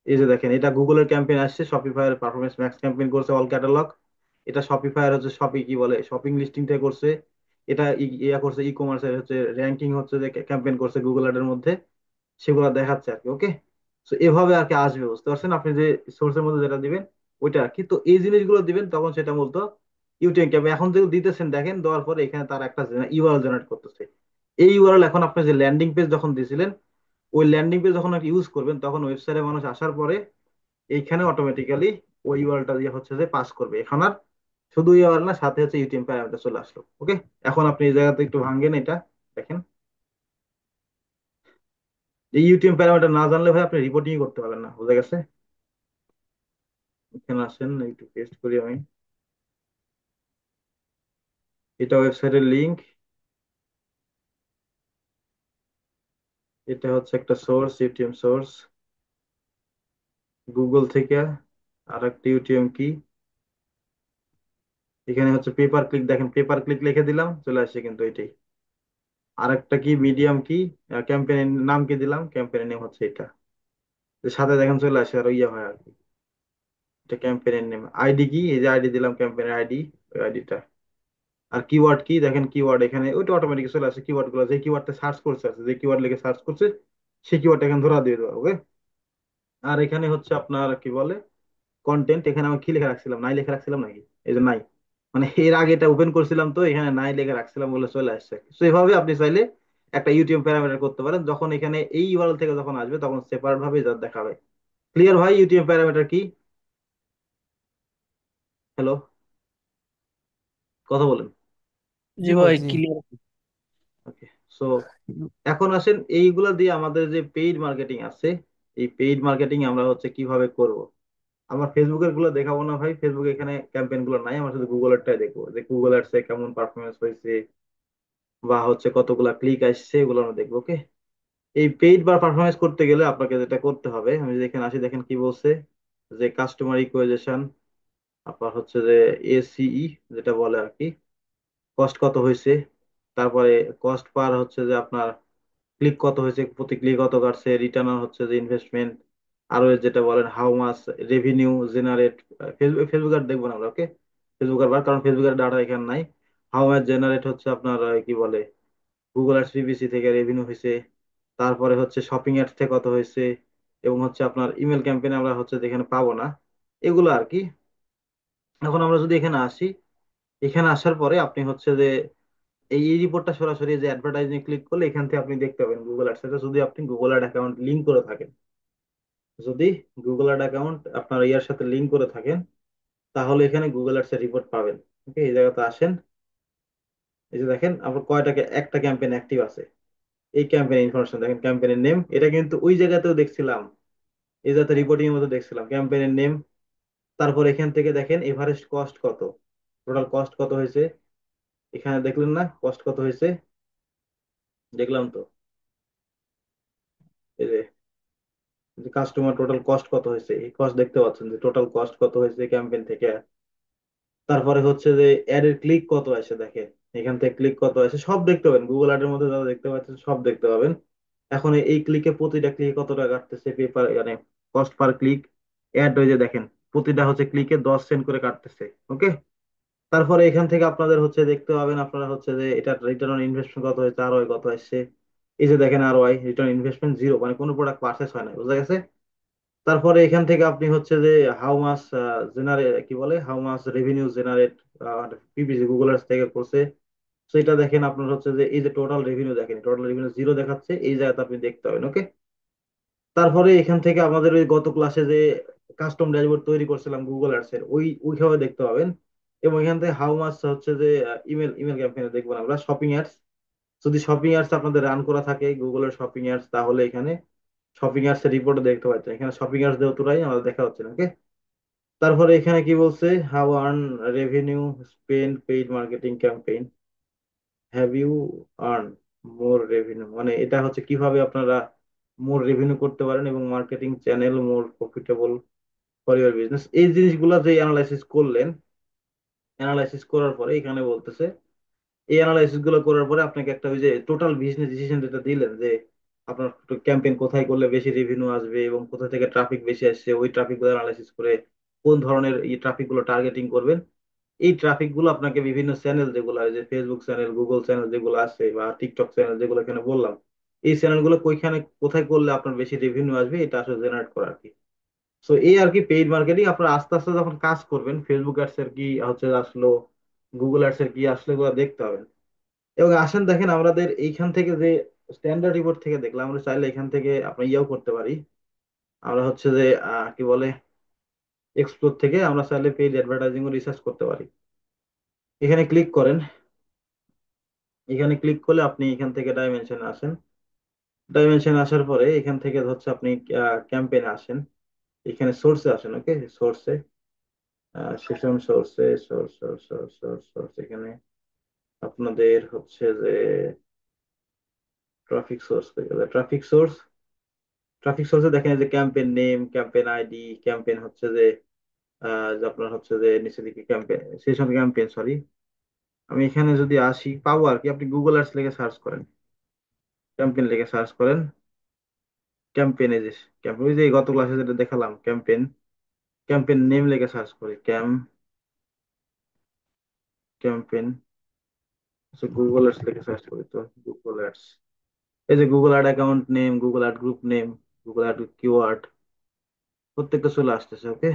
এই যে দেখেন এটা গুগলের ক্যাম্পেইন আসছে, শপিফাই এর পারফরমেন্স ম্যাক্স ক্যাম্পেইন করছে অল ক্যাটালগ। এটা শপিফাই এর হচ্ছে শপি কি বলে শপিং লিস্টিং থেকে করছে। এটা ইয়া করছে ই কমার্সের হচ্ছে র্যাঙ্কিং হচ্ছে যে ক্যাম্পেইন করছে গুগল অ্যাডের মধ্যে, সেগুলো দেখাচ্ছে আর কি। ওকে, তো এভাবে আর কি আসবে, বুঝতে পারছেন? আপনি যে সোর্সের মধ্যে যেটা দিবেন ওইটা আর কি। তো এই জিনিসগুলো দিবেন তখন সেটা বলতো ইউটিউব ক্যাম্পেইন। এখন যেগুলো দিতেছেন দেখেন, দেওয়ার পরে এখানে তার একটা ইউআরএল জেনারেট করতেছে। এই ইউআরএল এখন আপনি যে ল্যান্ডিং পেজ যখন দিয়েছিলেন, ওই ল্যান্ডিং পেজ যখন ইউজ করবেন তখন ওয়েবসাইটে মানুষ আসার পরে এইখানে অটোমেটিক্যালি ওই ইউআরএলটা দিয়ে হচ্ছে যে পাস করবে। এখন আর শুধু ইউআরএল না, সাথে হচ্ছে ইউটিএম প্যারামিটার চলে আসলো। ওকে, এখন আপনি এই জায়গাতে একটু ভাঙেন এটা, দেখেন এই ইউটিএম প্যারামিটার না জানলে ভাই আপনি রিপোর্টিং করতে পারবেন না, বুঝা গেছে? এখানে আসেন, একটু পেস্ট করি আমি। এটা ওয়েবসাইটের লিংক, এটা হচ্ছে একটা সোর্স, ইউটিএম সোর্স গুগল থেকে। আর একটা ইউটিএম কি, এখানে হচ্ছে পেপার ক্লিক, দেখেন পেপার ক্লিক লিখে দিলাম চলে আসছে কিন্তু এটাই। আর একটা কি মিডিয়াম কি, ক্যাম্পেইনের নাম কি দিলাম, ক্যাম্পেইনের নেম হচ্ছে এটা। এর সাথে দেখেন চলে আসে আর ইয়ে হয় আর কি। এটা ক্যাম্পেইনের নেম। আইডি কি, এই যে আইডি দিলাম ক্যাম্পেইনের আইডি, ওই আইডিটা। আর কিওয়ার্ড কি, দেখেন কিওয়ার্ড এখানে ওইটা অটোমেটিক চলে আসে। কিওয়ার্ড গুলো যে কিওয়ার্ডটা সার্চ করছে আছে, যে কিওয়ার্ড লিখে সার্চ করছে সেই কিওয়ার্ড এখানে ধরা দিয়ে দেবো। ওকে, আর এখানে হচ্ছে আপনার কি বলে কন্টেন্ট, এখানে আমি কি লিখে রাখছিলাম, নাই লিখে রাখছিলাম নাকি, এই যে নাই, মানে এর আগে এটা ওপেন করছিলাম তো এখানে নাই লিখে রাখছিলাম বলে চলে আসছে। তো এইভাবে আপনি চাইলে একটা ইউটিউব প্যারামিটার করতে পারেন, যখন এখানে এই ইউআরএল থেকে যখন আসবে তখন সেপারেট ভাবে যা দেখাবে। ক্লিয়ার ভাই ইউটিউব প্যারামিটার কি? হ্যালো, কথা বলেন। জি জি ভাই, ভাই, জি। ক্লিয়ার। ওকে, সো এখন আসেন এইগুলা দিয়ে আমাদের যে পেইড মার্কেটিং আছে, এই পেইড মার্কেটিং আমরা হচ্ছে কিভাবে করব। আমার ফেসবুকের গুলো দেখাবো না ভাই, ফেসবুক এখানে ক্যাম্পেইন গুলো নাই, আমরা শুধু গুগলেরটাই দেখবো যে গুগল অ্যাডসে কেমন পারফরমেন্স হয়েছে বা হচ্ছে কতগুলা ক্লিক আসছে, এগুলো আমরা দেখবো। ওকে, এই পেইড বা পারফরমেন্স করতে গেলে আপনাকে যেটা করতে হবে, আমি যদি এখানে আসি দেখেন কি বলছে, যে কাস্টমার ইকুয়াইজেশন, আপনার হচ্ছে যে এসিই যেটা বলে আর কি, কস্ট কত হয়েছে, তারপরে কস্ট পার হচ্ছে যে আপনার ক্লিক কত হয়েছে, প্রতি ক্লিক কত কাটছে, রিটার্ন হচ্ছে যে ইনভেস্টমেন্ট, আরো যেটা বলেন how much revenue generate. Facebook Facebook আর দেখবো না আমরা। ওকে, ফেসবুক আর কারণ ফেসবুকের ডাটা এখানে নাই। হাউ মাস জেনারেট হচ্ছে আপনার কি বলে গুগল অ্যাডস পিপিসি থেকে রেভিনিউ হয়েছে, তারপরে হচ্ছে শপিং অ্যাডস থেকে কত হয়েছে, এবং হচ্ছে আপনার ইমেল ক্যাম্পেইন আমরা হচ্ছে যেখানে পাবো না, এগুলো আর কি। এখন আমরা যদি এখানে আসি, এখানে আসার পরে আপনি হচ্ছে যে এই রিপোর্টটা সরাসরি যে অ্যাডভার্টাইজিং ক্লিক করলে এখান থেকে আপনি দেখতে পাবেন গুগল অ্যাডস এর, যদি আপনি গুগল অ্যাড অ্যাকাউন্ট লিংক করে থাকেন। যদি গুগল অ্যাড অ্যাকাউন্ট আপনার ইয়ার সাথে লিংক করে থাকেন তাহলে এখানে গুগল অ্যাডস এর রিপোর্ট পাবেন। ওকে, এই জায়গাতে আসেন, এই যে দেখেন আপনার কয়টাকে একটা ক্যাম্পেইন অ্যাক্টিভ আছে, এই ক্যাম্পেইন ইনফরমেশন দেখেন, ক্যাম্পেইনের নেম, এটা কিন্তু ওই জায়গাতেও দেখছিলাম, এই জায়গাতে রিপোর্টিং এর মধ্যে দেখছিলাম ক্যাম্পেইনের নেম। তারপর এখান থেকে দেখেন এভারেস্ট কস্ট কত, টোটাল কস্ট কত হয়েছে, এখানে দেখলেন না কস্ট কত হয়েছে, দেখলাম তো। এই যে কাস্টমার টোটাল কস্ট কত হয়েছে, এই কস্ট দেখতে পাচ্ছেন যে টোটাল কস্ট কত হয়েছে ক্যাম্পেইন থেকে। তারপরে হচ্ছে যে অ্যাড এর ক্লিক কত আসে দেখেন, এখান থেকে ক্লিক কত আসে সব দেখতে পাবেন, গুগল অ্যাড এর মধ্যে যা দেখতে পাচ্ছেন সব দেখতে পাবেন। এখন এই ক্লিকে প্রতিটা ক্লিকে কত টাকা কাটতেছে, পেপার মানে কস্ট পার ক্লিক, অ্যাড হয়ে যে দেখেন প্রতিটা হচ্ছে ক্লিকে 10 সেন্ট করে কাটতেছে। ওকে, তারপরে এখান থেকে আপনাদের হচ্ছে দেখতে পাবেন আপনারা হচ্ছে যে এটা রিটার্ন অন ইনভেস্টমেন্ট কত হয়েছে, আর কত আসছে। এই যে দেখেন আর রিটার্ন ইনভেস্টমেন্ট জিরো, মানে কোনো প্রোডাক্ট পারচেস হয় না, বুঝা গেছে? তারপরে এখান থেকে আপনি হচ্ছে যে হাউ মাস জেনারেট কি বলে how much revenue generate PPC Google Earth থেকে করছে, সেটা দেখেন আপনার হচ্ছে যে এই যে টোটাল রেভিনিউ দেখেন, টোটাল রেভিনিউ জিরো দেখাচ্ছে, এই জায়গাতে আপনি দেখতে পাবেন। ওকে, তারপরে এখান থেকে আমাদের ওই গত ক্লাসে যে কাস্টম ড্যাশবোর্ড তৈরি করছিলাম গুগল অ্যাডস এর, ওইভাবে দেখতে পাবেন। এবং এখান থেকে হাউ মাস হচ্ছে যে ইমেল ইমেল ক্যাম্পেইনে দেখবেন আমরা শপিং অ্যাডস। যদি শপিং অ্যাডস আপনাদের রান করা থাকে গুগলের শপিং অ্যাডস, তাহলে এখানে শপিং অ্যাডস এর রিপোর্ট দেখতে পাচ্ছেন। এখানে শপিং অ্যাডস যেহেতু নাই, আমাদের দেখা হচ্ছে না, ওকে। তারপরে এখানে কি বলছে, how earn revenue spend paid marketing campaign, have you earn more revenue, মানে এটা হচ্ছে কিভাবে আপনারা মোর রেভিনিউ করতে পারেন এবং marketing channel more profitable for your business. এই জিনিসগুলো যে অ্যানালাইসিস করলেন, অ্যানালাইসিস করার পরে এখানে বলতেছে, এই অ্যানালাইসিস গুলো করার পরে আপনাকে একটা ওই যে টোটাল বিজনেস ডিসিশন যেটা দিলেন, যে আপনার ক্যাম্পেইন কোথায় করলে বেশি রেভিনিউ আসবে এবং কোথা থেকে ট্রাফিক বেশি আসছে, ওই ট্রাফিক গুলো অ্যানালাইসিস করে কোন ধরনের এই ট্রাফিক গুলো টার্গেটিং করবেন। এই ট্রাফিক গুলো আপনাকে বিভিন্ন চ্যানেল যেগুলো আছে, ফেসবুক চ্যানেল, গুগল চ্যানেল যেগুলো আছে, বা টিকটক চ্যানেল যেগুলো এখানে বললাম, এই চ্যানেল গুলো কোইখানে কোথায় করলে আপনার বেশি রেভিনিউ আসবে, এটা আসলে জেনারেট করা আর কি। সো এই আর কি পেইড মার্কেটিং। আপনারা আস্তে আস্তে যখন কাজ করবেন, ফেসবুক অ্যাডস এর কি হচ্ছে আসলো, গুগল অ্যাডস এর কি আসলে, এগুলো দেখতে হবে। এবং আসেন দেখেন আমাদের এইখান থেকে যে স্ট্যান্ডার্ড রিপোর্ট থেকে দেখলাম, আমরা চাইলে এখান থেকে আমরা ইয়েও করতে পারি। আমরা হচ্ছে যে কি বলে, এক্সপ্লোর থেকে আমরা চাইলে পেইড অ্যাডভার্টাইজিং ও রিসার্চ করতে পারি। এখানে ক্লিক করেন। এখানে ক্লিক করলে আপনি এখান থেকে ডাইমেনশনে আসেন। ডাইমেনশনে আসার পরে এখান থেকে হচ্ছে আপনি ক্যাম্পেইনে আসেন। এখানে সোর্সে আসেন, ওকে। সোর্সে, সেশন সোর্সে, source source source source source, এখানে আপনাদের হচ্ছে যে traffic source, traffic source, traffic সোর্সে দেখেন এই যে campaign name, campaign ID, campaign হচ্ছে যে যে আপনার হচ্ছে যে নিচের দিকে ক্যাম্পেইন, সেশন ক্যাম্পেইন, সরি। আমি এখানে যদি আসি পাবো আর কি, আপনি গুগল অ্যাডস লিখে সার্চ করেন, ক্যাম্পেইন লিখে সার্চ করেন। ক্যাম্পেইন, এই যে ক্যাম্পেইন, ওই যে গত ক্লাসে যেটা দেখালাম ক্যাম্পেইন, ক্যাম্পেইন নেম লিখে সার্চ করি, ক্যাম্পেইন, গুগল অ্যাডস লিখে সার্চ করি, তো গুগল অ্যাডস, এই যে Google add account name, Google ad group name, Google ad keyword, প্রত্যেকটা চলে আসতেছে, ওকে।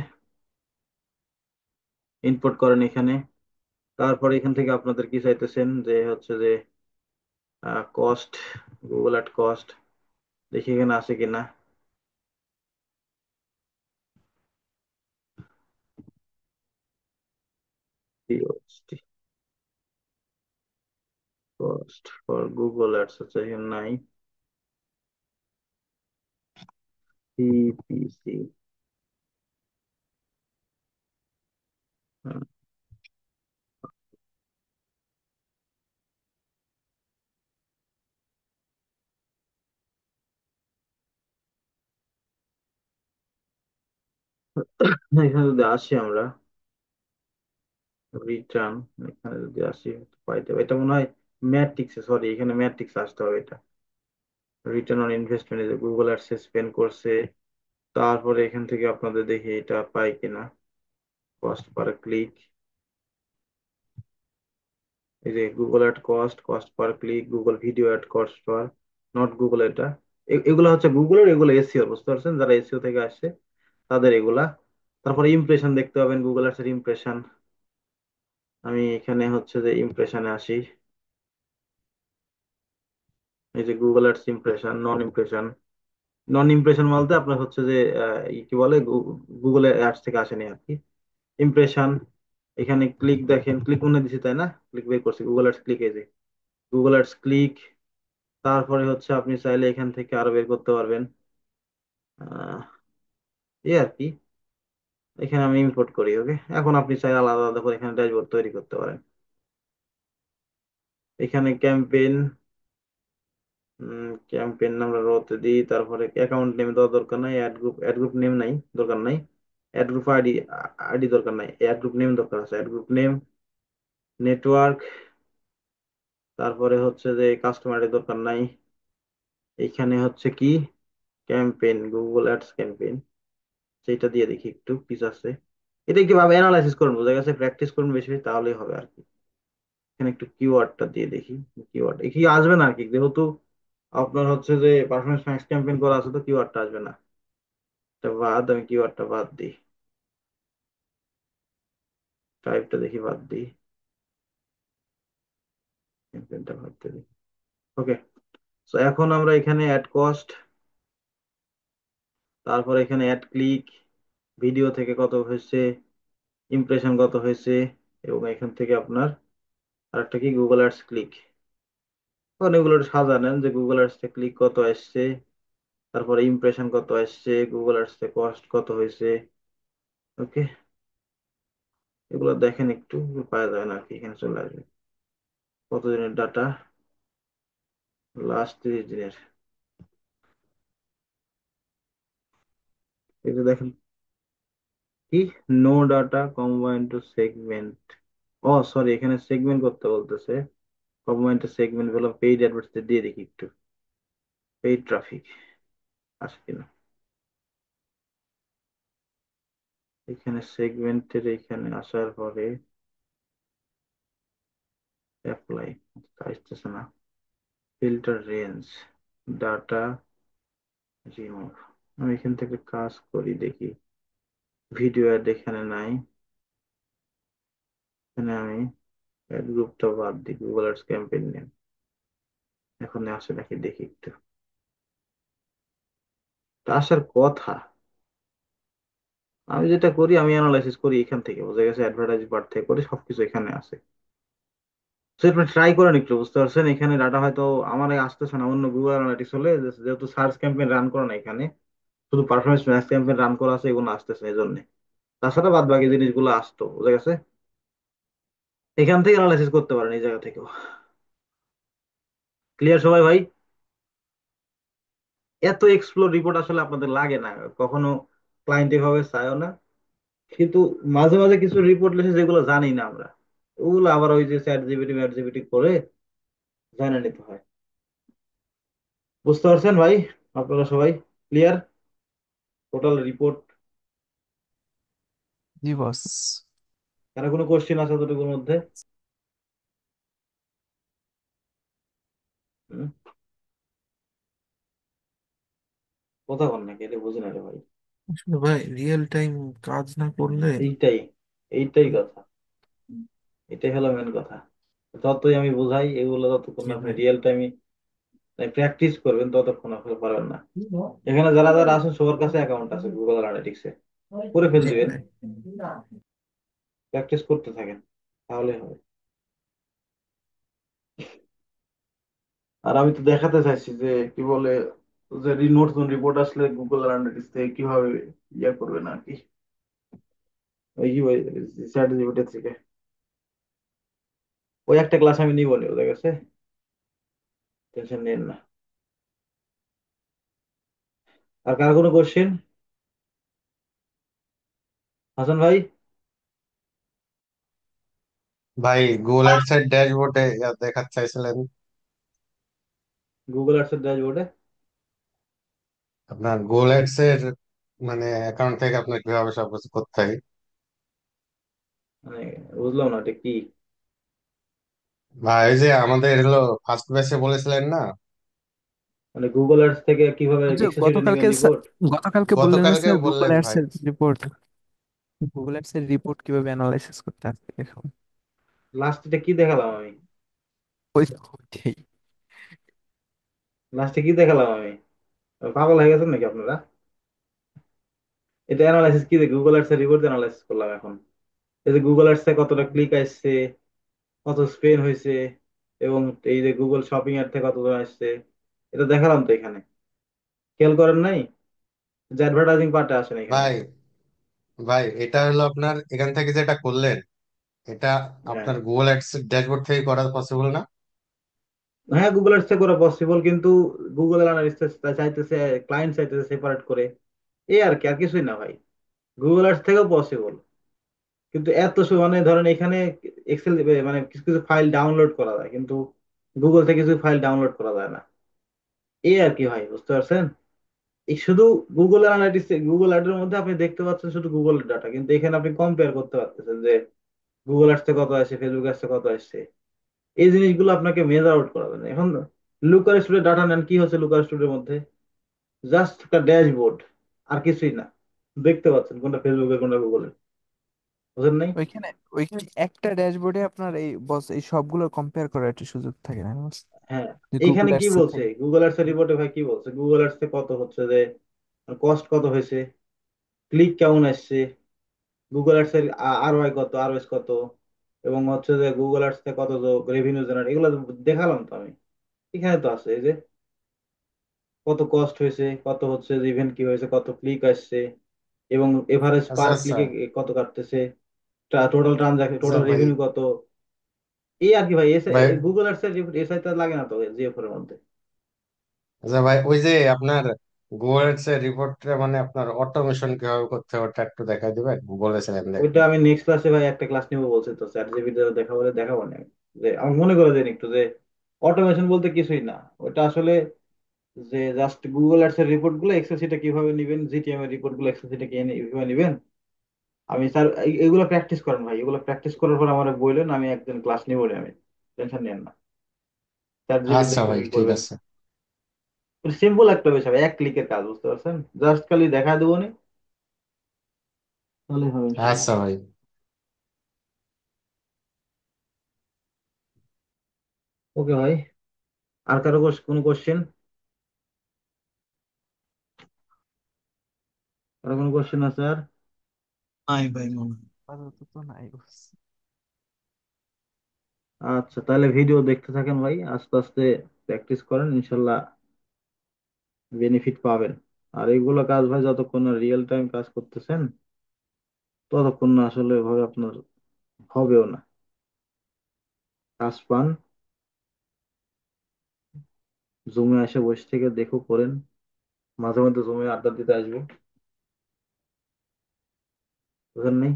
ইনপুট করেন এখানে। তারপরে এখান থেকে আপনাদের কি চাইতেছেন, যে হচ্ছে যে কস্ট, গুগল অ্যাড কস্ট, দেখি এখানে আছে কিনা। কস্ট ফর গুগল অ্যাডস হচ্ছে এখানে নাই। সিপিসি, এখানে যদি আসি আমরা, রিটার্ন, এখানে যদি আসি পাইতে হবে। এটা মনে হয় ম্যাট্রিক্স, সরি, এখানে ম্যাট্রিক্স আসতে হবে। এটা রিটার্ন অন ইনভেস্টমেন্ট, যে গুগল অ্যাডসে স্পেন্ড করছে। তারপরে এখান থেকে আপনাদের দেখি এটা পাই কিনা, কস্ট পার ক্লিক, এই যে Google ad cost, cost per click, Google video ad cost per, not Google এটা। এগুলো হচ্ছে গুগলের, এগুলো এসিও, বুঝতে পারছেন, যারা এসিও থেকে আসছে তাদের এগুলা। তারপরে ইমপ্রেশন দেখতে পাবেন, গুগল অ্যাডস এর ইমপ্রেশন। আমি এখানে হচ্ছে যে ইমপ্রেশনে আসি, এই যে গুগল অ্যাডস ইমপ্রেশন, নন ইমপ্রেশন। নন ইমপ্রেশন বলতে আপনার হচ্ছে যে কি বলে, গুগল অ্যাডস থেকে আসেনি আর কি। ইমপ্রেশন, এখানে ক্লিক দেখেন, ক্লিক মনে দিছি তাই না, ক্লিক বের করছি, গুগল অ্যাডস ক্লিক, এই যে গুগল অ্যাডস ক্লিক। তারপরে হচ্ছে আপনি চাইলে এখান থেকে আরো বের করতে পারবেন। আহ এই আর কি। এখানে আমি ইম্পোর্ট করি, ওকে। এখন আপনি চাইলে আলাদা আলাদা করে এখানে ড্যাশবোর্ড তৈরি করতে পারেন। এখানে ক্যাম্পেইন, ক্যাম্পেইন আমরা রোতে দিই, তারপরে অ্যাকাউন্ট নেম দেওয়ার দরকার নাই, অ্যাড গ্রুপ নেম নাই, দরকার নাই। অ্যাড গ্রুপ আইডি, আইডি দরকার নাই, অ্যাড গ্রুপ নেম দরকার আছে, অ্যাড গ্রুপ নেম, নেটওয়ার্ক, তারপরে হচ্ছে যে কাস্টমার দরকার নাই। এইখানে হচ্ছে কি, ক্যাম্পেইন, গুগল অ্যাডস ক্যাম্পেইন, সেইটা দিয়ে দেখি একটু কি আছে। এটা কিভাবে অ্যানালাইসিস করুন, বোঝা গেছে, প্র্যাকটিস করুন বেশি বেশি, তাহলেই হবে আর কি। এখানে একটু কিওয়ার্ডটা দিয়ে দেখি, কিওয়ার্ড কি আসবে না আর কি, যেহেতু আপনার হচ্ছে যে পারফরমেন্স ম্যাক্স ক্যাম্পেইন করা আছে, তো কিওয়ার্ডটা আসবে না। এটা বাদ, আমি কিওয়ার্ডটা বাদ দিই, টাইপটা দেখি বাদ দিই, ক্যাম্পেইনটা বাদ দিই, ওকে। তো এখন আমরা এখানে অ্যাড কস্ট, তারপর এখানে অ্যাড ক্লিক, ভিডিও থেকে কত হয়েছে, ইমপ্রেশন কত হয়েছে, এবং এখান থেকে আপনার আরেকটা কি গুগল অ্যাডস ক্লিক। তখন এগুলো একটু সাজানেন যে গুগল অ্যাডস থেকে ক্লিক কত আসছে, তারপরে ইমপ্রেশন কত আসছে, গুগল অ্যাডস থেকে কস্ট কত হয়েছে। ওকে, এগুলো দেখেন একটু, পাওয়া যাবে না আর কি, এখানে চলে আসবে কতদিনের ডাটা, লাস্ট 30 দিনের। এই যে দেখেন কি, no data combined to segment. Oh sorry, এখানে সেগমেন্ট করতে বলতেছে। কম্বাইন্ড টু সেগমেন্ট বললাম, পেইড অ্যাডভার্টাইজ দিয়ে দেখি একটু, পেইড ট্রাফিক আসে কিনা। এখানে সেগমেন্টের এখানে আসার পরে অ্যাপ্লাই আসতেছে না, ফিল্টার রেঞ্জ, ডাটা রিমুভ। আমি এখান থেকে কাজ করি দেখি, ভিডিও অ্যাড এখানে নাই। এখানে আমি অ্যাড গ্রুপটা বাদ দিই, গুগল অ্যাডস ক্যাম্পেইন নেম, এখন আসে নাকি দেখি একটু। তা আসার কথা। আমি যেটা করি, আমি অ্যানালাইসিস করি এখান থেকে, বোঝা গেছে অ্যাডভার্টাইজ বার থেকে করি, সবকিছু এখানে আছে। তো আপনি ট্রাই করেন একটু, বুঝতে পারছেন এখানে ডাটা হয়তো আমার আসতেছে না, অন্য গুগল অ্যানালিটিক্স হলে, যেহেতু সার্চ ক্যাম্পেইন রান করে না এখানে, শুধু পারফরমেন্স ম্যাচ ক্যাম্পেইন রান করা আছে, এগুলো আসতেছে এই জন্য। তাছাড়া বাদ বাকি জিনিসগুলো আসতো, বুঝা গেছে। এখান থেকে অ্যানালাইসিস করতে পারেন এই জায়গা থেকেও। ক্লিয়ার সবাই ভাই? এত এক্সপ্লোর রিপোর্ট আসলে আপনাদের লাগে না কখনো, ক্লায়েন্ট এভাবে চায়ও না। কিন্তু মাঝে মাঝে কিছু রিপোর্ট লেখে যেগুলো জানি না আমরা, ওগুলো আবার ওই যে চ্যাট জিপিটি ম্যাট জিপিটি করে জানে নিতে হয়। বুঝতে পারছেন ভাই? আপনারা সবাই ক্লিয়ার? Total report. জি বস। কারো কোনো কোশ্চেন আছে তোটুকুর মধ্যে? হুম? কথা বল নাকি, এটা বুঝি না রে ভাই। আসলে ভাই রিয়েল টাইম কাজ না করলে এইটাই, এইটাই কথা, এটাই হলো মেন কথা। যতই আমি বোঝাই এগুলো, ততক্ষণ জি না আপনি ভাই। রিয়েল টাইমে প্র্যাকটিস করবেন ততক্ষণ আসলে পারবেন না। এখানে যারা যারা আছেন সবার কাছে অ্যাকাউন্ট আছে গুগল অ্যানালিটিক্সে, করে ফেল জি দিবেন, ভাই। প্র্যাকটিস করতে থাকেন, তাহলে হবে। আর আমি তো দেখাতে চাইছি যে কি বলে, যে নতুন রিপোর্ট আসলে গুগল অ্যানালিটিক্স থেকে কিভাবে ইয়ে করবেন আর কি, ওই কি চ্যাট জিপিটি থেকে। ওই একটা ক্লাস আমি নিব নি, বুঝা গেছে, টেনশন নেন না। আর কার কোনো কোশ্চেন? হাসান ভাই? ভাই গুগল অ্যাডস এর ড্যাশবোর্ডে দেখাতে চাইছিলেন গুগল অ্যাডসের ড্যাশবোর্ডে? আপনার গুগল অ্যাডস এর মানে অ্যাকাউন্ট থেকে আপনার কিভাবে সবকিছু করতে হয়। মানে বুঝলাম না এটা কি। ভাই এই যে আমাদের হলো ফার্স্ট ব্যাচে বলেছিলেন না, মানে গুগল অ্যাডস থেকে কিভাবে ওই যে এক্সেল শিটে নেবেন রিপোর্ট? গতকালকে বললেন না গতকালকে স্যার, গুগল বললেন অ্যাডস ভাই। এর রিপোর্ট, গুগল অ্যাডস এর রিপোর্ট কিভাবে অ্যানালাইসিস করতে হবে এখন। লাস্টে কি দেখালাম আমি? ওই ওইটাই। লাস্টে কি দেখালাম আমি? পাগল হয়ে গেছেন নাকি আপনারা? এটা অ্যানালাইসিস কি, গুগল অ্যাডস এর রিপোর্ট অ্যানালাইসিস করলাম এখন। এই যে গুগল অ্যাডস এ কতটা ক্লিক আসছে, কত স্পেন হয়েছে, এবং এই যে গুগল শপিং এর থেকে কতজন আসছে, এটা দেখালাম তো এখানে। খেয়াল করেন নাই যে অ্যাডভার্টাইজিং পার্টে আসেন এখানে? ভাই ভাই এটা হলো আপনার এখান থেকে যেটা করলেন, এটা হ্যাঁ, আপনার গুগল অ্যাডস ড্যাশবোর্ড থেকে করা পসিবল না। হ্যাঁ গুগল অ্যাডস থেকে করা পসিবল, কিন্তু গুগল অ্যানালিস্ট চাইতেছে, ক্লায়েন্ট চাইতেছে সেপারেট করে, এই আর কি, আর কিছুই না ভাই। গুগল অ্যাডস থেকেও পসিবল, কিন্তু এত মানে ধরেন এখানে এক্সেল, মানে কিছু কিছু ফাইল ডাউনলোড করা যায়, কিন্তু গুগল থেকে কিছু ফাইল ডাউনলোড করা যায় না। এই আর কি ভাই, বুঝতে পারছেন? এই শুধু গুগল অ্যানালিটিক্স, গুগল অ্যাড এর মধ্যে আপনি দেখতে পাচ্ছেন শুধু গুগল ডাটা, কিন্তু এখানে আপনি কম্পেয়ার করতে পারতেছেন যে গুগল অ্যাডস থেকে কত আসছে, ফেসবুক অ্যাডস থেকে কত আসছে। এই জিনিসগুলো আপনাকে মেজার আউট করা যাবে না। এখন লুকার স্টুডিও ডাটা নেন, কি হচ্ছে লুকার স্টুডিওর মধ্যে? জাস্ট একটা ড্যাশবোর্ড, আর কিছুই না। দেখতে পাচ্ছেন কোনটা ফেসবুকের কোনটা গুগলের, বুঝেন নাই? ওইখানে ওইখানে একটা ড্যাশবোর্ডে আপনার এই বস এই সবগুলো কম্পেয়ার করার একটা সুযোগ থাকে না boss? হ্যাঁ, যে গুগল এইখানে কি অ্যাডস এর বলছে থেকে। গুগল অ্যাডস এর রিপোর্টে ভাই, কি বলছে গুগল অ্যাডস এ কত হচ্ছে যে কস্ট কত হয়েছে, ক্লিক কেমন আসছে, গুগল অ্যাডস এর আরওআই কত, আরওএস কত, এবং হচ্ছে যে গুগল অ্যাডস থেকে কত রেভিনিউ জেনারেট, এগুলো দেখালাম তো আমি। এখানে তো আছে এই যে কত কস্ট হয়েছে, কত হচ্ছে যে ইভেন্ট কি হয়েছে, কত ক্লিক আসছে, এবং এভারেজ আচ্ছা পার আচ্ছা ক্লিকে কত কাটতেছে, টোটাল ট্রানজাকশন, আচ্ছা টোটাল ভাই। রেভিনিউ কত। এই আর কি ভাই, ভাই গুগল অ্যাডস এর এসআই তো লাগে না তো জিএফ এর মধ্যে। আচ্ছা ভাই, ওই যে আপনার গুগল এর রিপোর্টটা মানে আপনার অটোমেশন কিভাবে করতে হয় ওটা একটু দেখাই দিবেন, বলেছিলেন ওইটা দেখবেন। আমি নেক্সট ক্লাসে ভাই একটা ক্লাস নিবো বলছি তো, চ্যাট জিপিটি দেখাবো, দেখাবো না আমি। যে আমি মনে করে দিন একটু যে অটোমেশন বলতে কিছুই না, ওটা আসলে যে জাস্ট গুগল অ্যাডস এর রিপোর্ট গুলো এক্সেল শিটে কিভাবে নিবেন, জিটিএম এর রিপোর্ট গুলো এক্সেল শিটে কিভাবে নিবেন। আমি স্যার এগুলো প্র্যাকটিস করেন ভাই, এগুলো প্র্যাকটিস করার পর আমার বললেন, আমি একদিন ক্লাস নিবো না, আমি টেনশন নেন না। চ্যাট জিপিটি আচ্ছা দেখে ভাই কি ঠিক করবেন। আছে। সিম্পল একটা বিষয় ভাই, এক ক্লিকের কাজ, বুঝতে পারছেন, জাস্ট খালি দেখা দেবো নি, তাহলে হবে ইনশাল্লাহ। আচ্ছা ভাই। ওকে ভাই, আর কারো কোনো কোশ্চেন, কারো কোনো কোশ্চেন আছে আর? নাই ভাই মনে হয়। আপাতত তো নাই বস। আচ্ছা, তাহলে ভিডিও দেখতে থাকেন ভাই, আস্তে আস্তে প্র্যাকটিস করেন, ইনশাল্লাহ বেনিফিট পাবেন। আর এইগুলো কাজ ভাই যতক্ষণ না রিয়েল টাইম কাজ করতেছেন, ততক্ষণ না আসলে ভাবে আপনার হবেও না। কাজ পান, জুমে এসে বসে থেকে দেখো করেন, মাঝে মধ্যে জুমে আড্ডা দিতে আসবো, বুঝেন নাই?